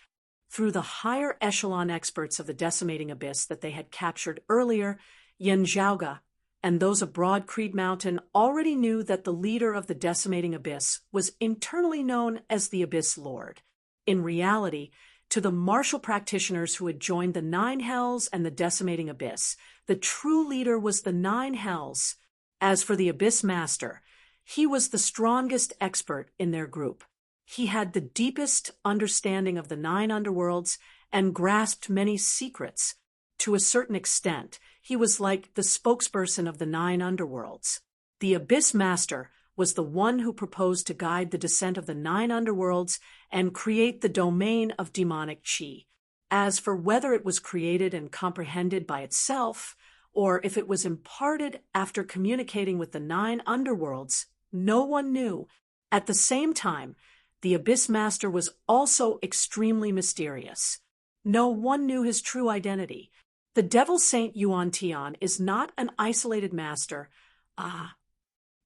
Speaker 1: Through the higher echelon experts of the decimating abyss that they had captured earlier, Yan Zhaoga and those of Broad Creed Mountain already knew that the leader of the decimating abyss was internally known as the Abyss Lord. In reality, to the martial practitioners who had joined the 9 Hells and the decimating abyss, the true leader was the 9 Hells. As for the Abyss Master, he was the strongest expert in their group. He had the deepest understanding of the 9 underworlds and grasped many secrets. To a certain extent, he was like the spokesperson of the 9 underworlds. The Abyss Master was the one who proposed to guide the descent of the 9 underworlds and create the domain of demonic chi. As for whether it was created and comprehended by itself, or if it was imparted after communicating with the 9 underworlds, no one knew. At the same time, the Abyss Master was also extremely mysterious. No one knew his true identity. The Devil Saint Yuan Tian is not an isolated master. Ah.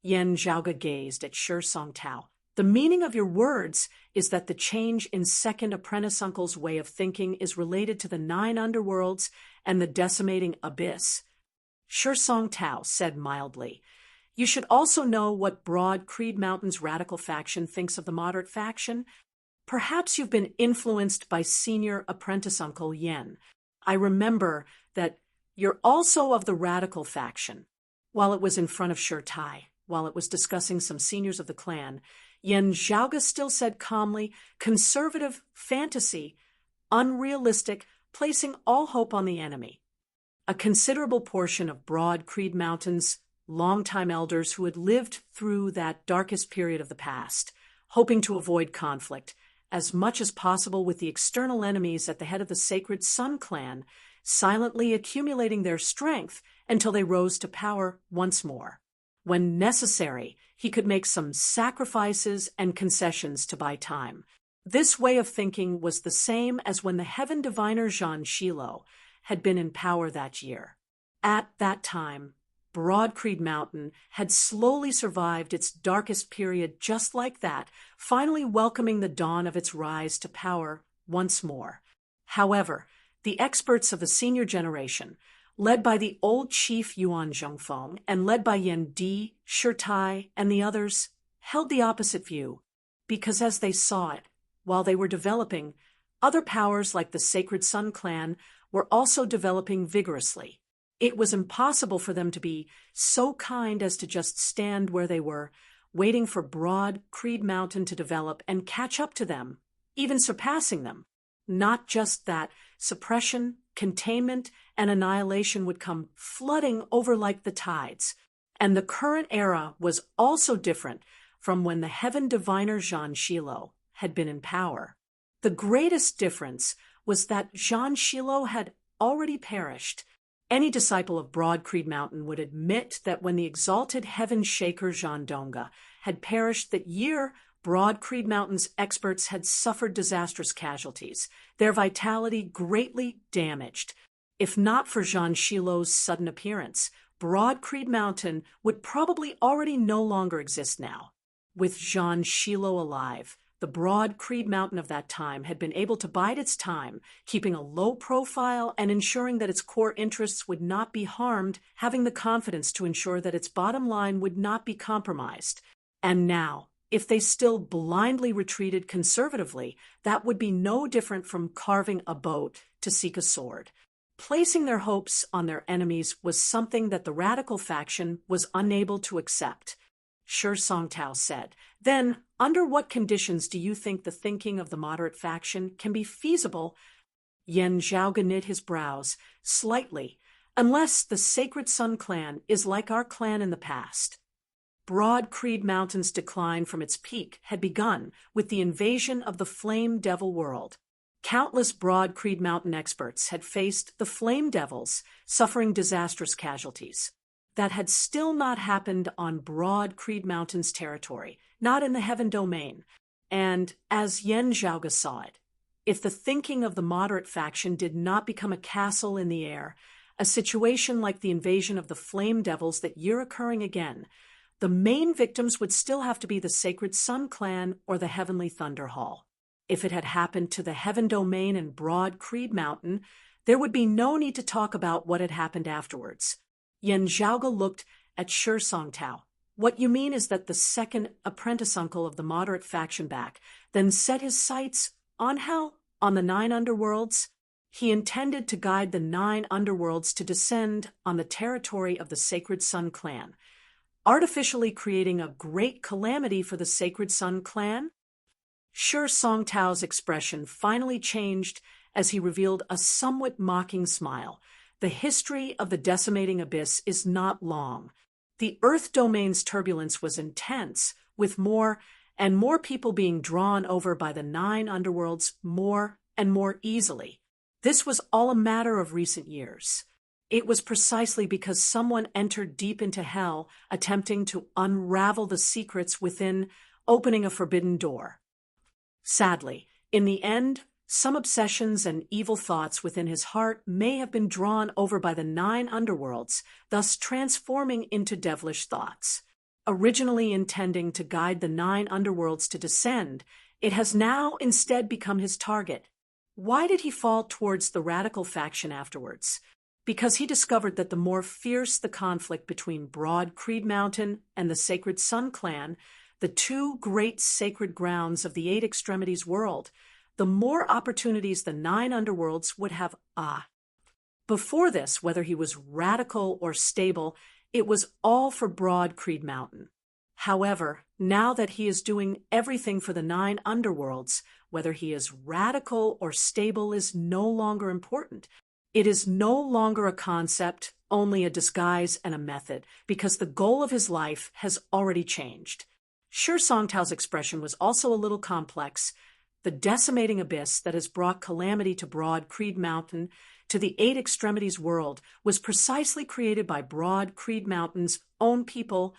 Speaker 1: Yan Zhaoga gazed at Shi Songtao. "The meaning of your words is that the change in second apprentice uncle's way of thinking is related to the 9 underworlds and the decimating abyss." Shi Songtao said mildly, "You should also know what Broad Creed Mountain's radical faction thinks of the moderate faction. Perhaps you've been influenced by senior apprentice uncle Yen. I remember that you're also of the radical faction." While it was in front of Shi Tai, while it was discussing some seniors of the clan, Yan Zhaoga still said calmly, "Conservative fantasy, unrealistic, placing all hope on the enemy." A considerable portion of Broad Creed Mountain's longtime elders who had lived through that darkest period of the past, hoping to avoid conflict as much as possible with the external enemies at the head of the Sacred Sun clan, silently accumulating their strength until they rose to power once more. When necessary, he could make some sacrifices and concessions to buy time. This way of thinking was the same as when the heaven diviner Zhan Shilo had been in power that year. At that time, Broad Creed Mountain had slowly survived its darkest period just like that, finally welcoming the dawn of its rise to power once more. However, the experts of the senior generation, led by the old chief Yuan Zhongfeng and led by Yan Di, Shi Tai, and the others, held the opposite view, because as they saw it, while they were developing, other powers like the Sacred Sun clan were also developing vigorously. It was impossible for them to be so kind as to just stand where they were, waiting for Broad Creed Mountain to develop and catch up to them, even surpassing them. Not just that, suppression, containment, and annihilation would come flooding over like the tides. And the current era was also different from when the heaven diviner Zhan Shilo had been in power. The greatest difference was that Zhan Shilo had already perished. Any disciple of Broad Creed Mountain would admit that when the exalted heaven shaker Zhan Donga had perished that year, Broad Creed Mountain's experts had suffered disastrous casualties, their vitality greatly damaged. If not for Zhang Shilou's sudden appearance, Broad Creed Mountain would probably already no longer exist now. With Zhang Shilou alive, the Broad Creed Mountain of that time had been able to bide its time, keeping a low profile and ensuring that its core interests would not be harmed, having the confidence to ensure that its bottom line would not be compromised. And now, if they still blindly retreated conservatively, that would be no different from carving a boat to seek a sword. Placing their hopes on their enemies was something that the radical faction was unable to accept. Shi Songtao said, "Then, under what conditions do you think the thinking of the moderate faction can be feasible?" Yan Zhaoga knit his brows slightly. "Unless the Sacred Sun clan is like our clan in the past." Broad Creed Mountain's decline from its peak had begun with the invasion of the Flame Devil world. Countless Broad Creed Mountain experts had faced the Flame Devils, suffering disastrous casualties. That had still not happened on Broad Creed Mountain's territory, not in the Heaven Domain. And, as Yan Zhaoga saw it, if the thinking of the moderate faction did not become a castle in the air, a situation like the invasion of the Flame Devils that year occurring again, the main victims would still have to be the Sacred Sun clan or the Heavenly Thunder Hall. If it had happened to the Heaven Domain and Broad Creed Mountain, there would be no need to talk about what had happened afterwards. Yan Zhaoga looked at Shi Songtao. "What you mean is that the second apprentice uncle of the moderate faction back then set his sights on hell, on the 9 underworlds? He intended to guide the 9 underworlds to descend on the territory of the Sacred Sun clan, artificially creating a great calamity for the Sacred Sun clan?" Shi Songtao's expression finally changed as he revealed a somewhat mocking smile. "The history of the decimating abyss is not long. The Earth Domain's turbulence was intense, with more and more people being drawn over by the 9 underworlds more and more easily. This was all a matter of recent years. It was precisely because someone entered deep into hell, attempting to unravel the secrets within, opening a forbidden door. Sadly, in the end, some obsessions and evil thoughts within his heart may have been drawn over by the 9 underworlds, thus transforming into devilish thoughts. Originally intending to guide the 9 underworlds to descend, it has now instead become his target. Why did he fall towards the radical faction afterwards? Because he discovered that the more fierce the conflict between Broad Creed Mountain and the Sacred Sun clan, the 2 great sacred grounds of the 8 extremities world, the more opportunities the 9 underworlds would have. Before this, whether he was radical or stable, it was all for Broad Creed Mountain. However, now that he is doing everything for the 9 underworlds, whether he is radical or stable is no longer important. It is no longer a concept, only a disguise and a method, because the goal of his life has already changed. Shi Songtao's expression was also a little complex. The decimating abyss that has brought calamity to Broad Creed Mountain, to the 8 extremities world, was precisely created by Broad Creed Mountain's own people.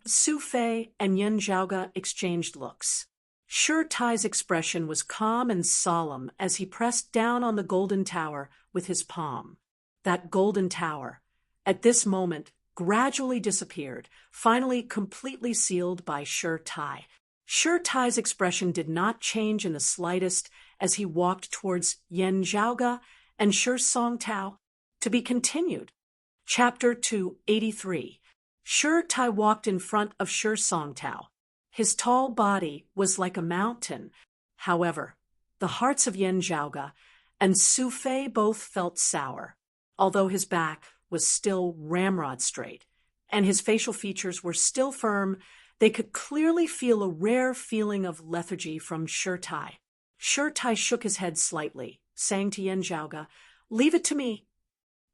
Speaker 1: Su Fei and Yan Zhaoga exchanged looks. Shi Tai's expression was calm and solemn as he pressed down on the golden tower with his palm. That golden tower, at this moment, gradually disappeared, finally completely sealed by Shi Tai. Shi Tai's expression did not change in the slightest as he walked towards Yan Zhaoga and Shi Songtao. To be continued. Chapter 283. Shi Tai walked in front of Shi Songtao. His tall body was like a mountain. However, the hearts of Yan Zhaoga and Su Fei both felt sour, although his back was still ramrod straight, and his facial features were still firm. They could clearly feel a rare feeling of lethargy from Shi Tai. Shi Tai shook his head slightly, saying to Yan Zhaoga, "Leave it to me."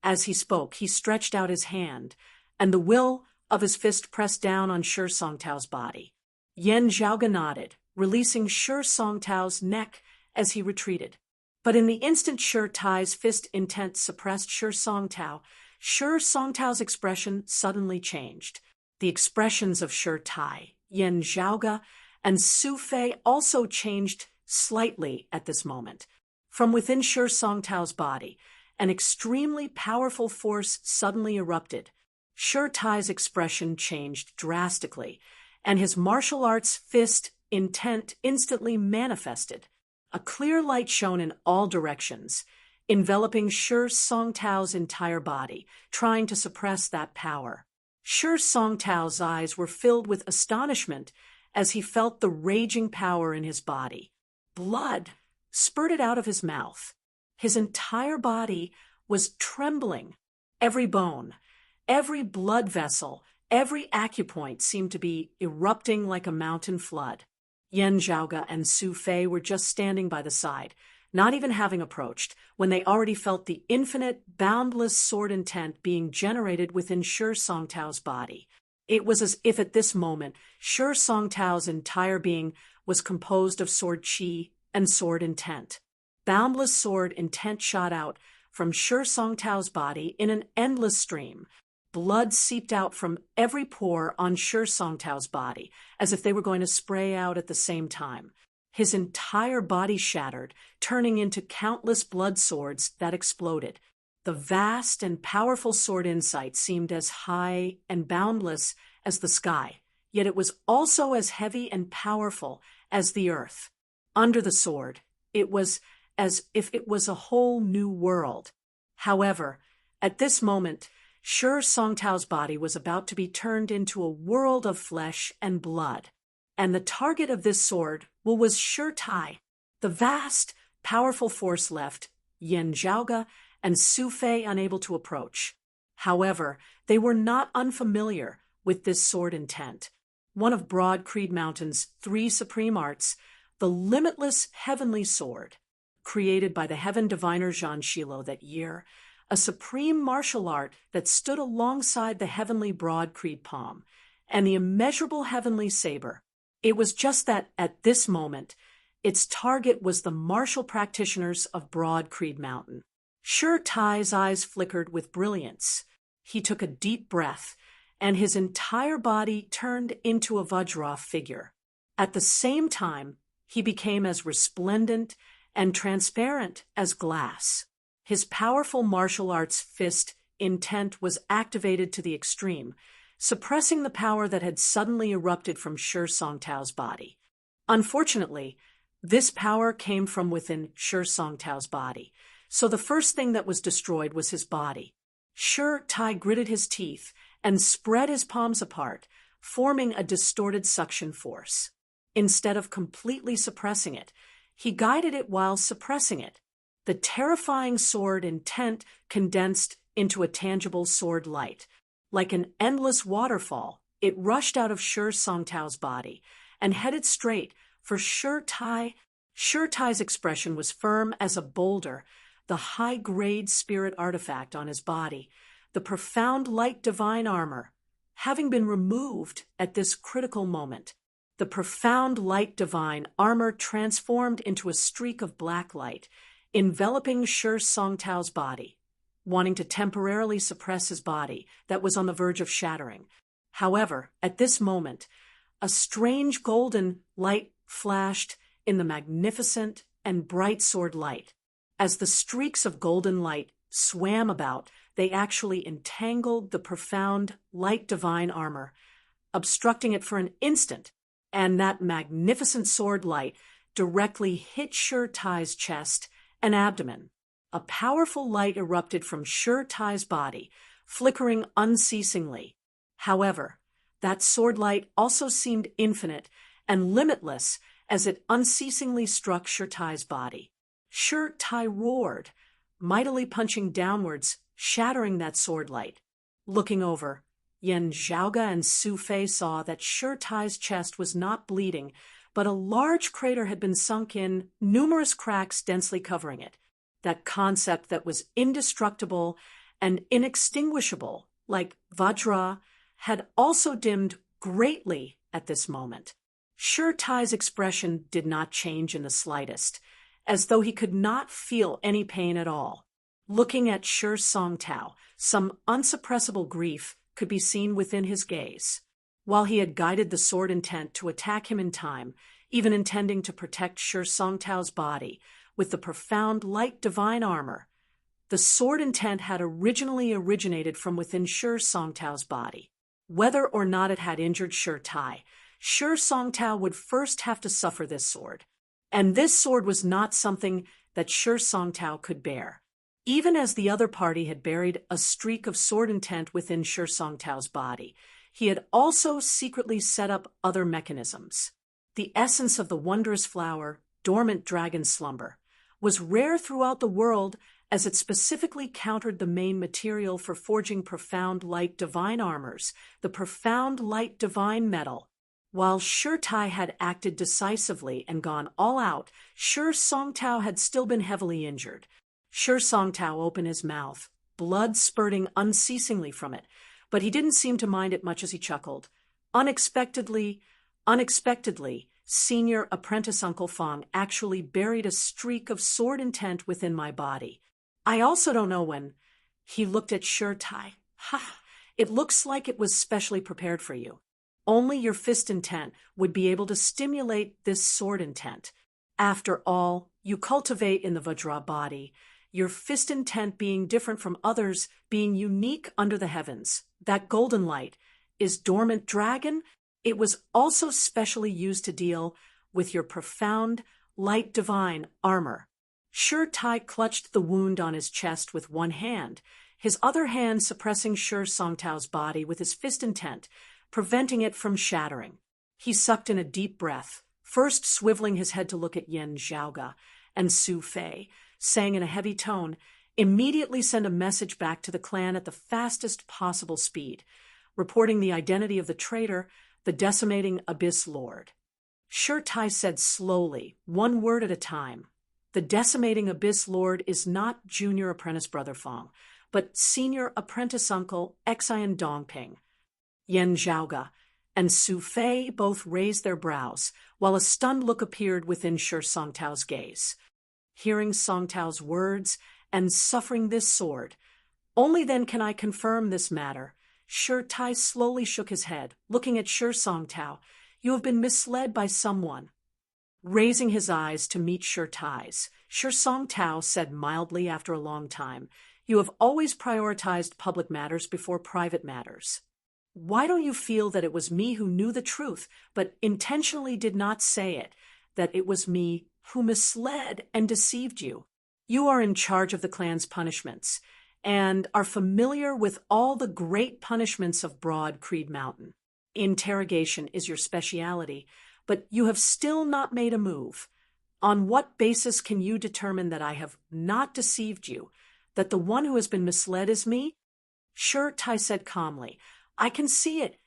Speaker 1: As he spoke, he stretched out his hand, and the will of his fist pressed down on Shi Songtao's body. Yan Zhaoga nodded, releasing Shi Songtao's neck as he retreated. But in the instant Shi Tai's fist intent suppressed Shi Songtao's expression suddenly changed. The expressions of Shi Tai, Yan Zhaoga, and Su Fei also changed slightly at this moment. From within Shi Songtao's body, an extremely powerful force suddenly erupted. Sure Tai's expression changed drastically, and his martial arts fist intent instantly manifested. A clear light shone in all directions, enveloping Sure Songtao's entire body, trying to suppress that power. Sure Songtao's eyes were filled with astonishment as he felt the raging power in his body. Blood spurted out of his mouth. His entire body was trembling. Every bone, every blood vessel, every acupoint seemed to be erupting like a mountain flood. Yan Zhaoge and Su Fei were just standing by the side, not even having approached, when they already felt the infinite, boundless sword intent being generated within Sure Songtao's body. It was as if at this moment, Sure Songtao's entire being was composed of sword qi and sword intent. Boundless sword intent shot out from Sure Songtao's body in an endless stream. Blood seeped out from every pore on Sure Songtao's body, as if they were going to spray out at the same time. His entire body shattered, turning into countless blood swords that exploded. The vast and powerful sword insight seemed as high and boundless as the sky, yet it was also as heavy and powerful as the earth. Under the sword, it was as if it was a whole new world. However, at this moment, Sure Songtao's body was about to be turned into a world of flesh and blood. And the target of this sword was Sure Tai. The vast, powerful force left Yan Zhaoge and Su Fei unable to approach. However, they were not unfamiliar with this sword intent. One of Broad Creed Mountain's 3 supreme arts, the limitless heavenly sword, created by the heaven diviner Zhan Shilo that year, a supreme martial art that stood alongside the heavenly Broad Creed palm and the immeasurable heavenly saber. It was just that, at this moment, its target was the martial practitioners of Broad Creed Mountain. Sure Tai's eyes flickered with brilliance. He took a deep breath, and his entire body turned into a Vajra figure. At the same time, he became as resplendent and transparent as glass. His powerful martial arts fist intent was activated to the extreme, suppressing the power that had suddenly erupted from Sure Songtao's body. Unfortunately, this power came from within Sure Songtao's body, so the first thing that was destroyed was his body. Sure Tai gritted his teeth and spread his palms apart, forming a distorted suction force. Instead of completely suppressing it, he guided it while suppressing it. The terrifying sword intent condensed into a tangible sword light. Like an endless waterfall, it rushed out of Sure Songtao's body and headed straight for Sure Tai. Sure Tai's expression was firm as a boulder, the high-grade spirit artifact on his body, the profound light divine armor, having been removed at this critical moment. The profound light divine armor transformed into a streak of black light, enveloping Sure Songtao's body, wanting to temporarily suppress his body that was on the verge of shattering. However, at this moment, a strange golden light flashed in the magnificent and bright sword light. As the streaks of golden light swam about, they actually entangled the profound light divine armor, obstructing it for an instant, and that magnificent sword light directly hit Sure Tai's chest and abdomen. A powerful light erupted from Sure Tai's body, flickering unceasingly. However, that sword light also seemed infinite and limitless as it unceasingly struck Sure Tai's body. Sure Tai roared, mightily punching downwards, shattering that sword light. Looking over, Yan Zhaoge and Su Fei saw that Sure Tai's chest was not bleeding, but a large crater had been sunk in, numerous cracks densely covering it. That concept that was indestructible and inextinguishable, like Vajra, had also dimmed greatly at this moment. Sure Tai's expression did not change in the slightest, as though he could not feel any pain at all. Looking at Sure Songtao, some unsuppressible grief could be seen within his gaze. While he had guided the sword intent to attack him in time, even intending to protect Sure Songtao's body with the profound light divine armor, The sword intent had originally originated from within Shi Songtao's body. Whether or not it had injured Shi Songtao would first have to suffer this sword. And this sword was not something that Shi Songtao could bear. Even as the other party had buried a streak of sword intent within Shi Songtao's body, he had also secretly set up other mechanisms. The essence of the wondrous flower, dormant dragon slumber, was rare throughout the world as it specifically countered the main material for forging profound light divine armors, the profound light divine metal. While Shi had acted decisively and gone all out, Shi Songtao had still been heavily injured. Shi Songtao opened his mouth, blood spurting unceasingly from it, but he didn't seem to mind it much as he chuckled. Unexpectedly, Senior Apprentice Uncle Fong actually buried a streak of sword intent within my body. I also don't know when. He looked at Shi. Ha! It looks like it was specially prepared for you. Only your fist intent would be able to stimulate this sword intent. After all, you cultivate in the Vajra body, your fist intent being different from others, being unique under the heavens. That golden light is dormant dragon. It was also specially used to deal with your profound light divine armor. Shi clutched the wound on his chest with one hand, his other hand suppressing Shi Songtao's body with his fist intent, preventing it from shattering. He sucked in a deep breath, first swiveling his head to look at Yan Zhaoga and Su Fei, saying in a heavy tone, "Immediately send a message back to the clan at the fastest possible speed, reporting the identity of the traitor, the decimating Abyss Lord." Shi said slowly, one word at a time. The decimating Abyss Lord is not Junior Apprentice Brother Fong, but Senior Apprentice Uncle Xian Dongping. Yan Zhaoga and Su Fei both raised their brows, while a stunned look appeared within Shi Songtao's gaze. Hearing Songtao's words and suffering this sword, only then can I confirm this matter. Shi slowly shook his head, looking at Shi Songtao. You have been misled by someone. Raising his eyes to meet Shi Songtao said mildly after a long time, "You have always prioritized public matters before private matters. Why don't you feel that it was me who knew the truth, but intentionally did not say it, that it was me who misled and deceived you? You are in charge of the clan's punishments, and are familiar with all the great punishments of Broad Creed Mountain. Interrogation is your speciality, but you have still not made a move. On what basis can you determine that I have not deceived you, that the one who has been misled is me?" Shi said calmly, "I can see it."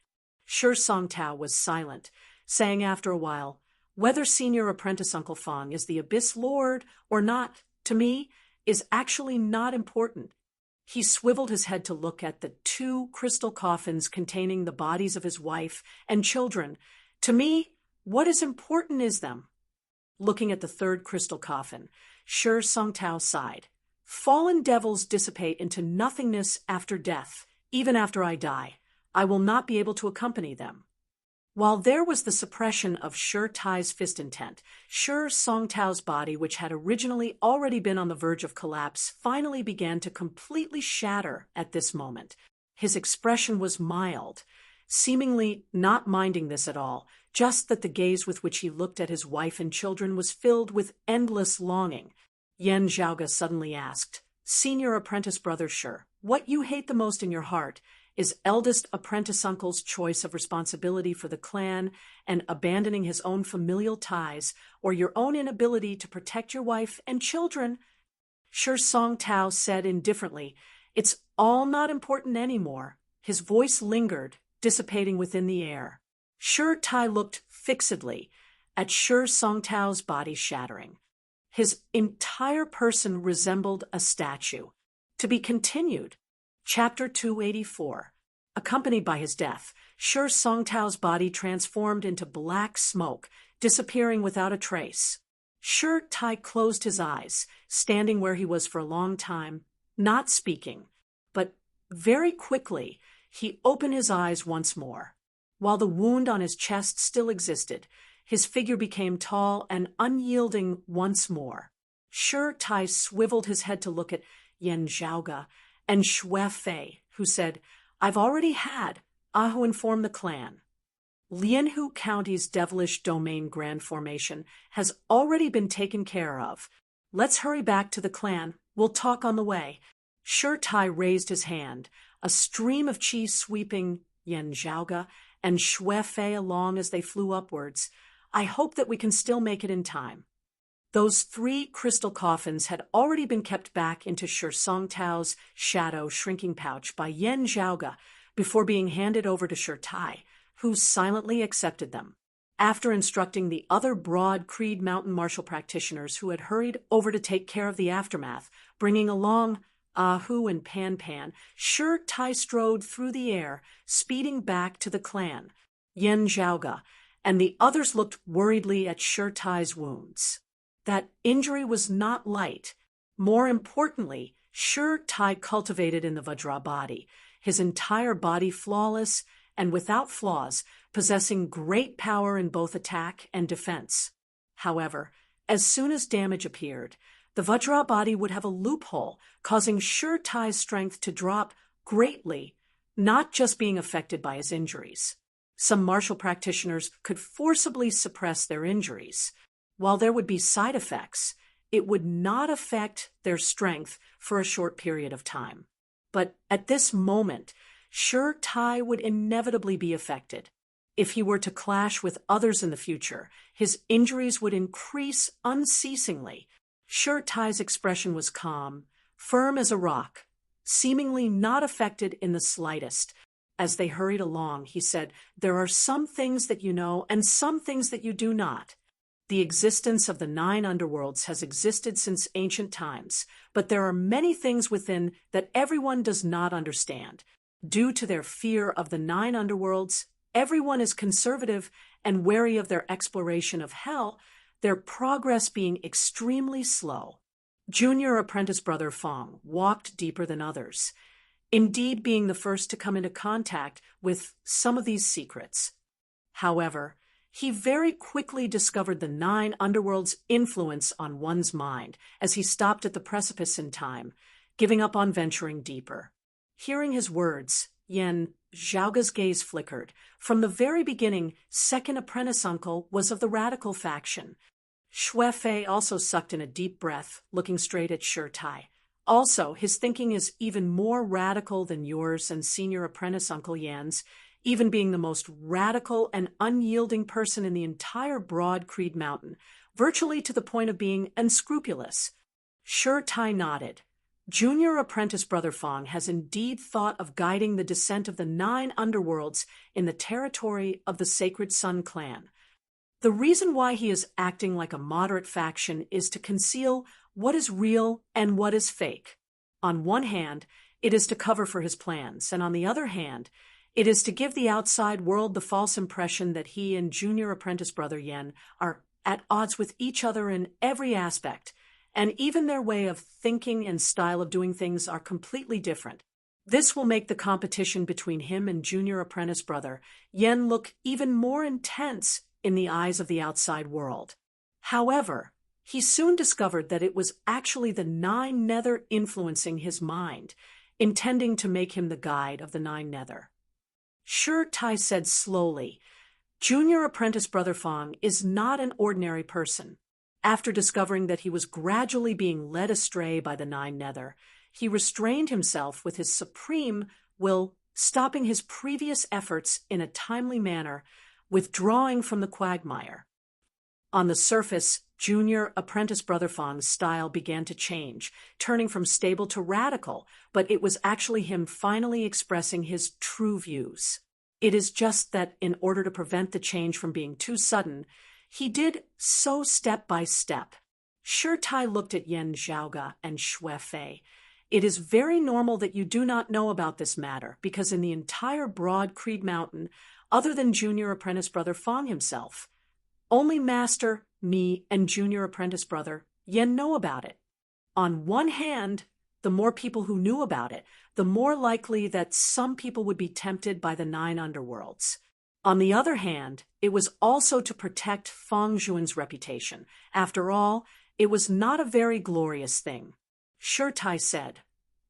Speaker 1: Shi Songtao was silent, saying after a while, "Whether Senior Apprentice Uncle Fong is the Abyss Lord or not, to me, is actually not important." He swiveled his head to look at the 2 crystal coffins containing the bodies of his wife and children. "To me, what is important is them." Looking at the 3rd crystal coffin, Shi Songtao sighed. "Fallen devils dissipate into nothingness after death. Even after I die, I will not be able to accompany them." While there was the suppression of Shi fist intent, Shi Songtao's body, which had originally already been on the verge of collapse, finally began to completely shatter at this moment. His expression was mild, seemingly not minding this at all, just that the gaze with which he looked at his wife and children was filled with endless longing. Yan Zhaoga suddenly asked, "Senior Apprentice Brother Shi, what you hate the most in your heart is eldest apprentice uncle's choice of responsibility for the clan and abandoning his own familial ties, or your own inability to protect your wife and children?" Shi Songtao said indifferently, "It's all not important anymore." His voice lingered, dissipating within the air. Shi looked fixedly at Shi Songtao's body shattering. His entire person resembled a statue. To be continued. Chapter 284. Accompanied by his death, Shi Songtao's body transformed into black smoke, disappearing without a trace. Shi closed his eyes, standing where he was for a long time, not speaking, but very quickly he opened his eyes once more. While the wound on his chest still existed, his figure became tall and unyielding once more. Shi swiveled his head to look at Yan Zhaoga, and Xue Fei, who said, "I've already had Ahu inform the clan. Lianhu County's devilish domain grand formation has already been taken care of. Let's hurry back to the clan. We'll talk on the way." Shi Tai raised his hand, a stream of qi sweeping Yan Zhaoga and Xue Fei along as they flew upwards. "I hope that we can still make it in time." Those 3 crystal coffins had already been kept back into Shi Songtao's shadow shrinking pouch by Yan Zhaoga before being handed over to Shi Tai, who silently accepted them. After instructing the other Broad Creed Mountain martial practitioners who had hurried over to take care of the aftermath, bringing along Ahu and Pan Pan, Shi Tai strode through the air, speeding back to the clan. Yan Zhaoga and the others looked worriedly at Shi Tai's wounds. That injury was not light. More importantly, Shi Tai cultivated in the Vajra body, his entire body flawless and without flaws, possessing great power in both attack and defense. However, as soon as damage appeared, the Vajra body would have a loophole, causing Shi Tai's strength to drop greatly, not just being affected by his injuries. Some martial practitioners could forcibly suppress their injuries. While there would be side effects, it would not affect their strength for a short period of time. But at this moment, Shi Tai would inevitably be affected. If he were to clash with others in the future, his injuries would increase unceasingly. Shi Tai's expression was calm, firm as a rock, seemingly not affected in the slightest. As they hurried along, he said, "There are some things that you know and some things that you do not. The existence of the 9 underworlds has existed since ancient times, but there are many things within that everyone does not understand. Due to their fear of the 9 underworlds, everyone is conservative and wary of their exploration of hell, their progress being extremely slow." Junior apprentice brother Fong walked deeper than others, indeed being the first to come into contact with some of these secrets. However, he very quickly discovered the 9 underworlds' influence on one's mind as he stopped at the precipice in time, giving up on venturing deeper. Hearing his words, Yan Zhaoga's gaze flickered. From the very beginning, second apprentice uncle was of the radical faction. Xue Fei also sucked in a deep breath, looking straight at Shi Tai. "Also, his thinking is even more radical than yours and senior apprentice uncle Yan's, even being the most radical and unyielding person in the entire Broad Creed Mountain, virtually to the point of being unscrupulous." Shi Tai nodded. Junior apprentice brother Fong has indeed thought of guiding the descent of the 9 underworlds in the territory of the Sacred Sun clan. The reason why he is acting like a moderate faction is to conceal what is real and what is fake. On one hand, it is to cover for his plans, and on the other hand, it is to give the outside world the false impression that he and junior apprentice brother Yan are at odds with each other in every aspect, and even their way of thinking and style of doing things are completely different. This will make the competition between him and junior apprentice brother Yan look even more intense in the eyes of the outside world. However, he soon discovered that it was actually the 9 nether influencing his mind, intending to make him the guide of the 9 nether. Shi Tai said slowly, "Junior apprentice brother Fong is not an ordinary person. After discovering that he was gradually being led astray by the 9 nether, he restrained himself with his supreme will, stopping his previous efforts in a timely manner, withdrawing from the quagmire." On the surface, junior apprentice brother Fong's style began to change, turning from stable to radical, but it was actually him finally expressing his true views. It is just that in order to prevent the change from being too sudden, he did so step by step. Shi Tai looked at Yan Zhaoga and Xue Fei. "It is very normal that you do not know about this matter, because in the entire Broad Creed Mountain, other than junior apprentice brother Fong himself, only Master, me, and junior apprentice brother Yan know about it. On one hand, the more people who knew about it, the more likely that some people would be tempted by the 9 underworlds. On the other hand, it was also to protect Fong Zhuan's reputation. After all, it was not a very glorious thing." Shi Tai said,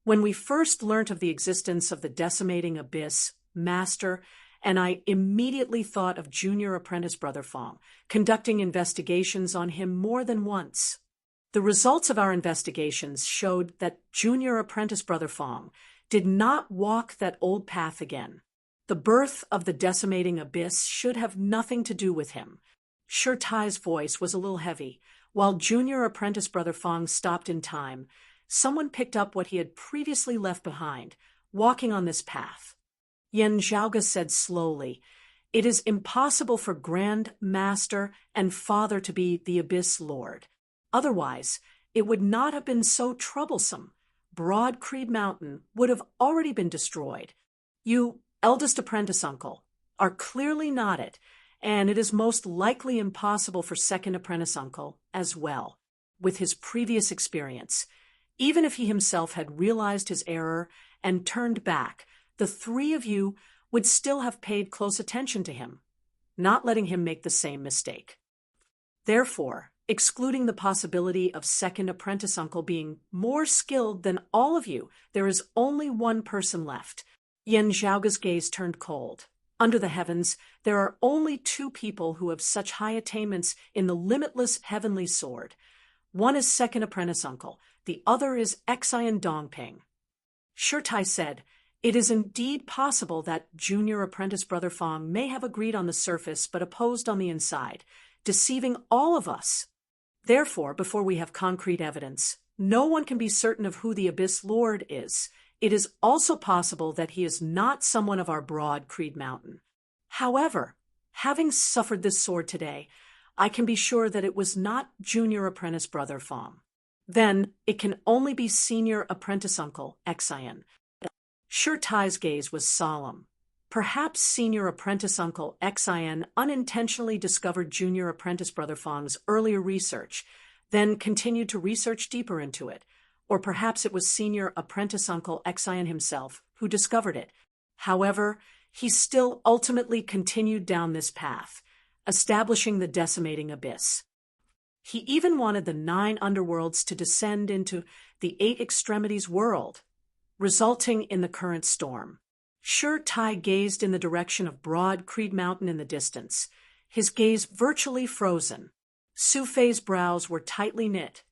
Speaker 1: When we first learnt of the existence of the decimating abyss, Master and I immediately thought of Junior Apprentice Brother Fong, conducting investigations on him more than once. The results of our investigations showed that Junior Apprentice Brother Fong did not walk that old path again. The birth of the decimating abyss should have nothing to do with him. Sure Tai's voice was a little heavy. While Junior Apprentice Brother Fong stopped in time, someone picked up what he had previously left behind, walking on this path. Yen Zhaoge said slowly, "It is impossible for Grand Master and Father to be the Abyss Lord. Otherwise, it would not have been so troublesome. Broad Creed Mountain would have already been destroyed. You, eldest apprentice uncle, are clearly not it, and it is most likely impossible for second apprentice uncle as well, with his previous experience. Even if he himself had realized his error and turned back, the three of you would still have paid close attention to him, not letting him make the same mistake. Therefore, excluding the possibility of second apprentice uncle being more skilled than all of you, there is only one person left." Yen Zhaoge's gaze turned cold. Under the heavens, there are only two people who have such high attainments in the limitless heavenly sword. One is second apprentice uncle, the other is Xian Dongping. Sure Tai said, "It is indeed possible that Junior Apprentice Brother Fong may have agreed on the surface but opposed on the inside, deceiving all of us. Therefore, before we have concrete evidence, no one can be certain of who the Abyss Lord is. It is also possible that he is not someone of our Broad Creed Mountain. However, having suffered this sword today, I can be sure that it was not Junior Apprentice Brother Fong. Then it can only be Senior Apprentice Uncle Xian." Sure Tai's gaze was solemn. Perhaps Senior Apprentice Uncle Xian unintentionally discovered Junior Apprentice Brother Fong's earlier research, then continued to research deeper into it. Or perhaps it was Senior Apprentice Uncle Xian himself who discovered it. However, he still ultimately continued down this path, establishing the decimating abyss. He even wanted the 9 underworlds to descend into the 8 extremities world, resulting in the current storm. Sure Tai gazed in the direction of Broad Creed Mountain in the distance, his gaze virtually frozen. Su Fei's brows were tightly knit.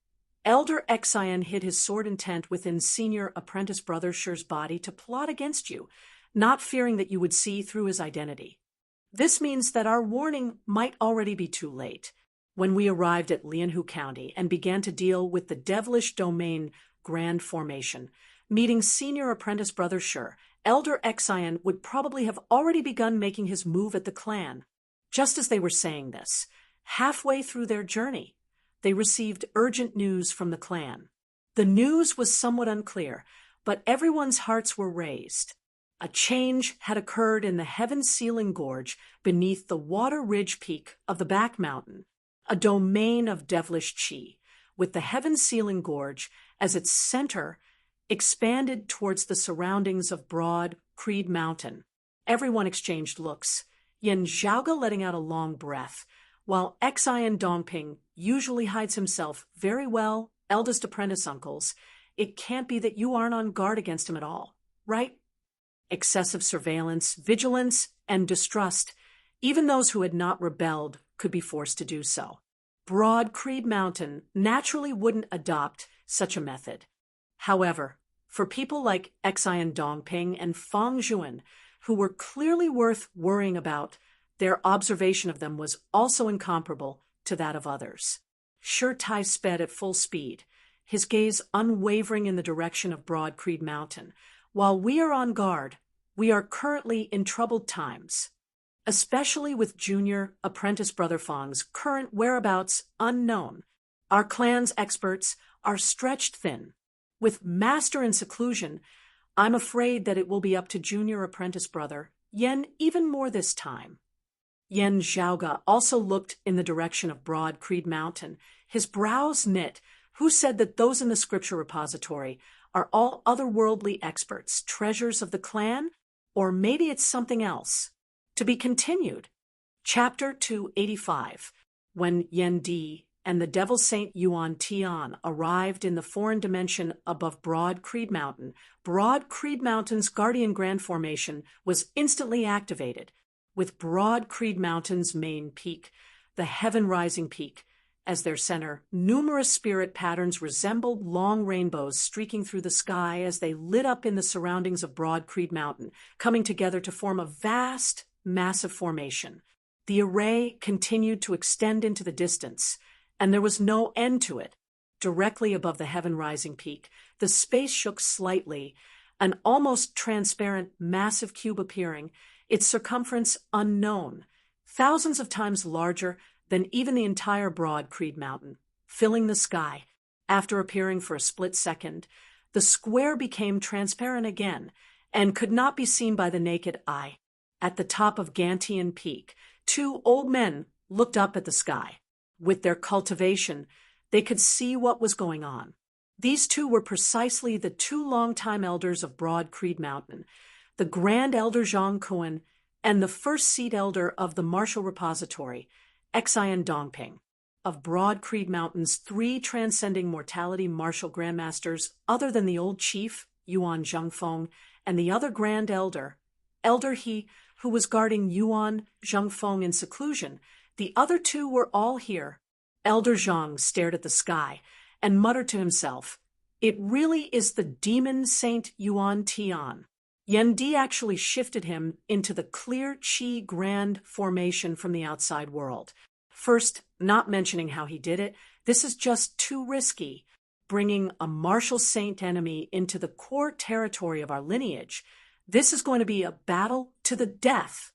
Speaker 1: Elder Xian hid his sword intent within Senior Apprentice Brother Shi's body to plot against you, not fearing that you would see through his identity. This means that our warning might already be too late. When we arrived at Lianhu County and began to deal with the devilish domain Grand Formation, meeting Senior Apprentice Brother Shi, Elder Xian would probably have already begun making his move at the clan. Just as they were saying this, halfway through their journey, they received urgent news from the clan. The news was somewhat unclear, but everyone's hearts were raised. A change had occurred in the heaven-sealing gorge beneath the water ridge peak of the back mountain, a domain of devilish chi, with the heaven-sealing gorge as its center expanded towards the surroundings of Broad Creed Mountain. Everyone exchanged looks, Yen Zhaoge letting out a long breath, while Xian Dongping usually hides himself very well, eldest apprentice uncles. It can't be that you aren't on guard against him at all, right? Excessive surveillance, vigilance, and distrust, even those who had not rebelled could be forced to do so. Broad Creed Mountain naturally wouldn't adopt such a method. However, for people like Xian Dongping and Fang Zhuan, who were clearly worth worrying about, their observation of them was also incomparable to that of others. Sure Tai sped at full speed, his gaze unwavering in the direction of Broad Creed Mountain. While we are on guard, we are currently in troubled times, especially with Junior Apprentice Brother Fong's current whereabouts unknown. Our clan's experts are stretched thin. With Master in seclusion, I'm afraid that it will be up to Junior Apprentice Brother Yen even more this time. Yen Zhaoge also looked in the direction of Broad Creed Mountain, his brows knit. Who said that those in the scripture repository are all otherworldly experts, treasures of the clan? Or maybe it's something else. To be continued. Chapter 285. When Yen Di and the Devil Saint Yuan Tian arrived in the foreign dimension above Broad Creed Mountain, Broad Creed Mountain's Guardian Grand Formation was instantly activated, with Broad Creed Mountain's main peak, the Heaven Rising Peak, as their center. Numerous spirit patterns resembled long rainbows streaking through the sky as they lit up in the surroundings of Broad Creed Mountain, coming together to form a vast, massive formation. The array continued to extend into the distance, and there was no end to it. Directly above the Heaven Rising Peak, the space shook slightly, an almost transparent, massive cube appearing, its circumference unknown, thousands of times larger than even the entire Broad Creed Mountain, filling the sky. After appearing for a split second, the square became transparent again and could not be seen by the naked eye. At the top of Gantian Peak, two old men looked up at the sky. With their cultivation, they could see what was going on. These two were precisely the two longtime elders of Broad Creed Mountain, the Grand Elder Zhang Kuan and the first seat elder of the Martial Repository, Xian Dongping. Of Broad Creed Mountain's three transcending mortality martial grandmasters, other than the old chief, Yuan Zhengfeng, and the other Grand Elder, Elder He, who was guarding Yuan Zhengfeng in seclusion, the other two were all here. Elder Zhang stared at the sky and muttered to himself, "It really is the demon Saint Yuan Tian." Yen Di actually shifted him into the clear Qi Grand Formation from the outside world. First, not mentioning how he did it, this is just too risky. Bringing a martial saint enemy into the core territory of our lineage, this is going to be a battle to the death.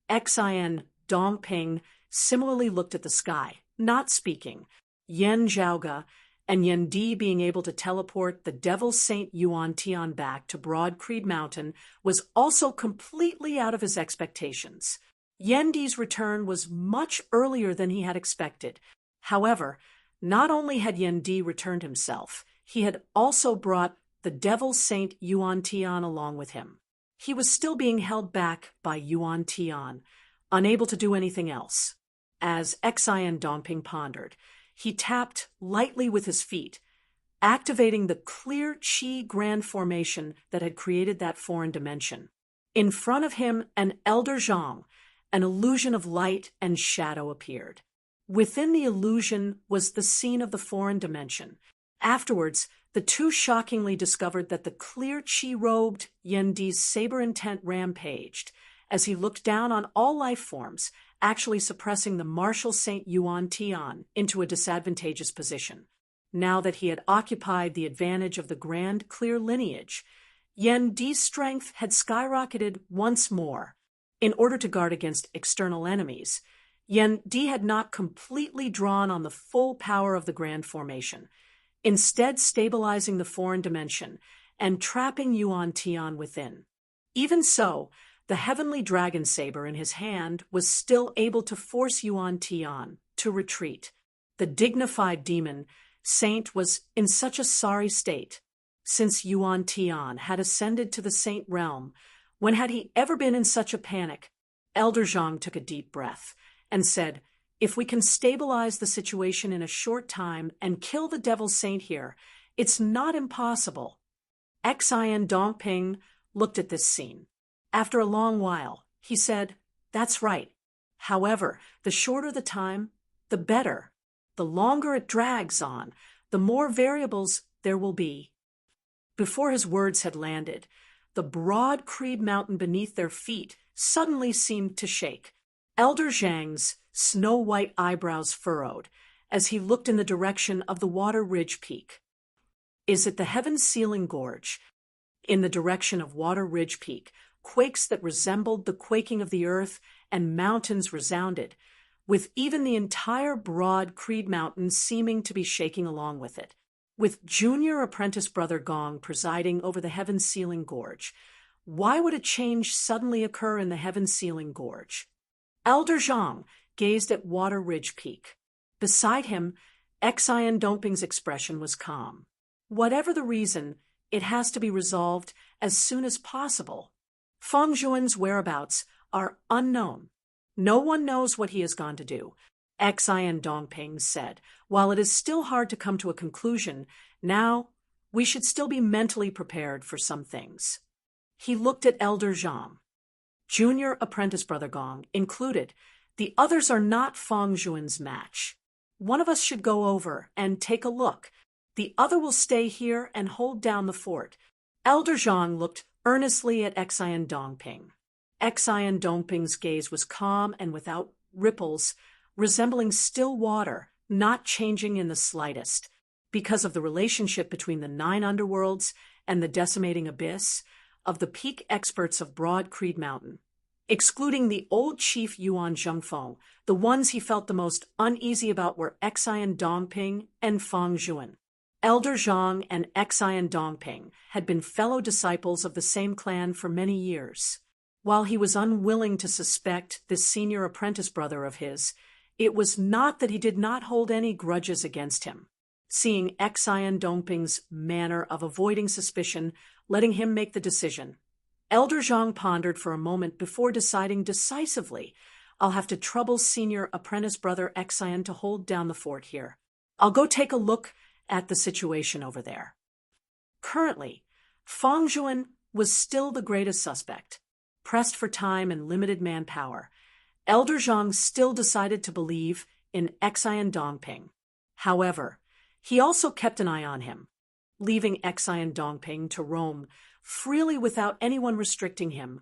Speaker 1: Xian Dongping similarly looked at the sky, not speaking. Yen Zhaoga and Yen Di being able to teleport the Devil Saint Yuan Tian back to Broad Creed Mountain was also completely out of his expectations. Yen Di's return was much earlier than he had expected. However, not only had Yen Di returned himself, he had also brought the Devil Saint Yuan Tian along with him. He was still being held back by Yuan Tian, unable to do anything else. As Xian Dongping pondered, he tapped lightly with his feet, activating the clear Qi Grand Formation that had created that foreign dimension. In front of him, an Elder Zhang, an illusion of light and shadow appeared. Within the illusion was the scene of the foreign dimension. Afterwards, the two shockingly discovered that the clear Qi-robed Yen Di's saber intent rampaged as he looked down on all life forms, actually suppressing the martial Saint Yuan Tian into a disadvantageous position. Now that he had occupied the advantage of the grand clear lineage, Yen Di's strength had skyrocketed once more. In order to guard against external enemies, Yen Di had not completely drawn on the full power of the grand formation, instead stabilizing the foreign dimension and trapping Yuan Tian within. Even so, the heavenly dragon saber in his hand was still able to force Yuan Tian to retreat. The dignified demon saint was in such a sorry state. Since Yuan Tian had ascended to the saint realm, when had he ever been in such a panic? Elder Zhang took a deep breath and said, "If we can stabilize the situation in a short time and kill the devil saint here, it's not impossible." Xian Dongping looked at this scene. After a long while, he said, "That's right. However, the shorter the time, the better. The longer it drags on, the more variables there will be." Before his words had landed, the Broad Creed Mountain beneath their feet suddenly seemed to shake. Elder Zhang's snow-white eyebrows furrowed as he looked in the direction of the Water Ridge Peak. Is it the heaven-sealing gorge? In the direction of Water Ridge Peak, quakes that resembled the quaking of the earth and mountains resounded, with even the entire Broad Creed Mountain seeming to be shaking along with it. With junior apprentice brother Gong presiding over the heaven-sealing gorge, why would a change suddenly occur in the heaven-sealing gorge? Elder Zhang gazed at Water Ridge Peak. Beside him, Xian Dongping's expression was calm. Whatever the reason, it has to be resolved as soon as possible. Feng Zhuan's whereabouts are unknown. No one knows what he has gone to do. Xian Dongping said, while it is still hard to come to a conclusion, now we should still be mentally prepared for some things. He looked at Elder Zhang. Junior apprentice Brother Gong included. The others are not Fang Zhuan's match. One of us should go over and take a look. The other will stay here and hold down the fort. Elder Zhang looked earnestly at Xian Dongping. Xian Dongping's gaze was calm and without ripples, resembling still water, not changing in the slightest. Because of the relationship between the 9 underworlds and the decimating abyss of the peak experts of Broad Creed Mountain, excluding the old chief Yuan Zhengfeng, the ones he felt the most uneasy about were Xian Dongping and Fang Zhuan. Elder Zhang and Xian Dongping had been fellow disciples of the same clan for many years. While he was unwilling to suspect this senior apprentice brother of his, it was not that he did not hold any grudges against him. Seeing Xian Dongping's manner of avoiding suspicion, letting him make the decision, Elder Zhang pondered for a moment before deciding decisively, I'll have to trouble senior apprentice brother Xian to hold down the fort here. I'll go take a look at the situation over there. Currently, Fang Zhuan was still the greatest suspect. Pressed for time and limited manpower, Elder Zhang still decided to believe in Xian Dongping. However, he also kept an eye on him, leaving Xian Dongping to roam freely without anyone restricting him.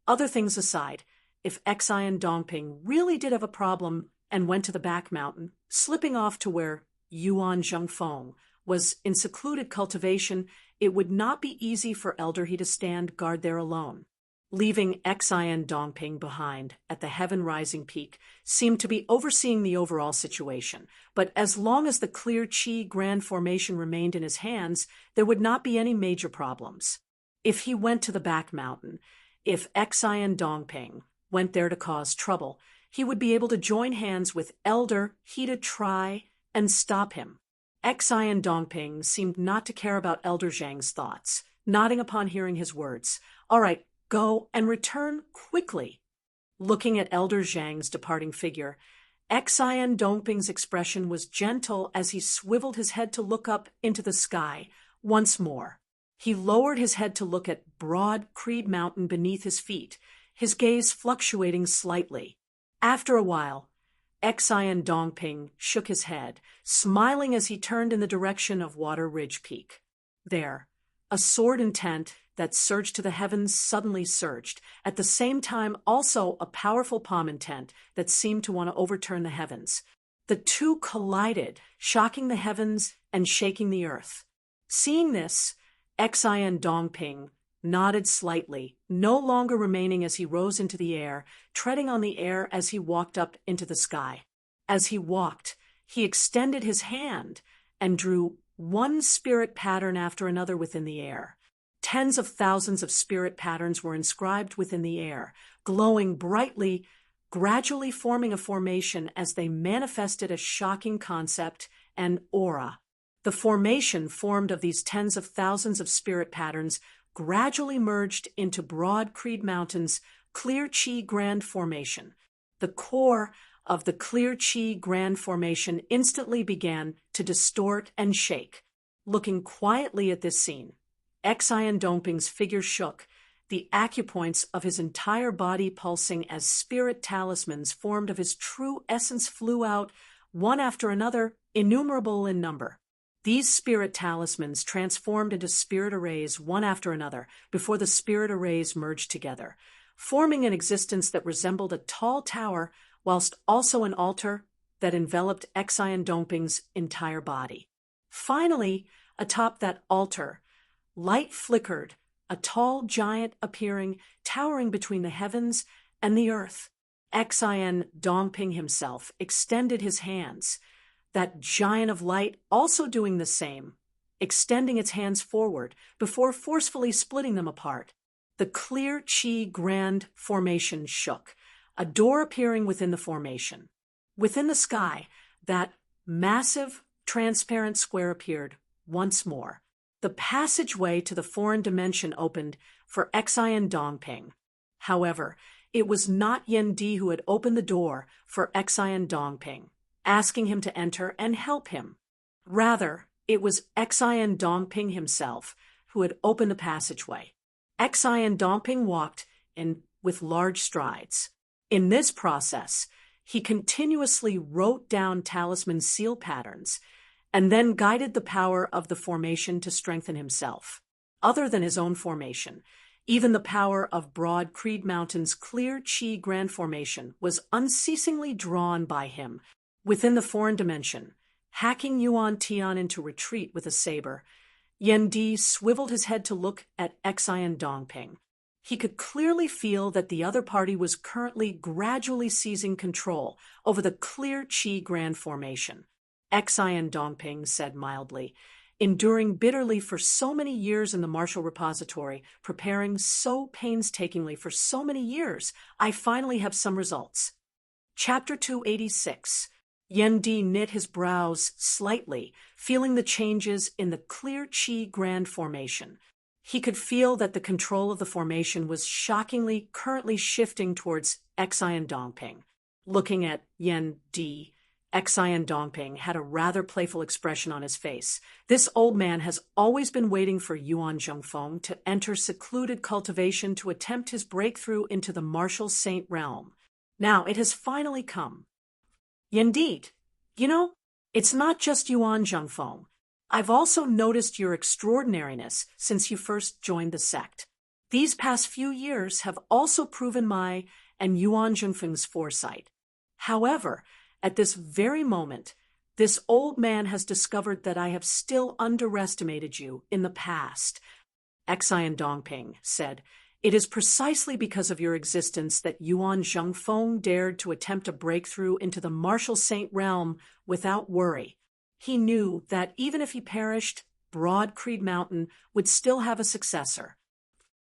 Speaker 1: Other things aside, if Xian Dongping really did have a problem and went to the back mountain, slipping off to where Yuan Zhengfeng was in secluded cultivation, it would not be easy for Elder He to stand guard there alone. Leaving Xian Dongping behind at the heaven-rising peak seemed to be overseeing the overall situation, but as long as the clear Qi Grand Formation remained in his hands, there would not be any major problems. If he went to the back mountain, if Xian Dongping went there to cause trouble, he would be able to join hands with Elder He to try and stop him. Xian Dongping seemed not to care about Elder Zhang's thoughts, nodding upon hearing his words. All right, go and return quickly. Looking at Elder Zhang's departing figure, Xian Dongping's expression was gentle as he swiveled his head to look up into the sky once more. He lowered his head to look at Broad Creed Mountain beneath his feet, his gaze fluctuating slightly. After a while, Xian Dongping shook his head, smiling as he turned in the direction of Water Ridge Peak. There, a sword intent that surged to the heavens suddenly surged, at the same time also a powerful palm intent that seemed to want to overturn the heavens. The two collided, shocking the heavens and shaking the earth. Seeing this, Xian Dongping nodded slightly, no longer remaining as he rose into the air, treading on the air as he walked up into the sky. As he walked, he extended his hand and drew one spirit pattern after another within the air. Tens of thousands of spirit patterns were inscribed within the air, glowing brightly, gradually forming a formation as they manifested a shocking concept, an aura. The formation formed of these tens of thousands of spirit patterns gradually merged into Broad Creed Mountain's Clear Qi Grand Formation. The core of the Clear Qi Grand Formation instantly began to distort and shake. Looking quietly at this scene, Xian Dongping's figure shook, the acupoints of his entire body pulsing as spirit talismans formed of his true essence flew out, one after another, innumerable in number. These spirit talismans transformed into spirit arrays one after another before the spirit arrays merged together, forming an existence that resembled a tall tower whilst also an altar that enveloped Xian Dongping's entire body. Finally, atop that altar, light flickered, a tall giant appearing, towering between the heavens and the earth. Xian Dongping himself extended his hands, that giant of light also doing the same, extending its hands forward before forcefully splitting them apart. The Clear Qi Grand Formation shook, a door appearing within the formation. Within the sky, that massive, transparent square appeared once more. The passageway to the foreign dimension opened for Xian Dongping. However, it was not Yen Di who had opened the door for Xian Dongping. asking him to enter and help him. Rather, it was Xian Dongping himself who had opened the passageway. Xian Dongping walked in with large strides. In this process, he continuously wrote down talisman seal patterns and then guided the power of the formation to strengthen himself. Other than his own formation, even the power of Broad Creed Mountain's clear Qi Grand Formation was unceasingly drawn by him within the foreign dimension. Hacking Yuan Tian into retreat with a saber, Yan Di swiveled his head to look at Xian Dongping. He could clearly feel that the other party was currently gradually seizing control over the clear Qi Grand Formation. Xian Dongping said mildly, enduring bitterly for so many years in the martial repository, preparing so painstakingly for so many years, I finally have some results. Chapter 286. Yan Di knit his brows slightly, feeling the changes in the clear Qi Grand Formation. He could feel that the control of the formation was shockingly currently shifting towards Xian Dongping. Looking at Yan Di, Xian Dongping had a rather playful expression on his face. This old man has always been waiting for Yuan Zhengfeng to enter secluded cultivation to attempt his breakthrough into the martial saint realm. Now it has finally come. Indeed. It's not just Yuan Zhengfeng. I've also noticed your extraordinariness since you first joined the sect. These past few years have also proven my and Yuan Zhengfeng's foresight. However, at this very moment, this old man has discovered that I have still underestimated you in the past. Xian Dongping said, it is precisely because of your existence that Yuan Zhengfeng dared to attempt a breakthrough into the martial saint realm without worry. He knew that even if he perished, Broad Creed Mountain would still have a successor.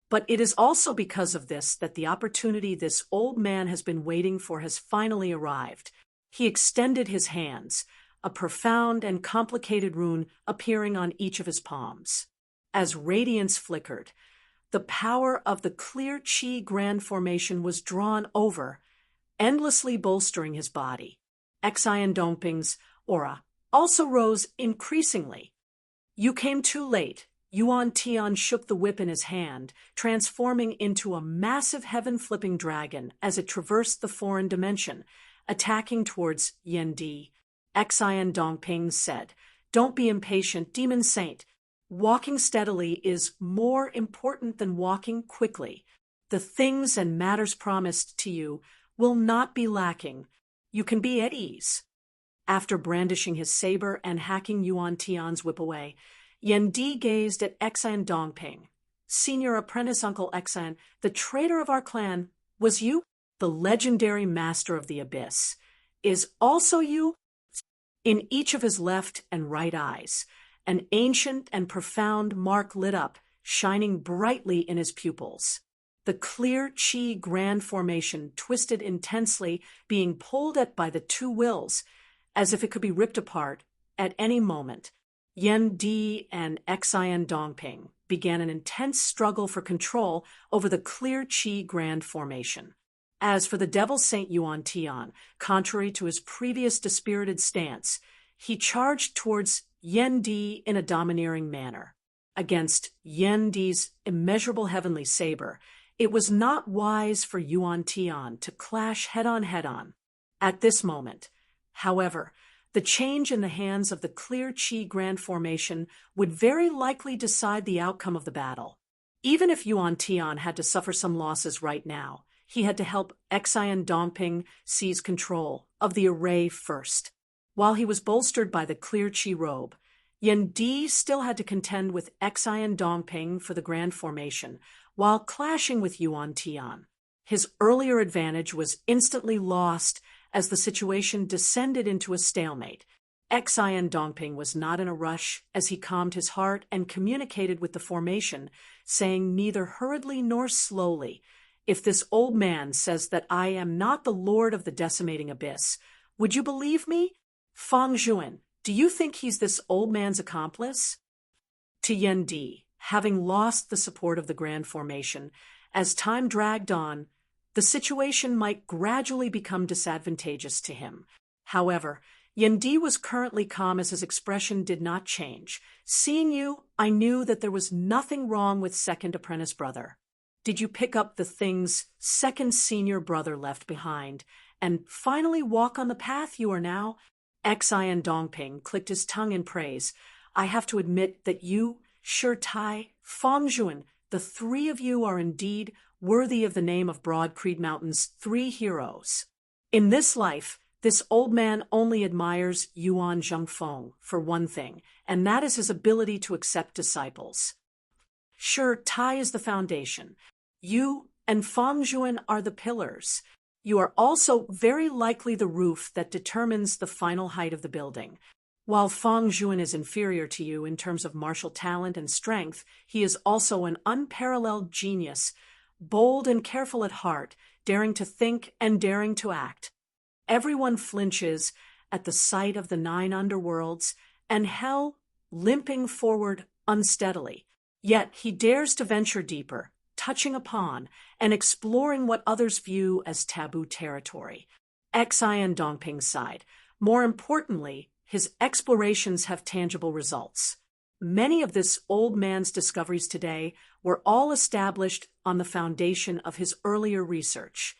Speaker 1: But it is also because of this that the opportunity this old man has been waiting for has finally arrived. He extended his hands, a profound and complicated rune appearing on each of his palms. As radiance flickered, the power of the clear Qi Grand Formation was drawn over, endlessly bolstering his body. Xian Dongping's aura also rose increasingly. You came too late. Yuan Tian shook the whip in his hand, transforming into a massive heaven-flipping dragon as it traversed the foreign dimension, attacking towards Yan Di. Xian Dongping said, don't be impatient, demon saint. Walking steadily is more important than walking quickly. The things and matters promised to you will not be lacking. You can be at ease. After brandishing his saber and hacking Yuan Tian's whip away, Yan Di gazed at Xian Dongping. Senior apprentice Uncle Xian, the traitor of our clan, was you? The legendary master of the abyss. Is also you? In each of his left and right eyes, an ancient and profound mark lit up, shining brightly in his pupils. The clear Qi Grand Formation twisted intensely, being pulled at by the two wills, as if it could be ripped apart at any moment. Yan Di and Xian Dongping began an intense struggle for control over the clear Qi Grand Formation. As for the Devil Saint Yuan Tian, contrary to his previous dispirited stance, he charged towards Yan Di in a domineering manner. Against Yan Di's immeasurable heavenly saber, it was not wise for Yuan Tian to clash head-on. At this moment, however, the change in the hands of the clear Qi Grand Formation would very likely decide the outcome of the battle. Even if Yuan Tian had to suffer some losses right now, he had to help Xian Dongping seize control of the array first. While he was bolstered by the clear Qi robe, Yan Di still had to contend with Xian Dongping for the Grand Formation, while clashing with Yuan Tian. His earlier advantage was instantly lost as the situation descended into a stalemate. Xian Dongping was not in a rush as he calmed his heart and communicated with the formation, saying neither hurriedly nor slowly, if this old man says that I am not the lord of the decimating abyss, would you believe me? Fang Zhuan, do you think he's this old man's accomplice? To Yan Di, having lost the support of the Grand Formation, as time dragged on, the situation might gradually become disadvantageous to him. However, Yendi was currently calm as his expression did not change. Seeing you, I knew that there was nothing wrong with second apprentice brother. Did you pick up the things second senior brother left behind and finally walk on the path you are now? Xian Dongping clicked his tongue in praise. I have to admit that you, Shi Tai, Fangjuan, the three of you are indeed worthy of the name of Broad Creed Mountain's three heroes. In this life, this old man only admires Yuan Zhengfeng for one thing, and that is his ability to accept disciples. Sure, Tai is the foundation. You and Fangjuan are the pillars. You are also very likely the roof that determines the final height of the building. While Fangjuan is inferior to you in terms of martial talent and strength, he is also an unparalleled genius, bold and careful at heart, daring to think and daring to act. Everyone flinches at the sight of the 9 underworlds and hell limping forward unsteadily. Yet he dares to venture deeper, touching upon and exploring what others view as taboo territory. Xian Dongping sighed. More importantly, his explorations have tangible results. Many of this old man's discoveries today were all established on the foundation of his earlier research.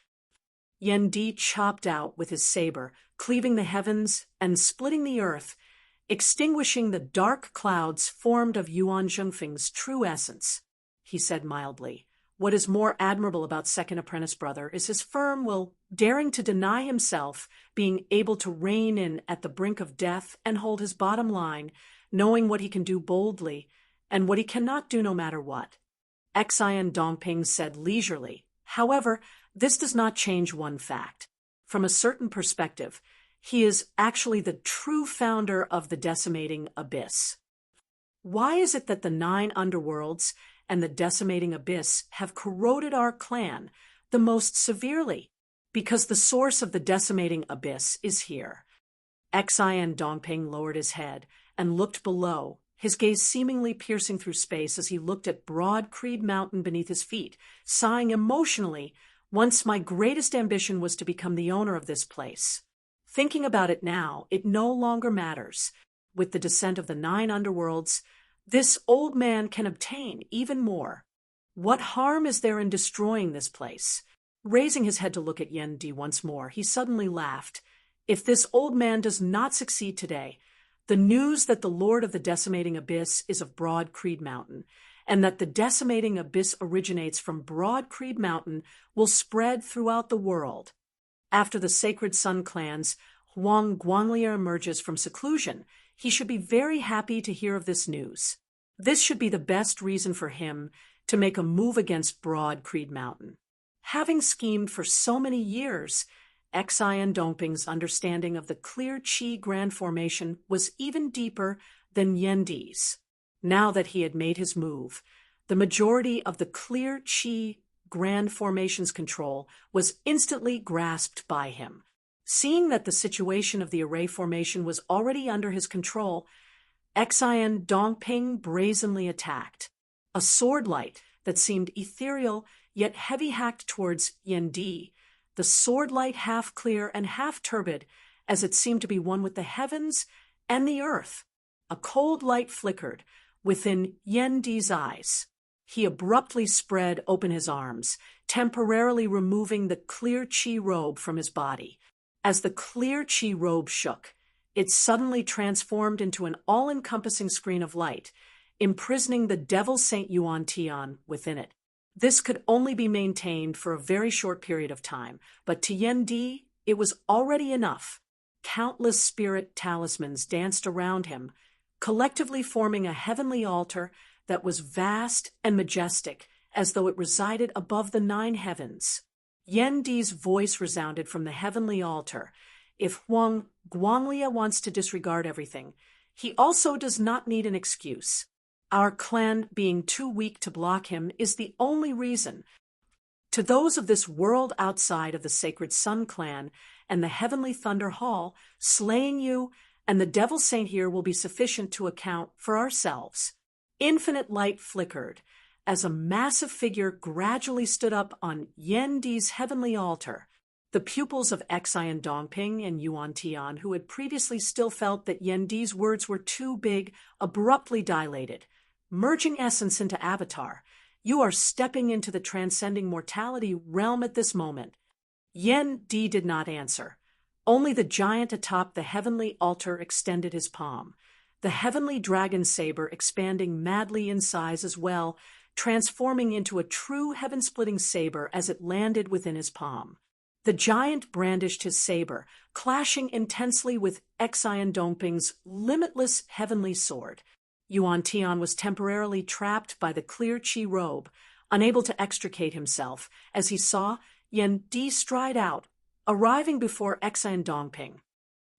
Speaker 1: Yendi chopped out with his saber, cleaving the heavens and splitting the earth, extinguishing the dark clouds formed of Yuan Zhengfeng's true essence. He said mildly, what is more admirable about second apprentice brother is his firm will, daring to deny himself, being able to rein in at the brink of death and hold his bottom line, knowing what he can do boldly and what he cannot do no matter what. Xian Dongping said leisurely, however, this does not change one fact. From a certain perspective, he is actually the true founder of the decimating abyss. Why is it that the 9 underworlds and the decimating abyss have corroded our clan the most severely? Because the source of the decimating abyss is here. Xian Dongping lowered his head and looked below, his gaze seemingly piercing through space as he looked at Broad Creed Mountain beneath his feet, sighing emotionally. Once my greatest ambition was to become the owner of this place. Thinking about it now, it no longer matters. With the descent of the 9 underworlds, this old man can obtain even more. What harm is there in destroying this place? Raising his head to look at Yendi once more, he suddenly laughed. If this old man does not succeed today, the news that the Lord of the Decimating Abyss is of Broad Creed Mountain, and that the decimating abyss originates from Broad Creed Mountain, will spread throughout the world. After the Sacred Sun clans, Huang Guanglia emerges from seclusion, he should be very happy to hear of this news. This should be the best reason for him to make a move against Broad Creed Mountain. Having schemed for so many years, Xian Dongping's understanding of the clear Qi Grand Formation was even deeper than Yendi's. Now that he had made his move, the majority of the clear Qi Grand Formation's control was instantly grasped by him. Seeing that the situation of the array formation was already under his control, Xian Dongping brazenly attacked. A sword light that seemed ethereal yet heavy-hacked towards Yendi, the sword light half clear and half turbid, as it seemed to be one with the heavens and the earth. A cold light flickered within Yendi's eyes. He abruptly spread open his arms, temporarily removing the clear Qi robe from his body. As the clear Qi robe shook, it suddenly transformed into an all-encompassing screen of light, imprisoning the Devil Saint Yuan Tian within it. This could only be maintained for a very short period of time, but to Yendi, it was already enough. Countless spirit talismans danced around him, collectively forming a heavenly altar that was vast and majestic, as though it resided above the 9 heavens. Yendi's voice resounded from the heavenly altar. If Huang Guanglia wants to disregard everything, he also does not need an excuse. Our clan being too weak to block him is the only reason. To those of this world outside of the Sacred Sun clan and the Heavenly Thunder Hall, slaying you and the Devil Saint here will be sufficient to account for ourselves. Infinite light flickered as a massive figure gradually stood up on Yendi's heavenly altar. The pupils of Xian Dongping and Yuan Tian, who had previously still felt that Yan Di's words were too big, abruptly dilated. Merging essence into avatar, you are stepping into the transcending mortality realm at this moment. Yan Di did not answer. Only the giant atop the heavenly altar extended his palm, the heavenly dragon saber expanding madly in size as well, transforming into a true heaven-splitting saber as it landed within his palm. The giant brandished his saber, clashing intensely with Xian Dongping's limitless heavenly sword. Yuan Tian was temporarily trapped by the clear qi robe, unable to extricate himself, as he saw Yan Di stride out, arriving before Xian Dongping.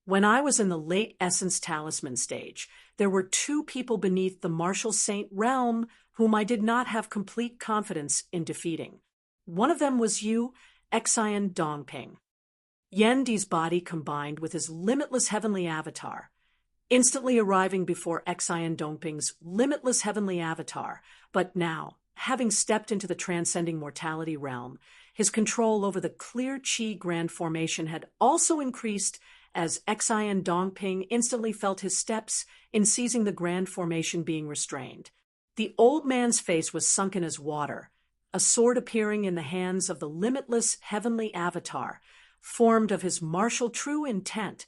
Speaker 1: When I was in the late Essence Talisman stage, there were two people beneath the Martial Saint realm whom I did not have complete confidence in defeating. One of them was you, Xian Dongping. Yan Di's body combined with his limitless heavenly avatar, instantly arriving before Xian Dongping's limitless heavenly avatar, but now, having stepped into the transcending mortality realm, his control over the clear qi grand formation had also increased as Xian Dongping instantly felt his steps in seizing the grand formation being restrained. The old man's face was sunken as water, a sword appearing in the hands of the limitless heavenly avatar, formed of his martial true intent,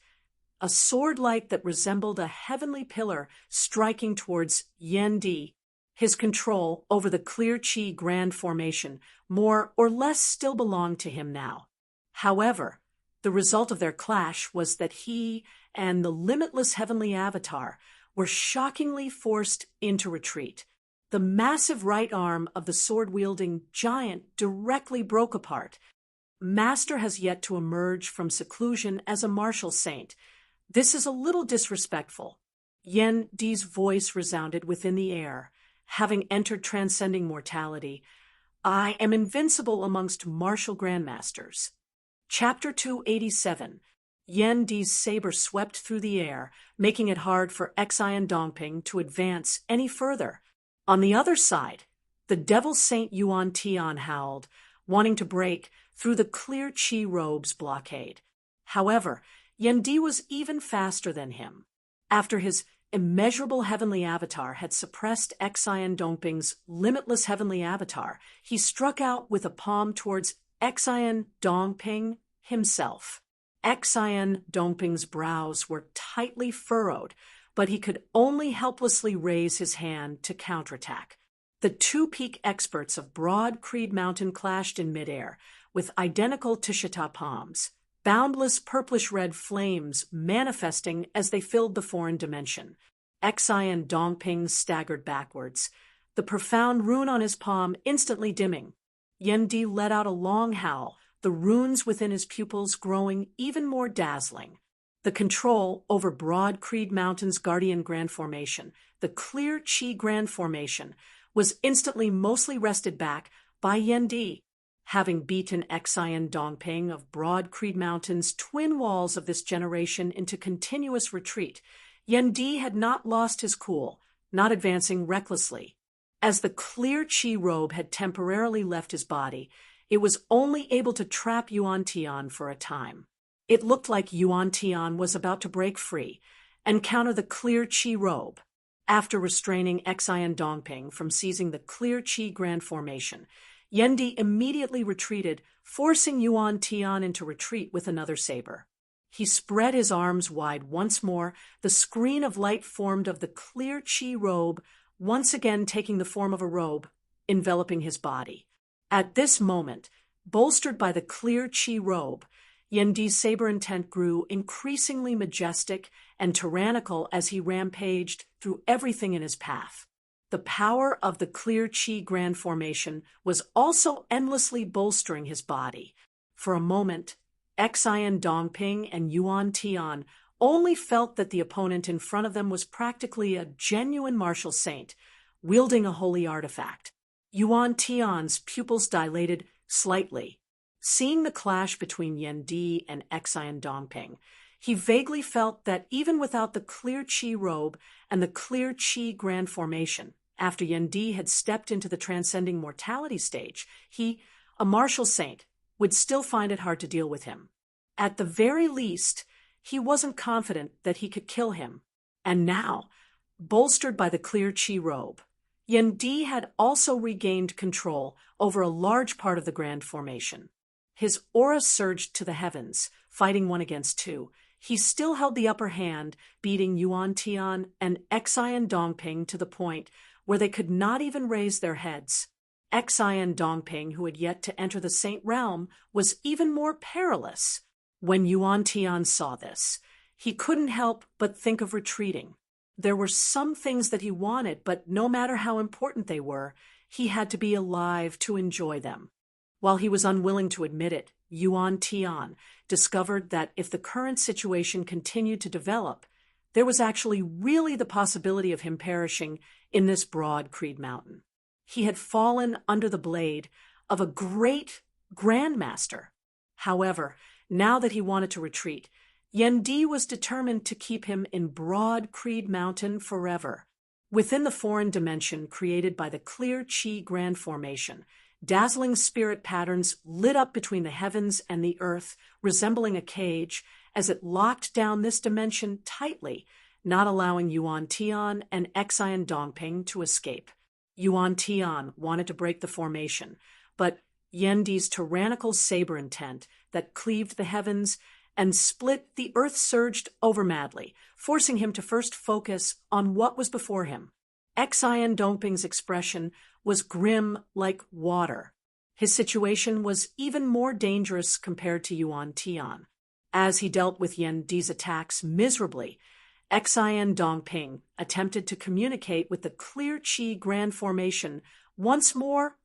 Speaker 1: a sword light that resembled a heavenly pillar striking towards Yan Di. His control over the clear qi grand formation more or less still belonged to him now. However, the result of their clash was that he and the limitless heavenly avatar were shockingly forced into retreat. The massive right arm of the sword-wielding giant directly broke apart. Master has yet to emerge from seclusion as a martial saint. This is a little disrespectful. Yan Di's voice resounded within the air. Having entered transcending mortality, I am invincible amongst martial grandmasters. Chapter 287. Yan Di's saber swept through the air, making it hard for Xian Dongping to advance any further. On the other side, the Devil Saint Yuan Tian howled, wanting to break through the clear qi robe's blockade. However, Yan Di was even faster than him. After his immeasurable heavenly avatar had suppressed Xian Dongping's limitless heavenly avatar, he struck out with a palm towards Xian Dongping himself. Xian Dongping's brows were tightly furrowed, but he could only helplessly raise his hand to counterattack. The two peak experts of Broad Creed Mountain clashed in midair, with identical Tishita palms, boundless purplish-red flames manifesting as they filled the foreign dimension. Xian Dongping staggered backwards, the profound rune on his palm instantly dimming. Yan Di let out a long howl, the runes within his pupils growing even more dazzling. The control over Broad Creed Mountain's Guardian Grand Formation, the clear Qi Grand Formation, was instantly mostly wrested back by Yan Di. Having beaten Xian Dongping of Broad Creed Mountain's twin walls of this generation into continuous retreat, Yan Di had not lost his cool, not advancing recklessly. As the clear Qi robe had temporarily left his body, it was only able to trap Yuan Tian for a time. It looked like Yuan Tian was about to break free and counter the clear Qi robe. After restraining Xian Dongping from seizing the clear Qi Grand Formation, Yan Di immediately retreated, forcing Yuan Tian into retreat with another saber. He spread his arms wide once more, the screen of light formed of the clear Qi robe, once again taking the form of a robe, enveloping his body. At this moment, bolstered by the clear Qi robe, Yan Di's saber intent grew increasingly majestic and tyrannical as he rampaged through everything in his path. The power of the clear Qi Grand Formation was also endlessly bolstering his body. For a moment, Xian Dongping and Yuan Tian only felt that the opponent in front of them was practically a genuine martial saint, wielding a holy artifact. Yuan Tian's pupils dilated slightly. Seeing the clash between Yan Di and Xian Dongping, he vaguely felt that even without the clear Qi robe and the clear Qi Grand Formation, after Yan Di had stepped into the transcending mortality stage, he, a martial saint, would still find it hard to deal with him. At the very least, he wasn't confident that he could kill him. And now, bolstered by the clear chi robe, Yen Di had also regained control over a large part of the Grand Formation. His aura surged to the heavens, fighting 1 against 2. He still held the upper hand, beating Yuan Tian and Xian Dongping to the point where they could not even raise their heads. Xian Dongping, who had yet to enter the Saint Realm, was even more perilous. When Yuan Tian saw this, he couldn't help but think of retreating. There were some things that he wanted, but no matter how important they were, he had to be alive to enjoy them. While he was unwilling to admit it, Yuan Tian discovered that if the current situation continued to develop, there was actually really the possibility of him perishing in this broad Creed Mountain. He had fallen under the blade of a great grandmaster. However, now that he wanted to retreat, Yen Di was determined to keep him in broad Creed Mountain forever. Within the foreign dimension created by the clear chi Grand Formation, dazzling spirit patterns lit up between the heavens and the earth, resembling a cage, as it locked down this dimension tightly, not allowing Yuan Tian and Xian Dongping to escape. Yuan Tian wanted to break the formation, but Yen Di's tyrannical saber intent that cleaved the heavens and split the earth surged over madly, forcing him to first focus on what was before him. Xian Dongping's expression was grim like water. His situation was even more dangerous compared to Yuan Tian. As he dealt with Yen Di's attacks miserably, Xian Dongping attempted to communicate with the clear chi Grand Formation, once more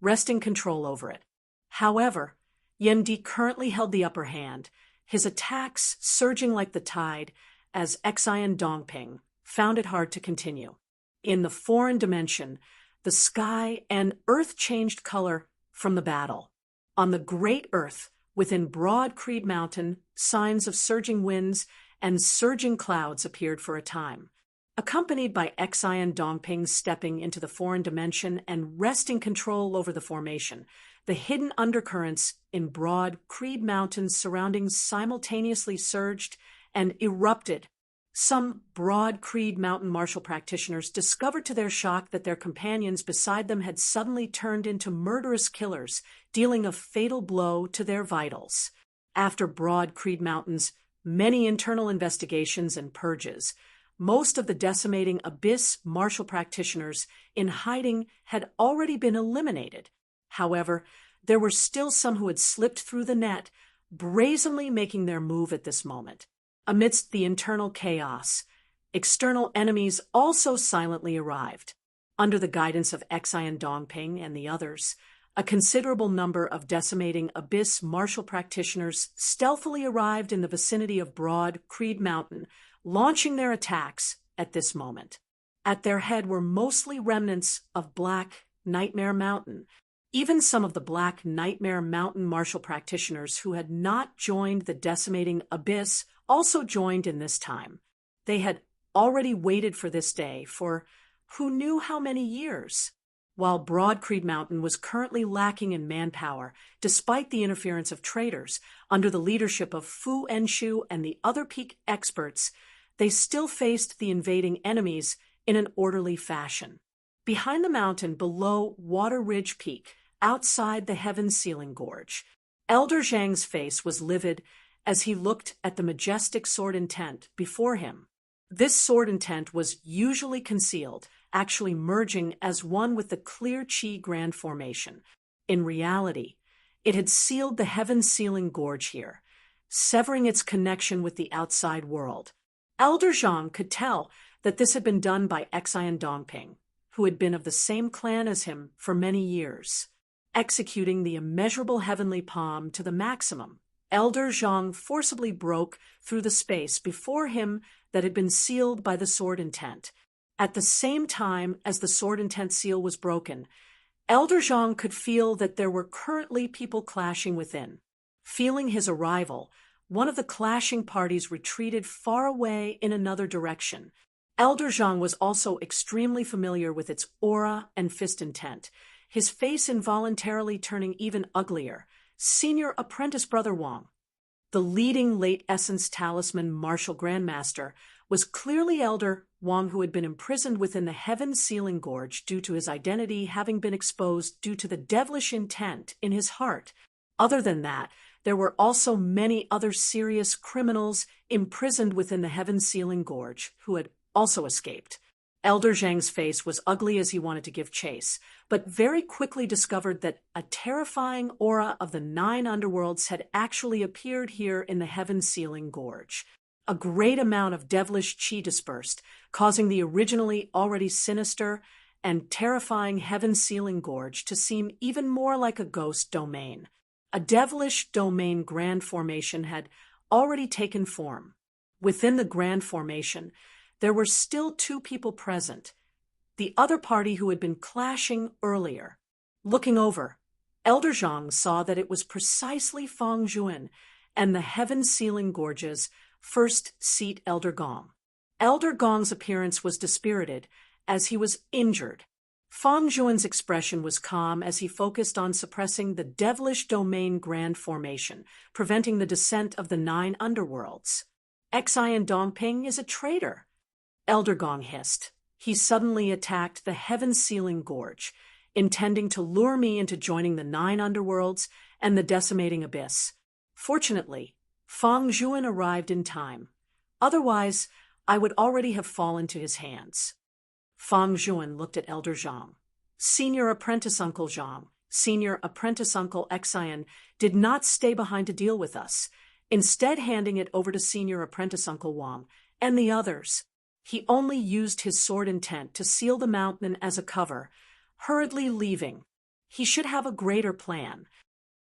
Speaker 1: wresting control over it. However, Yen Di currently held the upper hand, his attacks surging like the tide as Xian Dongping found it hard to continue. In the foreign dimension, the sky and earth changed color from the battle. On the great earth, within broad Creed Mountain, signs of surging winds and surging clouds appeared for a time. Accompanied by Xian Dongping stepping into the foreign dimension and wresting control over the formation, the hidden undercurrents in broad Creed Mountain's surroundings simultaneously surged and erupted. Some broad Creed Mountain martial practitioners discovered to their shock that their companions beside them had suddenly turned into murderous killers, dealing a fatal blow to their vitals. After broad Creed Mountain's many internal investigations and purges, most of the decimating Abyss martial practitioners in hiding had already been eliminated. However, there were still some who had slipped through the net, brazenly making their move at this moment. Amidst the internal chaos, external enemies also silently arrived. Under the guidance of Xian Dongping and the others, a considerable number of decimating Abyss martial practitioners stealthily arrived in the vicinity of broad Creed Mountain, launching their attacks at this moment. At their head were mostly remnants of Black Nightmare Mountain. Even some of the Black Nightmare Mountain martial practitioners who had not joined the decimating Abyss also joined in this time. They had already waited for this day for who knew how many years. While Broad Creed Mountain was currently lacking in manpower, despite the interference of traders, under the leadership of Fu Enshu and the other peak experts, they still faced the invading enemies in an orderly fashion. Behind the mountain below Water Ridge Peak, outside the heaven-sealing gorge, Elder Zhang's face was livid as he looked at the majestic sword intent before him. This sword intent was usually concealed, actually merging as one with the clear chi Grand Formation. In reality, it had sealed the heaven-sealing gorge here, severing its connection with the outside world. Elder Zhang could tell that this had been done by Xian Dongping, who had been of the same clan as him for many years. Executing the immeasurable heavenly palm to the maximum, Elder Zhang forcibly broke through the space before him that had been sealed by the sword intent. At the same time as the sword intent seal was broken, Elder Zhang could feel that there were currently people clashing within. Feeling his arrival, one of the clashing parties retreated far away in another direction. Elder Zhang was also extremely familiar with its aura and fist intent, his face involuntarily turning even uglier Senior Apprentice Brother Wang. The leading late essence talisman martial grandmaster was clearly Elder Wang, who had been imprisoned within the Heaven Sealing Gorge due to his identity having been exposed due to the devilish intent in his heart. Other than that, there were also many other serious criminals imprisoned within the Heaven Sealing Gorge who had also escaped. Elder Zhang's face was ugly as he wanted to give chase, but very quickly discovered that a terrifying aura of the 9 underworlds had actually appeared here in the Heaven Sealing Gorge. A great amount of devilish qi dispersed, causing the originally already sinister and terrifying Heaven Sealing Gorge to seem even more like a ghost domain. A devilish domain grand formation had already taken form. Within the grand formation, there were still 2 people present, the other party who had been clashing earlier. Looking over, Elder Zhang saw that it was precisely Fang Juan and the Heaven Sealing Gorge's first seat Elder Gong. Elder Gong's appearance was dispirited, as he was injured. Fang Juan's expression was calm as he focused on suppressing the devilish domain grand formation, preventing the descent of the 9 underworlds. Xian Dongping is a traitor, Elder Gong hissed. He suddenly attacked the Heaven Sealing Gorge, intending to lure me into joining the 9 underworlds and the decimating abyss. Fortunately, Fang Juan arrived in time. Otherwise, I would already have fallen to his hands. Fang Juan looked at Elder Zhang. Senior Apprentice Uncle Zhang, Senior Apprentice Uncle Xian did not stay behind to deal with us, instead handing it over to Senior Apprentice Uncle Wang and the others. He only used his sword intent to seal the mountain as a cover, hurriedly leaving. He should have a greater plan.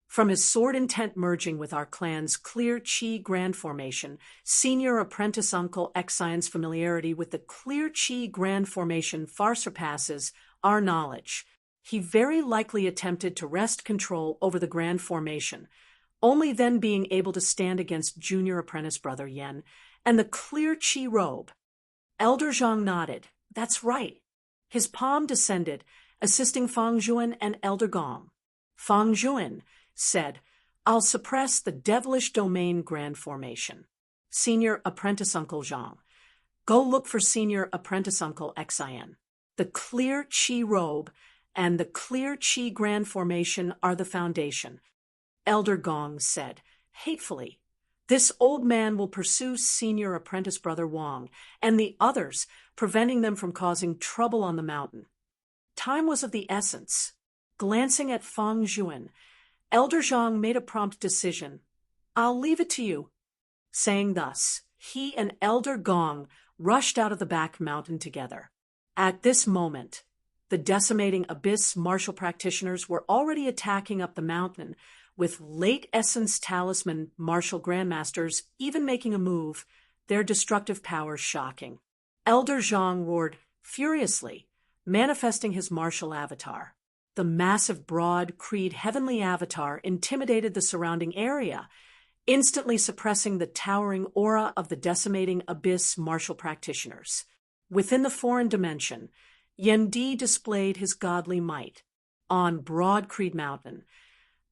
Speaker 1: From his sword intent merging with our clan's clear qi grand formation, Senior Apprentice Uncle Xian's familiarity with the clear qi grand formation far surpasses our knowledge. He very likely attempted to wrest control over the grand formation, only then being able to stand against Junior Apprentice Brother Yen and the clear qi robe. Elder Zhang nodded. That's right. His palm descended, assisting Fang Juan and Elder Gong. Fang Juan said, I'll suppress the devilish domain grand formation. Senior Apprentice Uncle Zhang, go look for Senior Apprentice Uncle Xian. The clear qi robe and the clear qi grand formation are the foundation. Elder Gong said, hatefully, this old man will pursue Senior Apprentice Brother Wang and the others, preventing them from causing trouble on the mountain. Time was of the essence. Glancing at Fang Juan, Elder Zhang made a prompt decision. I'll leave it to you. Saying thus, he and Elder Gong rushed out of the back mountain together. At this moment, the decimating abyss martial practitioners were already attacking up the mountain, with late essence talisman martial grandmasters even making a move, their destructive powers shocking. Elder Zhang roared furiously, manifesting his martial avatar. The massive, broad, creed heavenly avatar intimidated the surrounding area, instantly suppressing the towering aura of the decimating abyss martial practitioners. Within the foreign dimension, Yen Di displayed his godly might. On Broad Creed Mountain,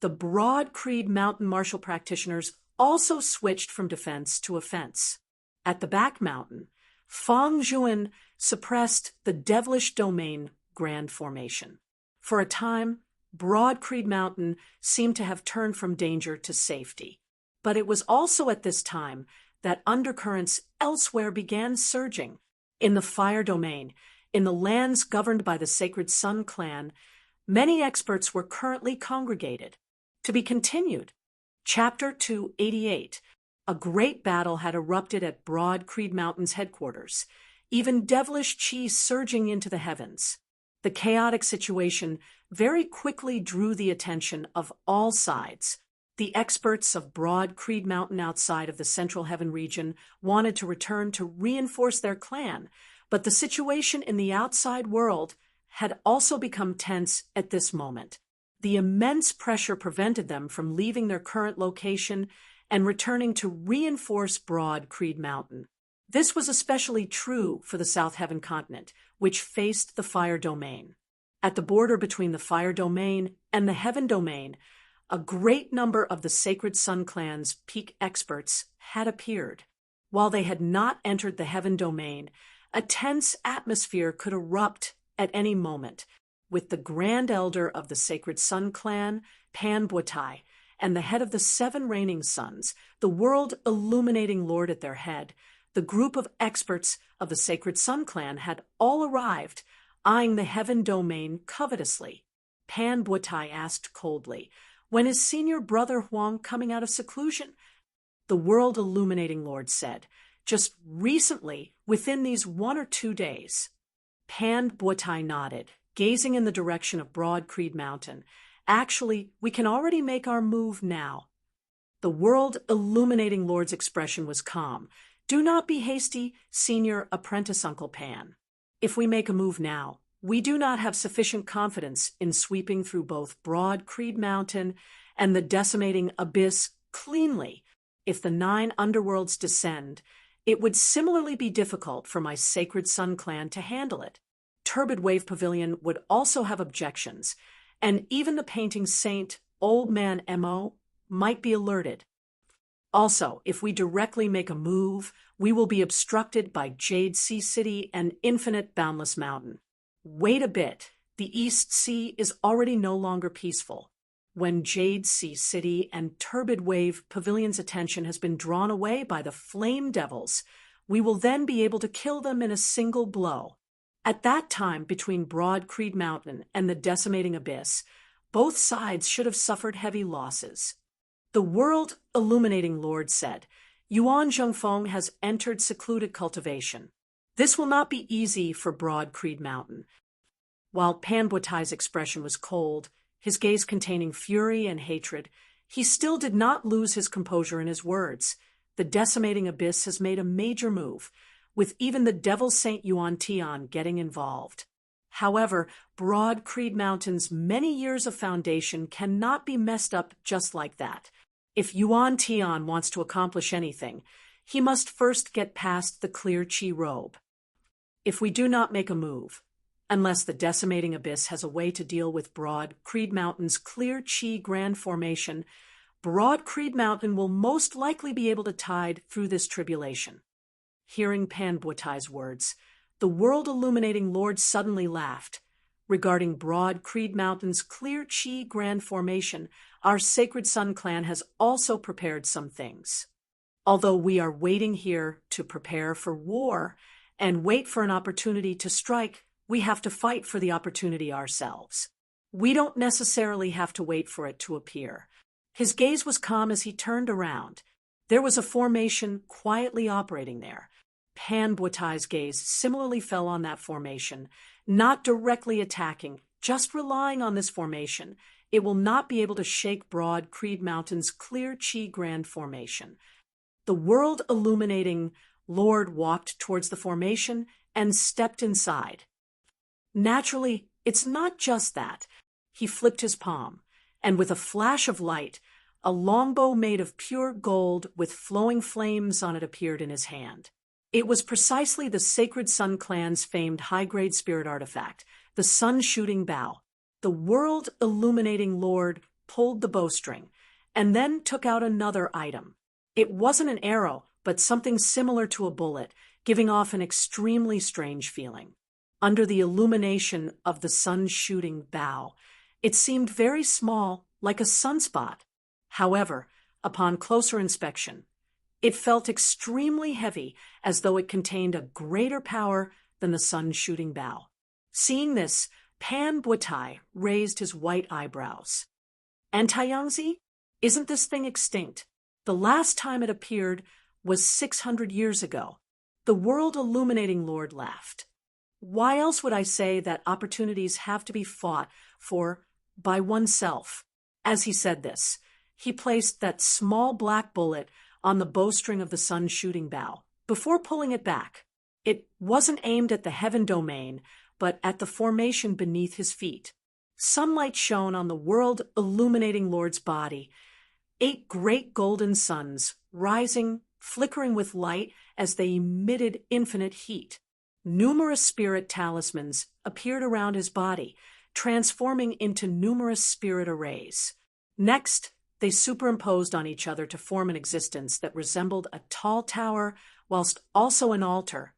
Speaker 1: the Broad Creed Mountain martial practitioners also switched from defense to offense. At the back mountain, Fang Juan suppressed the devilish domain grand formation. For a time, Broad Creed Mountain seemed to have turned from danger to safety. But it was also at this time that undercurrents elsewhere began surging. In the Fire Domain, in the lands governed by the Sacred Sun Clan, many experts were currently congregated. To be continued. Chapter 288. A great battle had erupted at Broad Creed Mountain's headquarters, even devilish qi surging into the heavens. The chaotic situation very quickly drew the attention of all sides. The experts of Broad Creed Mountain outside of the Central Heaven region wanted to return to reinforce their clan, but the situation in the outside world had also become tense at this moment. The immense pressure prevented them from leaving their current location and returning to reinforce Broad Creed Mountain. This was especially true for the South Heaven continent, which faced the Fire Domain. At the border between the Fire Domain and the Heaven Domain, A great number of the Sacred Sun Clan's peak experts had appeared. While they had not entered the heaven domain, a tense atmosphere could erupt at any moment, with the Grand Elder of the Sacred Sun Clan, Pan Buotai, and the head of the 7 reigning suns, the world-illuminating lord at their head. The group of experts of the Sacred Sun Clan had all arrived, eyeing the heaven domain covetously. Pan Buotai asked coldly, "When is senior brother Huang coming out of seclusion?" The world-illuminating lord said, "Just recently, within these 1 or 2 days." Pan Buotai nodded, gazing in the direction of Broad Creed Mountain. "Actually, we can already make our move now." The world-illuminating lord's expression was calm. "Do not be hasty, senior apprentice Uncle Pan. If we make a move now, we do not have sufficient confidence in sweeping through both Broad Creed Mountain and the decimating abyss cleanly. If the 9 underworlds descend, it would similarly be difficult for my Sacred Sun Clan to handle it. Turbid Wave Pavilion would also have objections, and even the painting saint, Old Man M.O., might be alerted. Also, if we directly make a move, we will be obstructed by Jade Sea City and Infinite Boundless Mountain. Wait a bit. The East Sea is already no longer peaceful. When Jade Sea City and Turbid Wave Pavilion's attention has been drawn away by the Flame Devils, we will then be able to kill them in a single blow. At that time, between Broad Creed Mountain and the decimating abyss, both sides should have suffered heavy losses." The world-illuminating lord said, "Yuan Zhengfeng has entered secluded cultivation. This will not be easy for Broad Creed Mountain." While Pan Buotai's expression was cold, his gaze containing fury and hatred, he still did not lose his composure in his words. The decimating abyss has made a major move, with even the Devil Saint Yuan Tian getting involved. However, Broad Creed Mountain's many years of foundation cannot be messed up just like that. If Yuan Tian wants to accomplish anything, he must first get past the clear Qi robe. If we do not make a move, unless the decimating abyss has a way to deal with Broad Creed Mountain's clear Qi grand formation, Broad Creed Mountain will most likely be able to tide through this tribulation. Hearing Pan Buotai's words, the world-illuminating lord suddenly laughed. "Regarding Broad Creed Mountain's clear Qi grand formation, our Sacred Sun Clan has also prepared some things. Although we are waiting here to prepare for war and wait for an opportunity to strike, we have to fight for the opportunity ourselves. We don't necessarily have to wait for it to appear." His gaze was calm as he turned around. There was a formation quietly operating there. Pan Buotai's gaze similarly fell on that formation, not directly attacking, just relying on this formation. It will not be able to shake Broad Creed Mountain's clear Qi grand formation. The world-illuminating lord walked towards the formation and stepped inside. Naturally, it's not just that. He flipped his palm, and with a flash of light, a longbow made of pure gold with flowing flames on it appeared in his hand. It was precisely the Sacred Sun Clan's famed high-grade spirit artifact, the sun-shooting bow. The world-illuminating lord pulled the bowstring, and then took out another item. It wasn't an arrow, but something similar to a bullet, giving off an extremely strange feeling. Under the illumination of the sun-shooting bow, it seemed very small, like a sunspot. However, upon closer inspection, it felt extremely heavy, as though it contained a greater power than the sun-shooting bow. Seeing this, Pan Buotai raised his white eyebrows. "Antayangzi, isn't this thing extinct? The last time it appeared was 600 years ago." The world-illuminating lord laughed. "Why else would I say that opportunities have to be fought for by oneself?" As he said this, he placed that small black bullet on the bowstring of the sun-shooting bow, before pulling it back. It wasn't aimed at the heaven domain, but at the formation beneath his feet. Sunlight shone on the world-illuminating lord's body, 8 great golden suns, rising, flickering with light as they emitted infinite heat. Numerous spirit talismans appeared around his body, transforming into numerous spirit arrays. Next, they superimposed on each other to form an existence that resembled a tall tower whilst also an altar,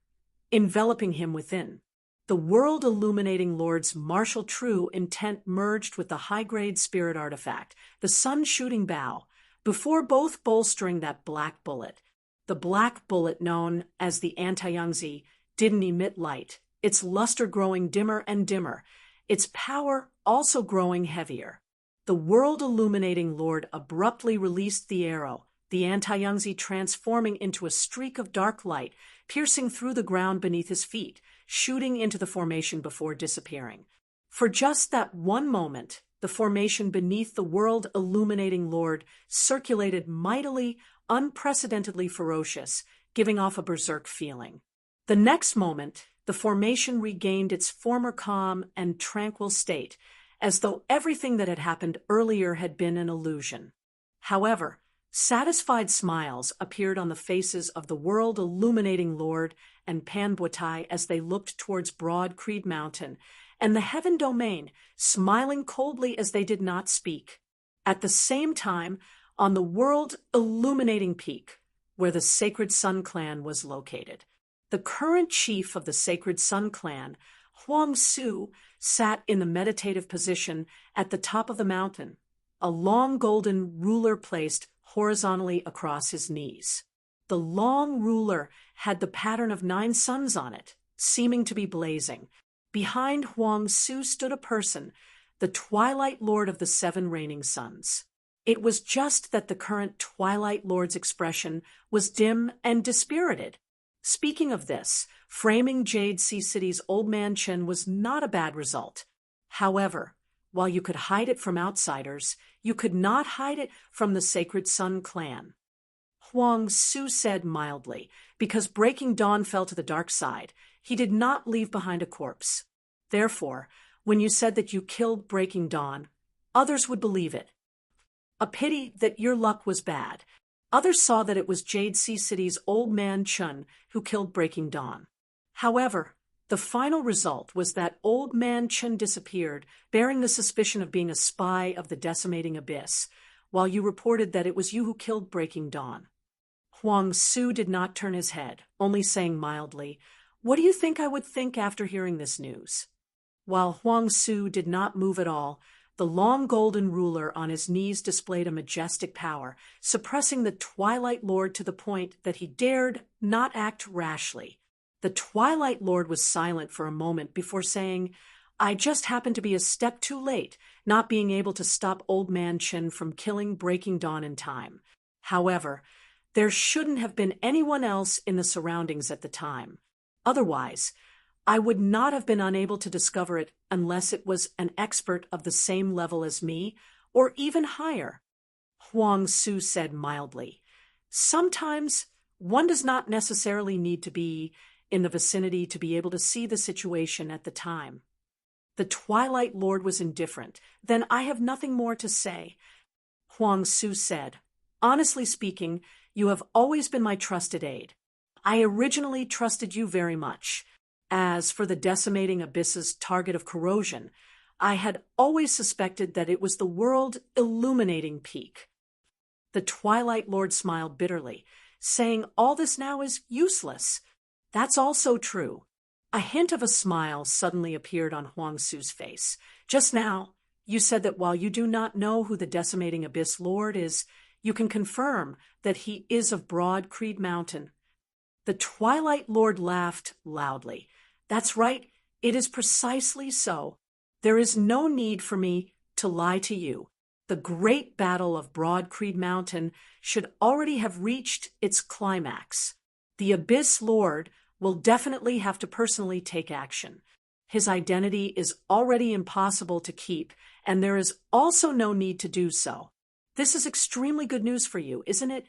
Speaker 1: enveloping him within. The world-illuminating Lord's martial true intent merged with the high-grade spirit artifact, the sun-shooting bow, before both bolstering that black bullet. The black bullet, known as the Antayangzi, didn't emit light, its luster growing dimmer and dimmer, its power also growing heavier. The world-illuminating Lord abruptly released the arrow, the Antayangzi transforming into a streak of dark light, piercing through the ground beneath his feet, shooting into the formation before disappearing. For just that one moment, the formation beneath the world-illuminating Lord circulated mightily, unprecedentedly ferocious, giving off a berserk feeling. The next moment, the formation regained its former calm and tranquil state, as though everything that had happened earlier had been an illusion. However, satisfied smiles appeared on the faces of the world-illuminating Lord and Panbuatai as they looked towards Broad Creed Mountain, and the Heaven Domain, smiling coldly as they did not speak. At the same time, on the world-illuminating peak, where the Sacred Sun Clan was located, the current chief of the Sacred Sun Clan, Huang Su, sat in the meditative position at the top of the mountain, a long golden ruler placed horizontally across his knees. The long ruler had the pattern of 9 suns on it, seeming to be blazing. Behind Huang Su stood a person, the Twilight Lord of the 7 reigning suns. It was just that the current Twilight Lord's expression was dim and dispirited. Speaking of this, framing Jade Sea City's Old Man Chen was not a bad result. However, while you could hide it from outsiders, you could not hide it from the Sacred Sun Clan. Huang Su said mildly, because Breaking Dawn fell to the dark side, he did not leave behind a corpse. Therefore, when you said that you killed Breaking Dawn, others would believe it. A pity that your luck was bad. Others saw that it was Jade Sea City's Old Man Chun who killed Breaking Dawn. However, the final result was that Old Man Chun disappeared, bearing the suspicion of being a spy of the decimating abyss, while you reported that it was you who killed Breaking Dawn. Huang Su did not turn his head, only saying mildly, "What do you think I would think after hearing this news?" While Huang Su did not move at all, the long golden ruler on his knees displayed a majestic power, suppressing the Twilight Lord to the point that he dared not act rashly. The Twilight Lord was silent for a moment before saying, "I just happened to be a step too late, not being able to stop Old Man Chen from killing Breaking Dawn in time. However, there shouldn't have been anyone else in the surroundings at the time. Otherwise, I would not have been unable to discover it unless it was an expert of the same level as me, or even higher." Huang Su said mildly, "Sometimes one does not necessarily need to be in the vicinity to be able to see the situation at the time." The Twilight Lord was indifferent. "Then I have nothing more to say." Huang Su said, "Honestly speaking, you have always been my trusted aide. I originally trusted you very much. As for the decimating abyss's target of corrosion, I had always suspected that it was the world-illuminating peak." The Twilight Lord smiled bitterly, saying, "All this now is useless." "That's also true." A hint of a smile suddenly appeared on Huang Su's face. "Just now, you said that while you do not know who the decimating abyss lord is, you can confirm that he is of Broad Creed Mountain." The Twilight Lord laughed loudly. "That's right, it is precisely so. There is no need for me to lie to you. The great battle of Broad Creed Mountain should already have reached its climax. The Abyss Lord will definitely have to personally take action. His identity is already impossible to keep, and there is also no need to do so. This is extremely good news for you, isn't it?"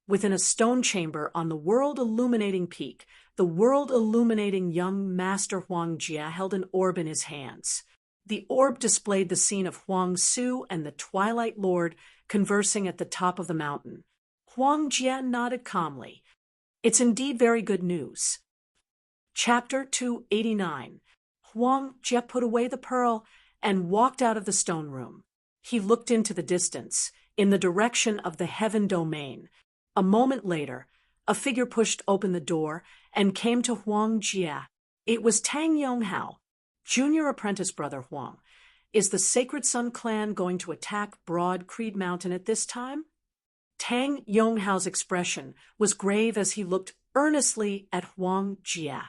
Speaker 1: Within a stone chamber on the world-illuminating peak, the world-illuminating young Master Huang Jia held an orb in his hands. The orb displayed the scene of Huang Su and the Twilight Lord conversing at the top of the mountain. Huang Jia nodded calmly. "It's indeed very good news." Chapter 289. Huang Jia put away the pearl and walked out of the stone room. He looked into the distance, in the direction of the heaven domain. A moment later, a figure pushed open the door and came to Huang Jia. It was Tang Yonghao, junior apprentice brother Huang. Is the Sacred Sun clan going to attack Broad Creed Mountain at this time? Tang Yonghao's expression was grave as he looked earnestly at Huang Jia.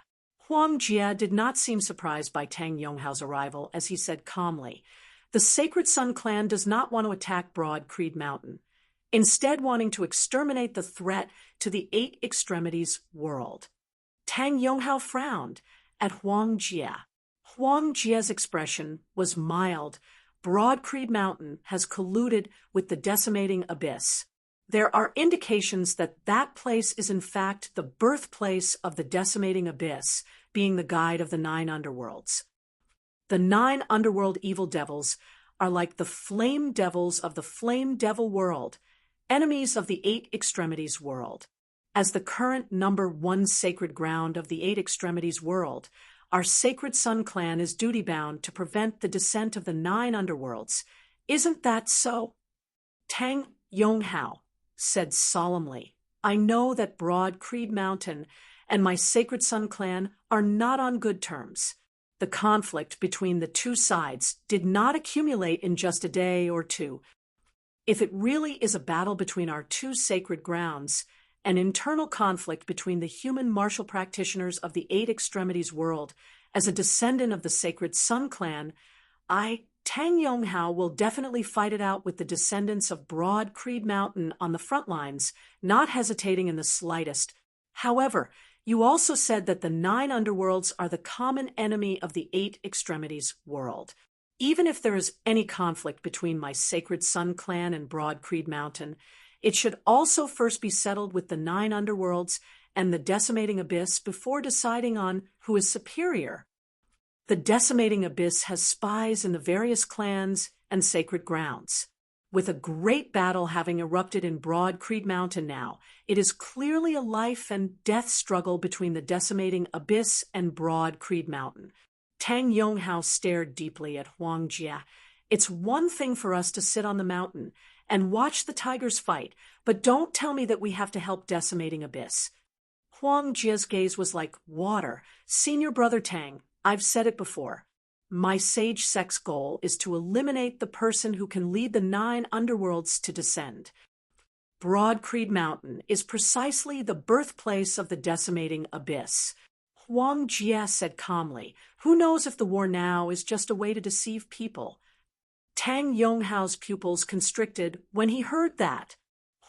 Speaker 1: Huang Jia did not seem surprised by Tang Yonghao's arrival as he said calmly, "The Sacred Sun clan does not want to attack Broad Creed Mountain, instead wanting to exterminate the threat to the Eight Extremities world." Tang Yonghao frowned at Huang Jia. Huang Jia's expression was mild. Broad Creed Mountain has colluded with the decimating abyss. There are indications that that place is in fact the birthplace of the decimating abyss, being the guide of the 9 underworlds. The 9 underworld evil devils are like the flame devils of the flame devil world, enemies of the 8 extremities world. As the current number 1 sacred ground of the 8 extremities world, our Sacred Sun clan is duty-bound to prevent the descent of the 9 underworlds. Isn't that so? Tang Yonghao said solemnly, "I know that Broad Creed Mountain and my Sacred Sun clan are not on good terms. The conflict between the 2 sides did not accumulate in just a day or 2. If it really is a battle between our 2 sacred grounds, an internal conflict between the human martial practitioners of the 8 extremities world, as a descendant of the Sacred Sun clan, Tang Yonghao, will definitely fight it out with the descendants of Broad Creed Mountain on the front lines, not hesitating in the slightest. However, you also said that the 9 underworlds are the common enemy of the 8 extremities world. Even if there is any conflict between my Sacred Sun clan and Broad Creed Mountain, it should also first be settled with the 9 underworlds and the decimating abyss before deciding on who is superior. The decimating abyss has spies in the various clans and sacred grounds. With a great battle having erupted in Broad Creed Mountain now, it is clearly a life and death struggle between the decimating abyss and Broad Creed Mountain." Tang Yonghao stared deeply at Huang Jia. "It's one thing for us to sit on the mountain and watch the tigers fight, but don't tell me that we have to help decimating abyss." Huang Jia's gaze was like water. "Senior brother Tang, I've said it before. My sage sex goal is to eliminate the person who can lead the 9 underworlds to descend. Broad Creed Mountain is precisely the birthplace of the decimating abyss." Huang Jia said calmly, "Who knows if the war now is just a way to deceive people?" Tang Yonghao's pupils constricted when he heard that.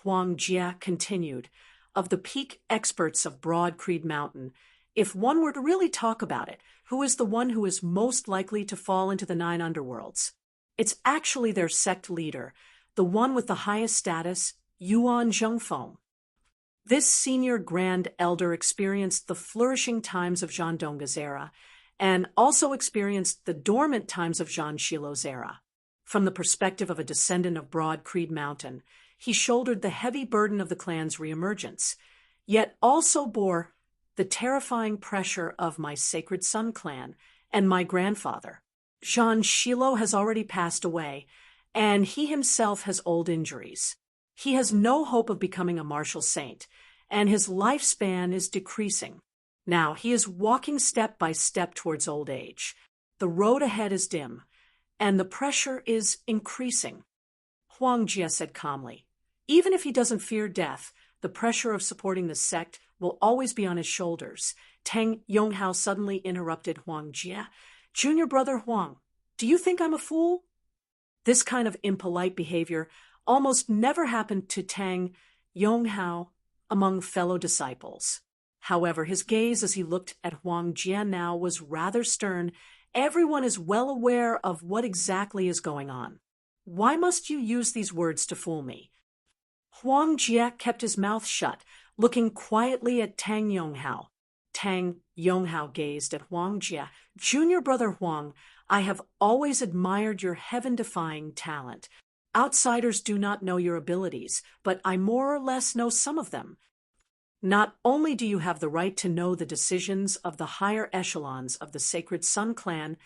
Speaker 1: Huang Jia continued, "Of the peak experts of Broad Creed Mountain, if one were to really talk about it, who is the one who is most likely to fall into the 9 underworlds? It's actually their sect leader, the one with the highest status, Yuan Zhengfeng. This senior grand elder experienced the flourishing times of Zhang Dong's era, and also experienced the dormant times of Zhang Shilou's era. From the perspective of a descendant of Broad Creed Mountain, he shouldered the heavy burden of the clan's reemergence, yet also bore the terrifying pressure of my Sacred Sun clan and my grandfather. Zhang Shilou has already passed away, and he himself has old injuries. He has no hope of becoming a martial saint, and his lifespan is decreasing. Now he is walking step by step towards old age. The road ahead is dim, and the pressure is increasing." Huang Jia said calmly, "Even if he doesn't fear death, the pressure of supporting the sect will always be on his shoulders." Tang Yonghao suddenly interrupted Huang Jia. "Junior brother Huang, do you think I'm a fool?" This kind of impolite behavior almost never happened to Tang Yonghao among fellow disciples. However, his gaze as he looked at Huang Jia now was rather stern. Everyone is well aware of what exactly is going on. Why must you use these words to fool me? Huang Jia kept his mouth shut, looking quietly at Tang Yonghao. Tang Yonghao gazed at Huang Jia. "Junior brother Huang, I have always admired your heaven-defying talent. Outsiders do not know your abilities, but I more or less know some of them. Not only do you have the right to know the decisions of the higher echelons of the Sacred Sun clan,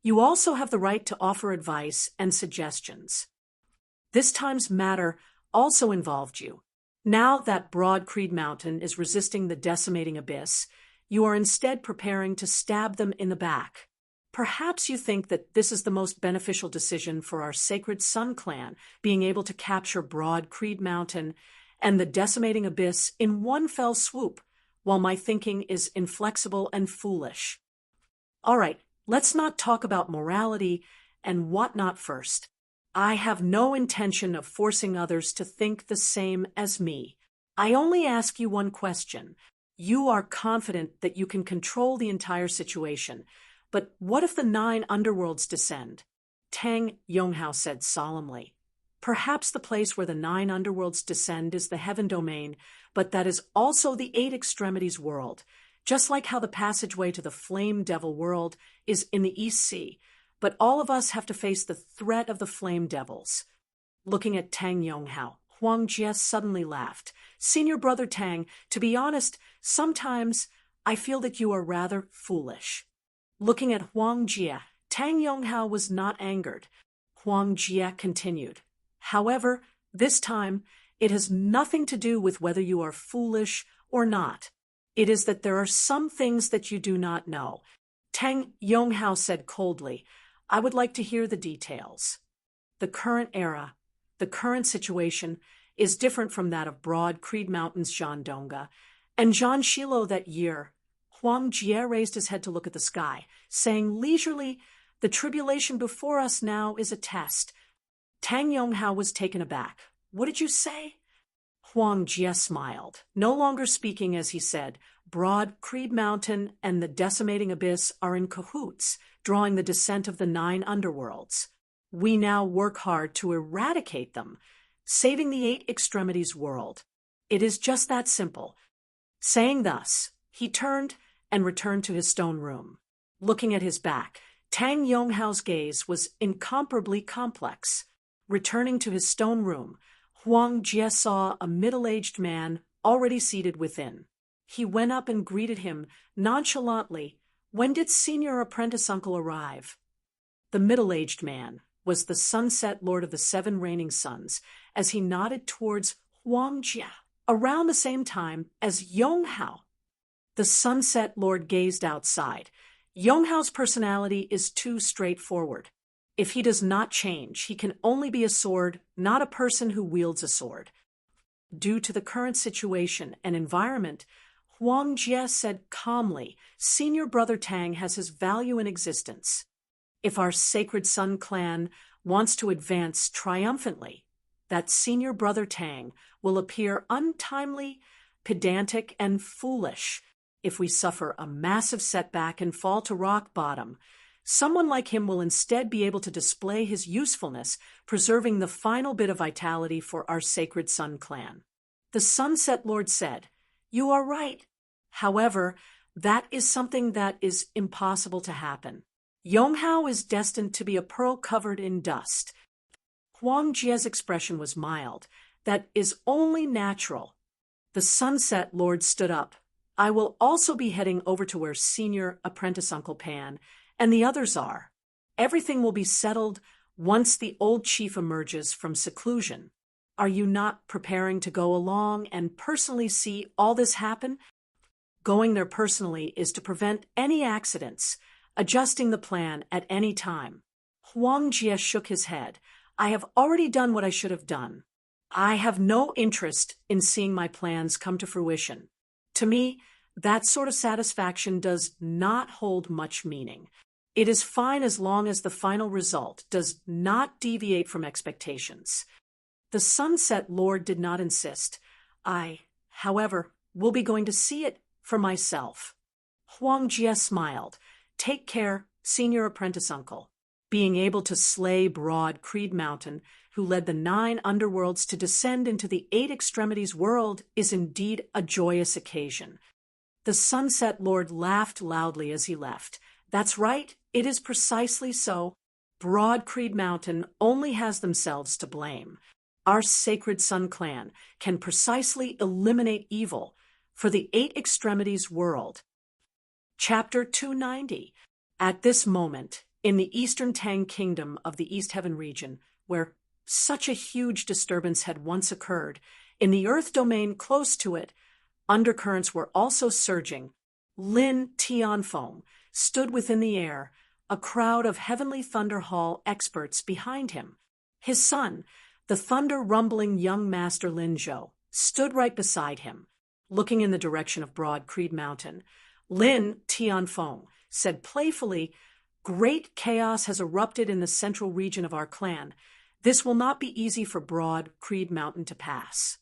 Speaker 1: you also have the right to offer advice and suggestions. This time's matter also involved you. Now that Broad Creed Mountain is resisting the decimating abyss, you are instead preparing to stab them in the back. Perhaps you think that this is the most beneficial decision for our Sacred Sun clan, being able to capture Broad Creed Mountain and the decimating abyss in one fell swoop, while my thinking is inflexible and foolish. All right, let's not talk about morality and whatnot first. I have no intention of forcing others to think the same as me. I only ask you one question. You are confident that you can control the entire situation, but what if the 9 underworlds descend? Tang Yonghao said solemnly. Perhaps the place where the 9 underworlds descend is the heaven domain, but that is also the 8 extremities world, just like how the passageway to the flame devil world is in the East Sea, but all of us have to face the threat of the flame devils. Looking at Tang Yonghao, Huang Jie suddenly laughed. Senior brother Tang, to be honest, sometimes I feel that you are rather foolish. Looking at Huang Jie, Tang Yonghao was not angered. Huang Jie continued. However, this time, it has nothing to do with whether you are foolish or not. It is that there are some things that you do not know. Tang Yonghao said coldly, I would like to hear the details. The current era, the current situation, is different from that of Broad Creed Mountain's Jiandonga, and Zhan Shilo that year. Huang Jie raised his head to look at the sky, saying leisurely, the tribulation before us now is a test. Tang Yonghao was taken aback. What did you say? Huang Jie smiled, no longer speaking as he said, Broad Creed Mountain and the decimating abyss are in cahoots, drawing the descent of the 9 underworlds. We now work hard to eradicate them, saving the 8 extremities world. It is just that simple. Saying thus, he turned and returned to his stone room. Looking at his back, Tang Yonghao's gaze was incomparably complex. Returning to his stone room, Huang Jie saw a middle-aged man already seated within. He went up and greeted him nonchalantly. When did senior apprentice uncle arrive? The middle-aged man was the Sunset Lord of the 7 Reigning Suns, as he nodded towards Huang Jie, around the same time as Yonghao. The Sunset Lord gazed outside. Yonghao's personality is too straightforward. If he does not change, he can only be a sword, not a person who wields a sword. Due to the current situation and environment, Huang Jie said calmly, Senior Brother Tang has his value in existence. If our Sacred Sun clan wants to advance triumphantly, that Senior Brother Tang will appear untimely, pedantic, and foolish. If we suffer a massive setback and fall to rock bottom, someone like him will instead be able to display his usefulness, preserving the final bit of vitality for our Sacred Sun clan. The Sunset Lord said, You are right. However, that is something that is impossible to happen. Yonghao is destined to be a pearl covered in dust. Huang Jie's expression was mild. That is only natural. The Sunset Lord stood up. I will also be heading over to where Senior Apprentice Uncle Pan and the others are. Everything will be settled once the old chief emerges from seclusion. Are you not preparing to go along and personally see all this happen? Going there personally is to prevent any accidents, adjusting the plan at any time. Huang Jie shook his head. I have already done what I should have done. I have no interest in seeing my plans come to fruition. To me, that sort of satisfaction does not hold much meaning. It is fine as long as the final result does not deviate from expectations. The Sunset Lord did not insist. I, however, will be going to see it for myself. Huang Jie smiled. Take care, Senior Apprentice Uncle. Being able to slay Broad Creed Mountain, who led the 9 underworlds to descend into the 8 extremities world, is indeed a joyous occasion. The Sunset Lord laughed loudly as he left. That's right, it is precisely so. Broad Creed Mountain only has themselves to blame. Our Sacred Sun clan can precisely eliminate evil for the 8 extremities world. Chapter 290. At this moment, in the Eastern Tang Kingdom of the East Heaven region, where Such a huge disturbance had once occurred. In the Earth domain close to it, undercurrents were also surging. Lin Tianfeng stood within the air, a crowd of Heavenly Thunder Hall experts behind him. His son, the thunder-rumbling young master Lin Zhou, stood right beside him, looking in the direction of Broad Creed Mountain. Lin Tianfeng said playfully, "Great chaos has erupted in the central region of our clan. This will not be easy for Broad Creed Mountain to pass."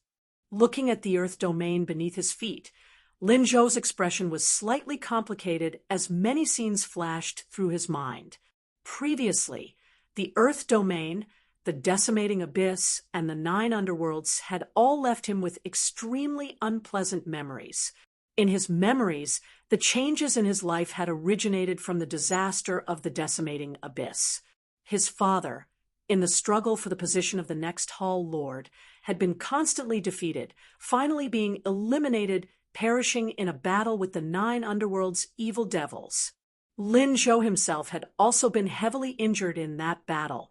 Speaker 1: Looking at the Earth domain beneath his feet, Lin Zhou's expression was slightly complicated as many scenes flashed through his mind. Previously, the Earth domain, the decimating abyss, and the 9 underworlds had all left him with extremely unpleasant memories. In his memories, the changes in his life had originated from the disaster of the decimating abyss. His father, in the struggle for the position of the next Hall Lord, had been constantly defeated, finally being eliminated, perishing in a battle with the 9 underworld's evil devils. Lin Zhou himself had also been heavily injured in that battle,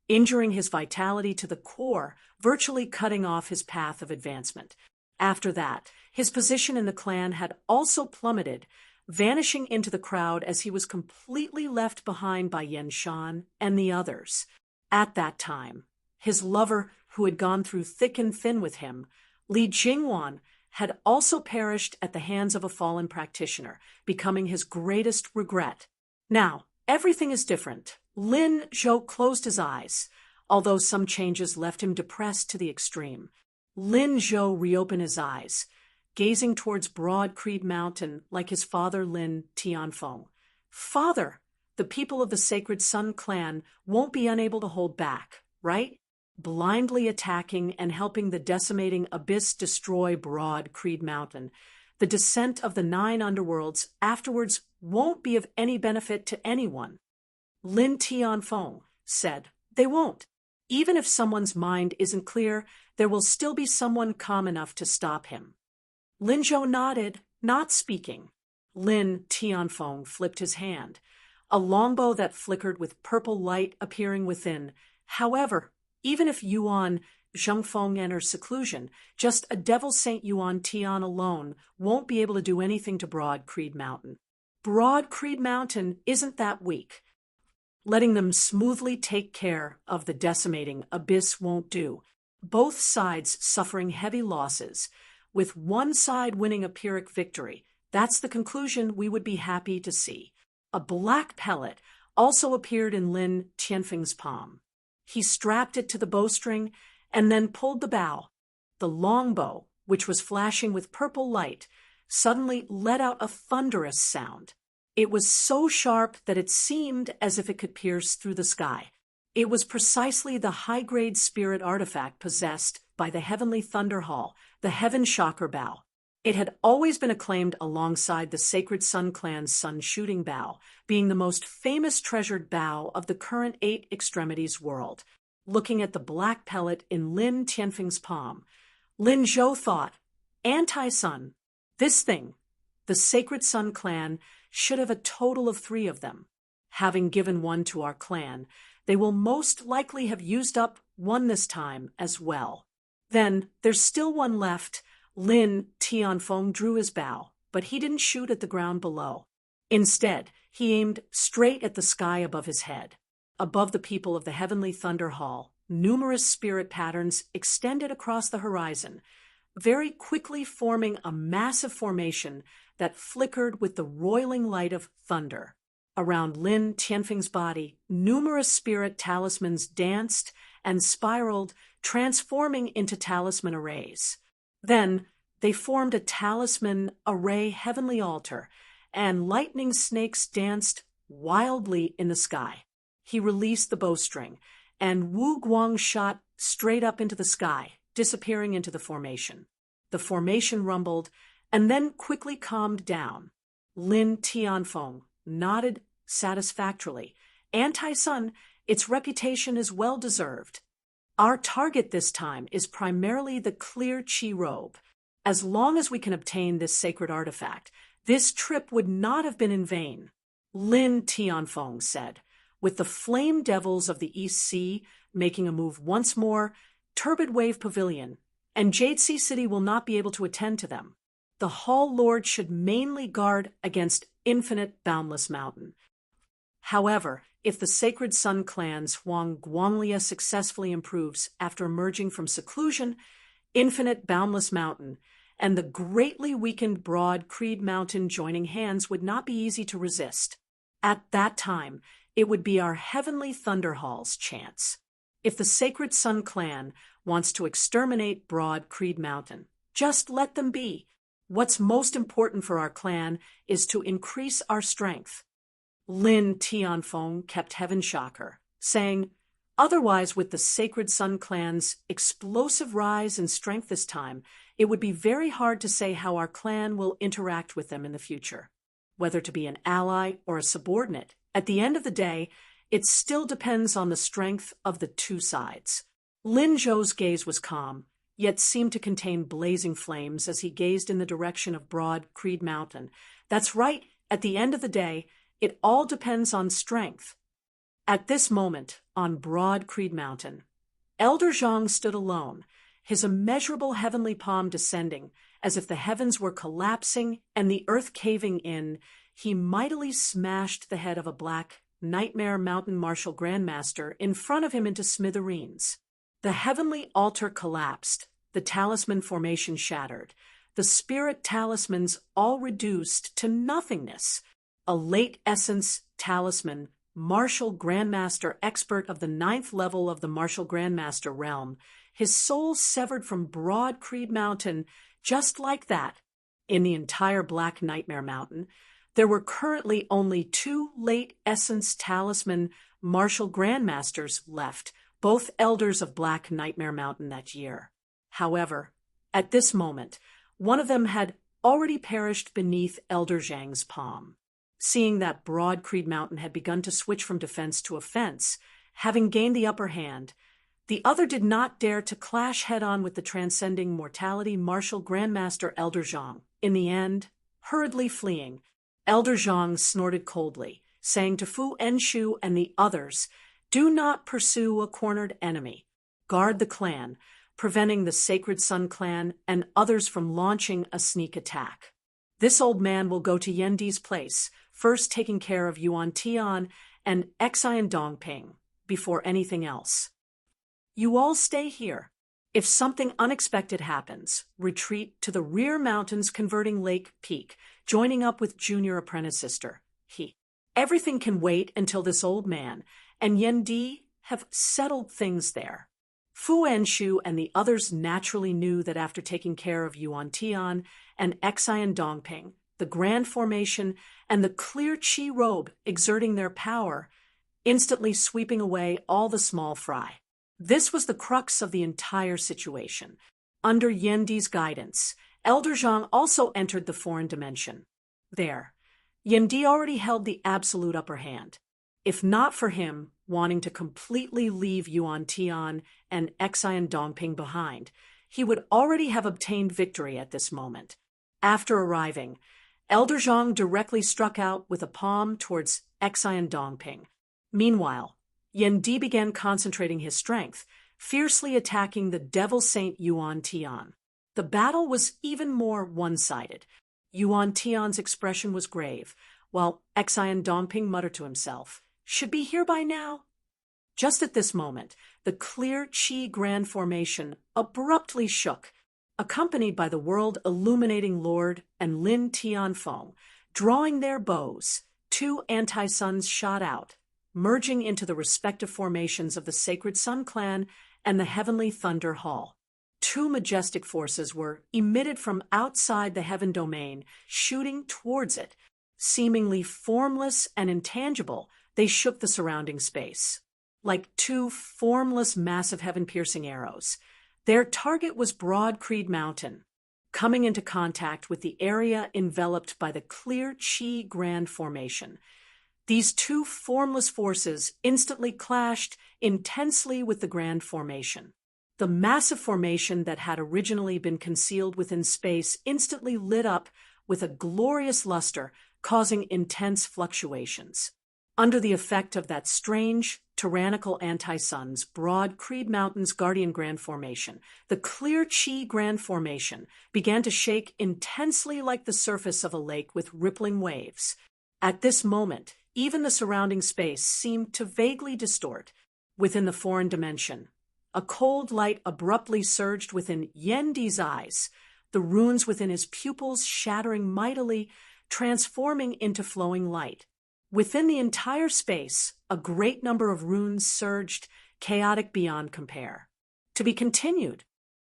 Speaker 1: injuring his vitality to the core, virtually cutting off his path of advancement. After that, his position in the clan had also plummeted, vanishing into the crowd as he was completely left behind by Yan Shan and the others. At that time, his lover, who had gone through thick and thin with him, Li Jingwan, had also perished at the hands of a fallen practitioner, becoming his greatest regret. Now, everything is different. Lin Zhou closed his eyes, although some changes left him depressed to the extreme. Lin Zhou reopened his eyes, gazing towards Broad Creed Mountain like his father Lin Tianfeng. "Father, the people of the Sacred Sun clan won't be unable to hold back, right? Blindly attacking and helping the decimating abyss destroy Broad Creed Mountain. The descent of the 9 underworlds afterwards won't be of any benefit to anyone." Lin Tianfeng said, "They won't. Even if someone's mind isn't clear, there will still be someone calm enough to stop him." Lin Zhou nodded, not speaking. Lin Tianfeng flipped his hand, a longbow that flickered with purple light appearing within. However, even if Yuan Zhengfeng enters seclusion, just a Devil Saint Yuan Tian alone won't be able to do anything to Broad Creed Mountain. Broad Creed Mountain isn't that weak. Letting them smoothly take care of the decimating abyss won't do. Both sides suffering heavy losses, with one side winning a Pyrrhic victory. That's the conclusion we would be happy to see. A black pellet also appeared in Lin Tianfeng's palm. He strapped it to the bowstring and then pulled the bow. The longbow, which was flashing with purple light, suddenly let out a thunderous sound. It was so sharp that it seemed as if it could pierce through the sky. It was precisely the high-grade spirit artifact possessed by the Heavenly Thunder Hall, the Heaven Shocker Bow. It had always been acclaimed alongside the Sacred Sun Clan's Sun Shooting Bow, being the most famous treasured bow of the current 8 extremities world. Looking at the black pellet in Lin Tianfeng's palm, Lin Zhou thought, "Anti-Sun. This thing, the Sacred Sun Clan, should have a total of 3 of them. Having given one to our clan, they will most likely have used up one this time as well. Then there's still one left." Lin Tianfeng drew his bow, but he didn't shoot at the ground below. Instead, he aimed straight at the sky above his head. Above the people of the Heavenly Thunder Hall, numerous spirit patterns extended across the horizon, very quickly forming a massive formation that flickered with the roiling light of thunder. Around Lin Tianfeng's body, numerous spirit talismans danced and spiraled, transforming into talisman arrays. Then they formed a talisman array heavenly altar, and lightning snakes danced wildly in the sky. He released the bowstring, and Wu Guang shot straight up into the sky, disappearing into the formation. The formation rumbled, and then quickly calmed down. Lin Tianfeng nodded satisfactorily. "Anti-Sun, its reputation is well deserved. Our target this time is primarily the clear Qi robe. As long as we can obtain this sacred artifact, this trip would not have been in vain." Lin Tianfeng said, "With the flame devils of the East Sea, making a move once more, Turbid Wave Pavilion, and Jadesea City will not be able to attend to them. The Hall Lord should mainly guard against Infinite Boundless Mountain. However, if the Sacred Sun Clan's Huang Guanglia successfully improves after emerging from seclusion, Infinite Boundless Mountain and the greatly weakened Broad Creed Mountain joining hands would not be easy to resist. At that time, it would be our Heavenly Thunderhall's chance. If the Sacred Sun Clan wants to exterminate Broad Creed Mountain, just let them be. What's most important for our clan is to increase our strength. Lin Tianfeng kept Heaven Shocker, saying, otherwise, with the Sacred Sun Clan's explosive rise in strength this time, it would be very hard to say how our clan will interact with them in the future. Whether to be an ally or a subordinate, at the end of the day, it still depends on the strength of the two sides. Lin Zhou's gaze was calm, yet seemed to contain blazing flames as he gazed in the direction of Broad Creed Mountain. That's right, at the end of the day, it all depends on strength. At this moment, on Broad Creed Mountain, Elder Zhang stood alone, his immeasurable heavenly palm descending, as if the heavens were collapsing and the earth caving in. He mightily smashed the head of a black Nightmare Mountain Martial Grandmaster in front of him into smithereens. The heavenly altar collapsed, the talisman formation shattered, the spirit talismans all reduced to nothingness. A late essence talisman, Martial Grandmaster expert of the 9th level of the Martial Grandmaster realm, his soul severed from Broad Creed Mountain, just like that. In the entire Black Nightmare Mountain, there were currently only 2 late essence talisman Martial Grandmasters left, both elders of Black Nightmare Mountain that year. However, at this moment, one of them had already perished beneath Elder Zhang's palm. Seeing that Broad Creed Mountain had begun to switch from defense to offense, having gained the upper hand, the other did not dare to clash head-on with the transcending mortality Martial Grandmaster Elder Zhang. In the end, hurriedly fleeing, Elder Zhang snorted coldly, saying to Fu Enshu and the others, "Do not pursue a cornered enemy. Guard the clan, preventing the Sacred Sun Clan and others from launching a sneak attack. This old man will go to Yendi's place, first taking care of Yuan Tian and Xian Dongping, before anything else. You all stay here. If something unexpected happens, retreat to the rear mountains converting Lake Peak, joining up with Junior Apprentice Sister, He. Everything can wait until this old man and Yendi have settled things there." Fu Enshu and the others naturally knew that after taking care of Yuan Tian and Xian Dongping, the Grand Formation and the clear Qi robe exerting their power, instantly sweeping away all the small fry. This was the crux of the entire situation. Under Yendi's guidance, Elder Zhang also entered the foreign dimension. There, Yendi already held the absolute upper hand. If not for him wanting to completely leave Yuan Tian and Xian Dongping behind, he would already have obtained victory at this moment. After arriving, Elder Zhang directly struck out with a palm towards Xian Dongping. Meanwhile, Yendi began concentrating his strength, fiercely attacking the Devil Saint Yuan Tian. The battle was even more one-sided. Yuan Tian's expression was grave, while Xian Dongping muttered to himself, "Should be here by now." Just at this moment, the clear Qi Grand Formation abruptly shook, accompanied by the world-illuminating Lord and Lin Tianfeng. Drawing their bows, 2 anti-suns shot out, merging into the respective formations of the Sacred Sun Clan and the Heavenly Thunder Hall. 2 majestic forces were emitted from outside the heaven domain, shooting towards it. Seemingly formless and intangible, they shook the surrounding space. Like 2 formless, massive heaven-piercing arrows, their target was Broad Creed Mountain, coming into contact with the area enveloped by the clear Qi Grand Formation. These 2 formless forces instantly clashed intensely with the Grand Formation. The massive formation that had originally been concealed within space instantly lit up with a glorious luster, causing intense fluctuations. Under the effect of that strange, tyrannical anti-sun's broad Creed Mountain's Guardian Grand Formation, the clear Chi Grand Formation began to shake intensely like the surface of a lake with rippling waves. At this moment, even the surrounding space seemed to vaguely distort. Within the foreign dimension, a cold light abruptly surged within Yendi's eyes, the runes within his pupils shattering mightily, transforming into flowing light. Within the entire space, a great number of runes surged, chaotic beyond compare. To be continued.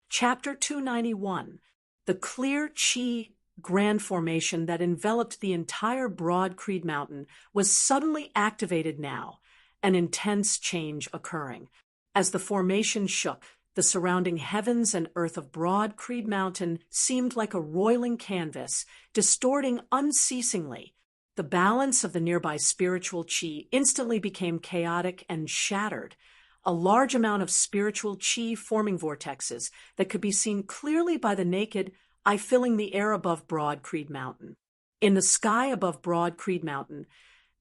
Speaker 1: Chapter 291. The clear Chi Grand Formation that enveloped the entire broad Creed Mountain was suddenly activated now, an intense change occurring. As the formation shook, the surrounding heavens and earth of broad Creed Mountain seemed like a roiling canvas, distorting unceasingly. The balance of the nearby spiritual chi instantly became chaotic and shattered, a large amount of spiritual chi forming vortexes that could be seen clearly by the naked eye filling the air above broad Creed Mountain. In the sky above broad Creed Mountain,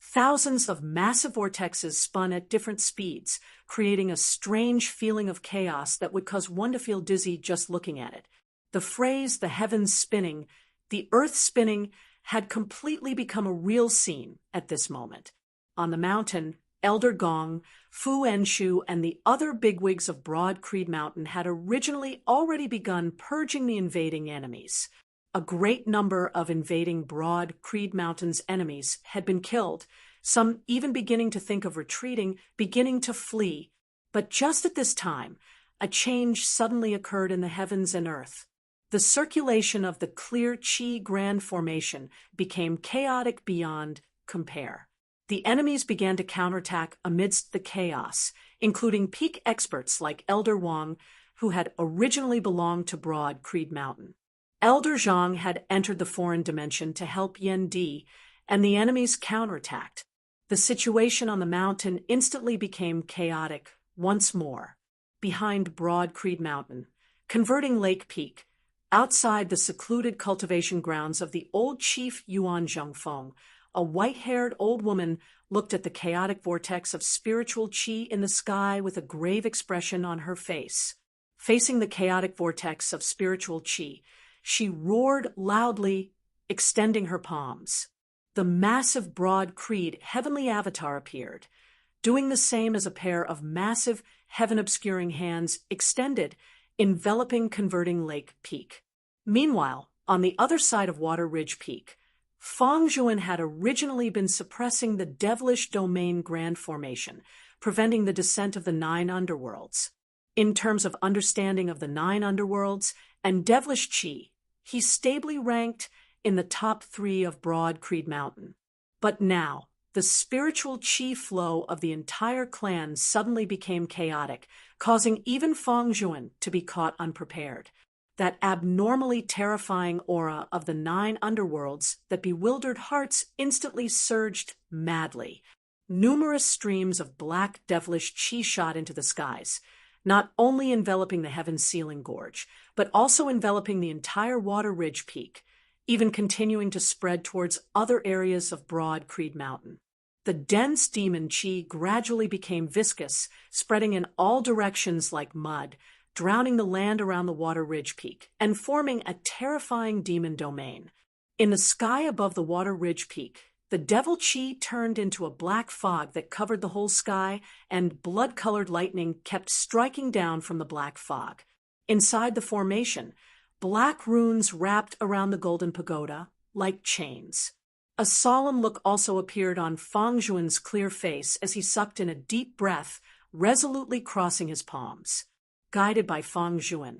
Speaker 1: thousands of massive vortexes spun at different speeds, creating a strange feeling of chaos that would cause one to feel dizzy just looking at it. The phrase, the heavens spinning, the earth spinning, had completely become a real scene at this moment. On the mountain, Elder Gong, Fu Enshu, and the other bigwigs of Broad Creed Mountain had originally already begun purging the invading enemies. A great number of invading Broad Creed Mountain's enemies had been killed, some even beginning to think of retreating, beginning to flee. But just at this time, a change suddenly occurred in the heavens and earth. The circulation of the clear Chi Grand Formation became chaotic beyond compare. The enemies began to counterattack amidst the chaos, including peak experts like Elder Wang, who had originally belonged to Broad Creed Mountain. Elder Zhang had entered the foreign dimension to help Yen Di, and the enemies counterattacked. The situation on the mountain instantly became chaotic once more. Behind Broad Creed Mountain, converting Lake Peak, outside the secluded cultivation grounds of the old chief Yuan Zhengfeng, a white-haired old woman looked at the chaotic vortex of spiritual chi in the sky with a grave expression on her face. Facing the chaotic vortex of spiritual chi, she roared loudly, extending her palms. The massive broad Creed heavenly avatar appeared, doing the same as a pair of massive heaven-obscuring hands extended, enveloping converting Lake Peak. Meanwhile, on the other side of Water Ridge Peak, Fang Zhuan had originally been suppressing the devilish domain Grand Formation, preventing the descent of the 9 underworlds. In terms of understanding of the 9 underworlds and devilish chi, he stably ranked in the top 3 of Broad Creed Mountain. But now, the spiritual chi flow of the entire clan suddenly became chaotic, causing even Fang Zhuan to be caught unprepared. That abnormally terrifying aura of the 9 underworlds that bewildered hearts instantly surged madly. Numerous streams of black devilish chi shot into the skies, not only enveloping the heaven-ceiling gorge, but also enveloping the entire Water Ridge Peak, even continuing to spread towards other areas of Broad Creed Mountain. The dense demon chi gradually became viscous, spreading in all directions like mud, drowning the land around the Water Ridge Peak, and forming a terrifying demon domain. In the sky above the Water Ridge Peak, the devil chi turned into a black fog that covered the whole sky, and blood-colored lightning kept striking down from the black fog. Inside the formation, black runes wrapped around the golden pagoda like chains. A solemn look also appeared on Fang Zhuan's clear face as he sucked in a deep breath, resolutely crossing his palms. Guided by Fang Zhuan,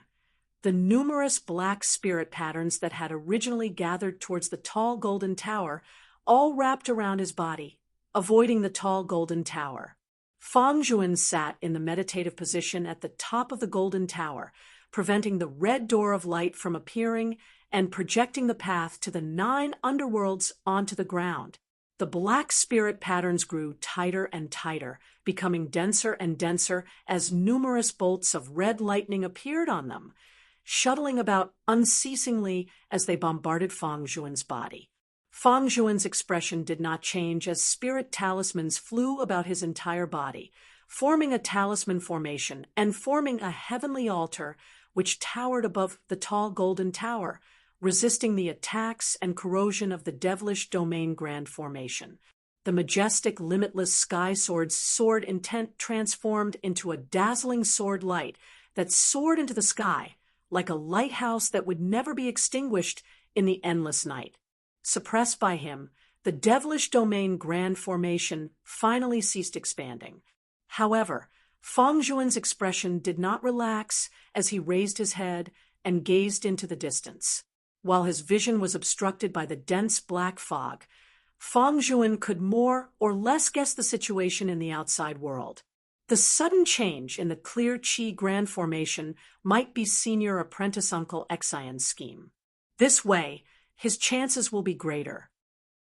Speaker 1: the numerous black spirit patterns that had originally gathered towards the tall golden tower all wrapped around his body, avoiding the tall golden tower. Fang Zhuan sat in the meditative position at the top of the golden tower, preventing the red door of light from appearing and projecting the path to the 9 underworlds onto the ground. The black spirit patterns grew tighter and tighter, becoming denser and denser as numerous bolts of red lightning appeared on them, shuttling about unceasingly as they bombarded Fang Zhuan's body. Fang Zhuan's expression did not change as spirit talismans flew about his entire body, forming a talisman formation and forming a heavenly altar which towered above the tall golden tower, resisting the attacks and corrosion of the devilish domain grand formation. The majestic, limitless sky sword's sword intent transformed into a dazzling sword light that soared into the sky like a lighthouse that would never be extinguished in the endless night. Suppressed by him, the devilish domain grand formation finally ceased expanding. However, Fang Zhuan's expression did not relax as he raised his head and gazed into the distance. While his vision was obstructed by the dense black fog, Fang Zhuan could more or less guess the situation in the outside world. The sudden change in the clear qi grand formation might be senior apprentice uncle Xian's scheme. This way, his chances will be greater.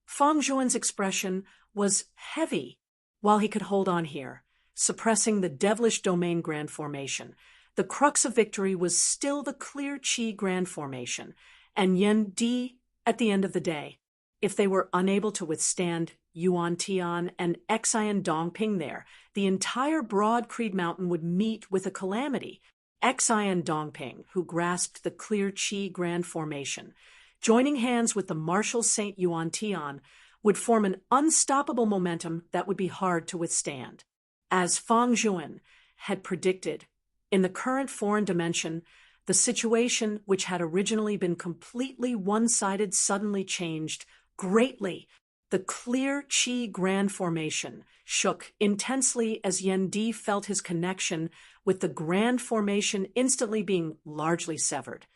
Speaker 1: Fang Zhuan's expression was heavy while he could hold on here, suppressing the devilish domain grand formation. The crux of victory was still the clear qi grand formation, and Yan Di at the end of the day. If they were unable to withstand Yuan Tian and Xian Dongping there, the entire broad Creed Mountain would meet with a calamity. Xian Dongping, who grasped the clear qi grand formation, joining hands with the martial Saint Yuan Tian, would form an unstoppable momentum that would be hard to withstand. As Fang Zhuan had predicted, in the current foreign dimension, the situation, which had originally been completely one-sided, suddenly changed greatly. The clear qi grand formation shook intensely as Yan Di felt his connection with the grand formation instantly being largely severed.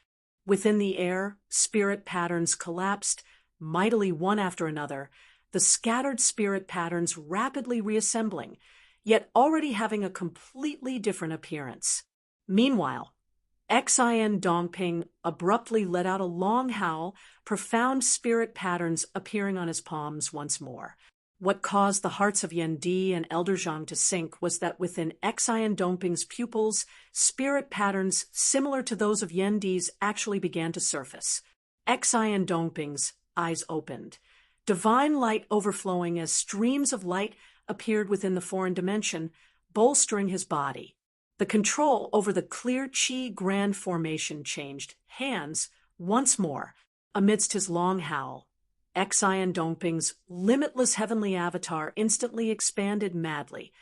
Speaker 1: Within the air, spirit patterns collapsed, mightily one after another, the scattered spirit patterns rapidly reassembling, yet already having a completely different appearance. Meanwhile, Xian Dongping abruptly let out a long howl, profound spirit patterns appearing on his palms once more. What caused the hearts of Yan Di and Elder Zhang to sink was that within Xian Dongping's pupils, spirit patterns similar to those of Yan Di's actually began to surface. Xian Dongping's eyes opened, divine light overflowing as streams of light appeared within the foreign dimension, bolstering his body. The control over the clear qi grand formation changed hands once more amidst his long howl. Xian Dongping's limitless heavenly avatar instantly expanded madly,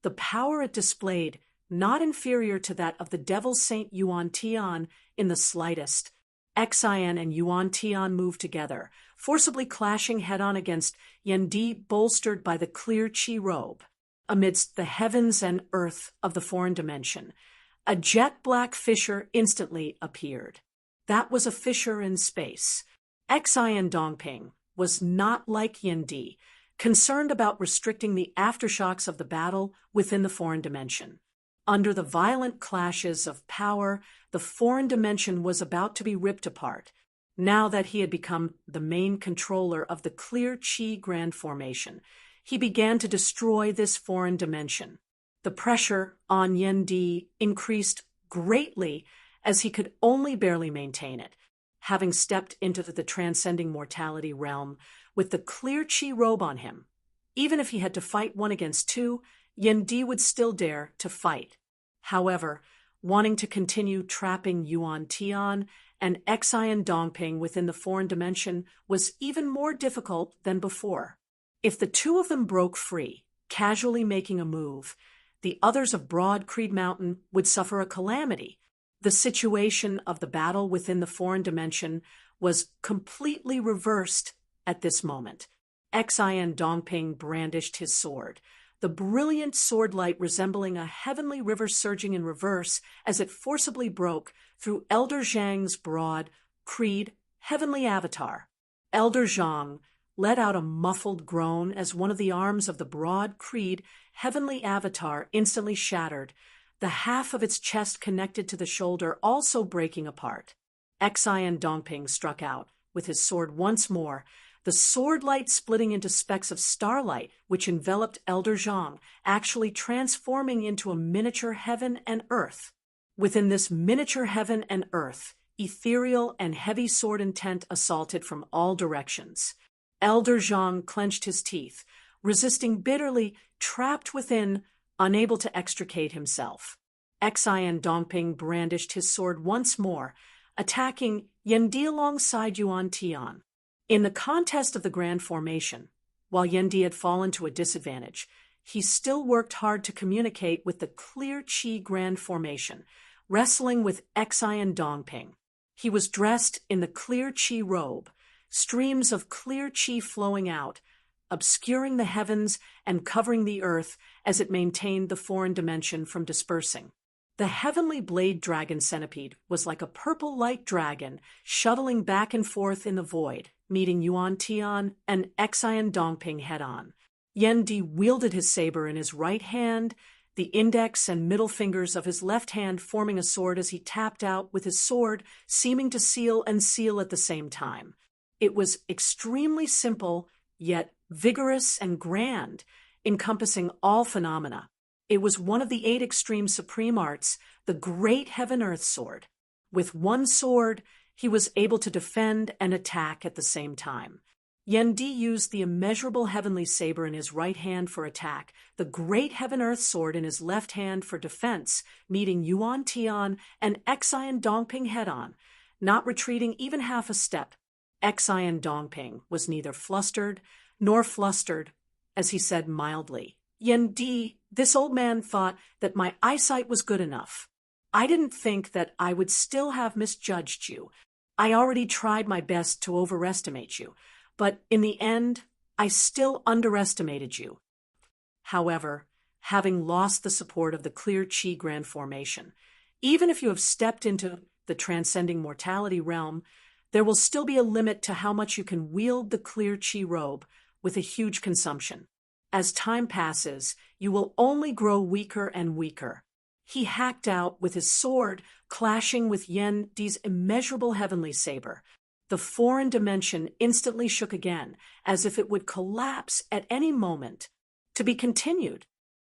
Speaker 1: the power it displayed not inferior to that of the devil Saint Yuan Tian in the slightest. Xian and Yuan Tian moved together, forcibly clashing head-on against Yan Di, bolstered by the clear qi robe. Amidst the heavens and earth of the foreign dimension, a jet-black fissure instantly appeared. That was a fissure in space. Xian Dongping was not like Yan Di, concerned about restricting the aftershocks of the battle within the foreign dimension. Under the violent clashes of power, the foreign dimension was about to be ripped apart, now that he had become the main controller of the clear qi grand formation. He began to destroy this foreign dimension. The pressure on Yan Di increased greatly as he could only barely maintain it. Having stepped into the transcending mortality realm with the clear qi robe on him, even if he had to fight one against two, Yan Di would still dare to fight. However, wanting to continue trapping Yuan Tian and Xian Dongping within the foreign dimension was even more difficult than before. If the two of them broke free, casually making a move, the others of Broad Creed Mountain would suffer a calamity. The situation of the battle within the foreign dimension was completely reversed at this moment. Xian Dongping brandished his sword, the brilliant sword light resembling a heavenly river surging in reverse as it forcibly broke through Elder Zhang's Broad Creed heavenly avatar. Elder Zhang let out a muffled groan as one of the arms of the Broad Creed heavenly avatar instantly shattered, the half of its chest connected to the shoulder also breaking apart. Xian Dongping struck out with his sword once more, the sword light splitting into specks of starlight which enveloped Elder Zhang, actually transforming into a miniature heaven and earth. Within this miniature heaven and earth, ethereal and heavy sword intent assaulted from all directions. Elder Zhang clenched his teeth, resisting bitterly, trapped within, unable to extricate himself. Xian Dongping brandished his sword once more, attacking Yendi alongside Yuan Tian. In the contest of the Grand Formation, while Yendi had fallen to a disadvantage, he still worked hard to communicate with the clear Qi Grand Formation, wrestling with Xian Dongping. He was dressed in the clear Qi robe, streams of clear Qi flowing out, obscuring the heavens and covering the earth as it maintained the foreign dimension from dispersing. The heavenly blade dragon centipede was like a purple light dragon shuttling back and forth in the void, meeting Yuan Tian and Xian Dongping head-on. Yendi wielded his saber in his right hand, the index and middle fingers of his left hand forming a sword as he tapped out with his sword, seeming to seal and seal at the same time. It was extremely simple, yet vigorous and grand, encompassing all phenomena. It was one of the 8 extreme supreme arts, the Great Heaven-Earth Sword. With one sword, he was able to defend and attack at the same time. Yendi used the immeasurable heavenly saber in his right hand for attack, the Great Heaven-Earth Sword in his left hand for defense, meeting Yuan Tian and Xian Dongping head-on, not retreating even half a step. Xian Dongping was neither flustered nor flustered, as he said mildly, "Yendi, this old man thought that my eyesight was good enough. I didn't think that I would still have misjudged you. I already tried my best to overestimate you, but in the end, I still underestimated you." However, having lost the support of the clear Qi Grand Formation, even if you have stepped into the transcending mortality realm, there will still be a limit to how much you can wield the clear Qi robe with a huge consumption. As time passes, you will only grow weaker and weaker. He hacked out with his sword, clashing with Yendi's immeasurable heavenly saber. The foreign dimension instantly shook again, as if it would collapse at any moment. To be continued.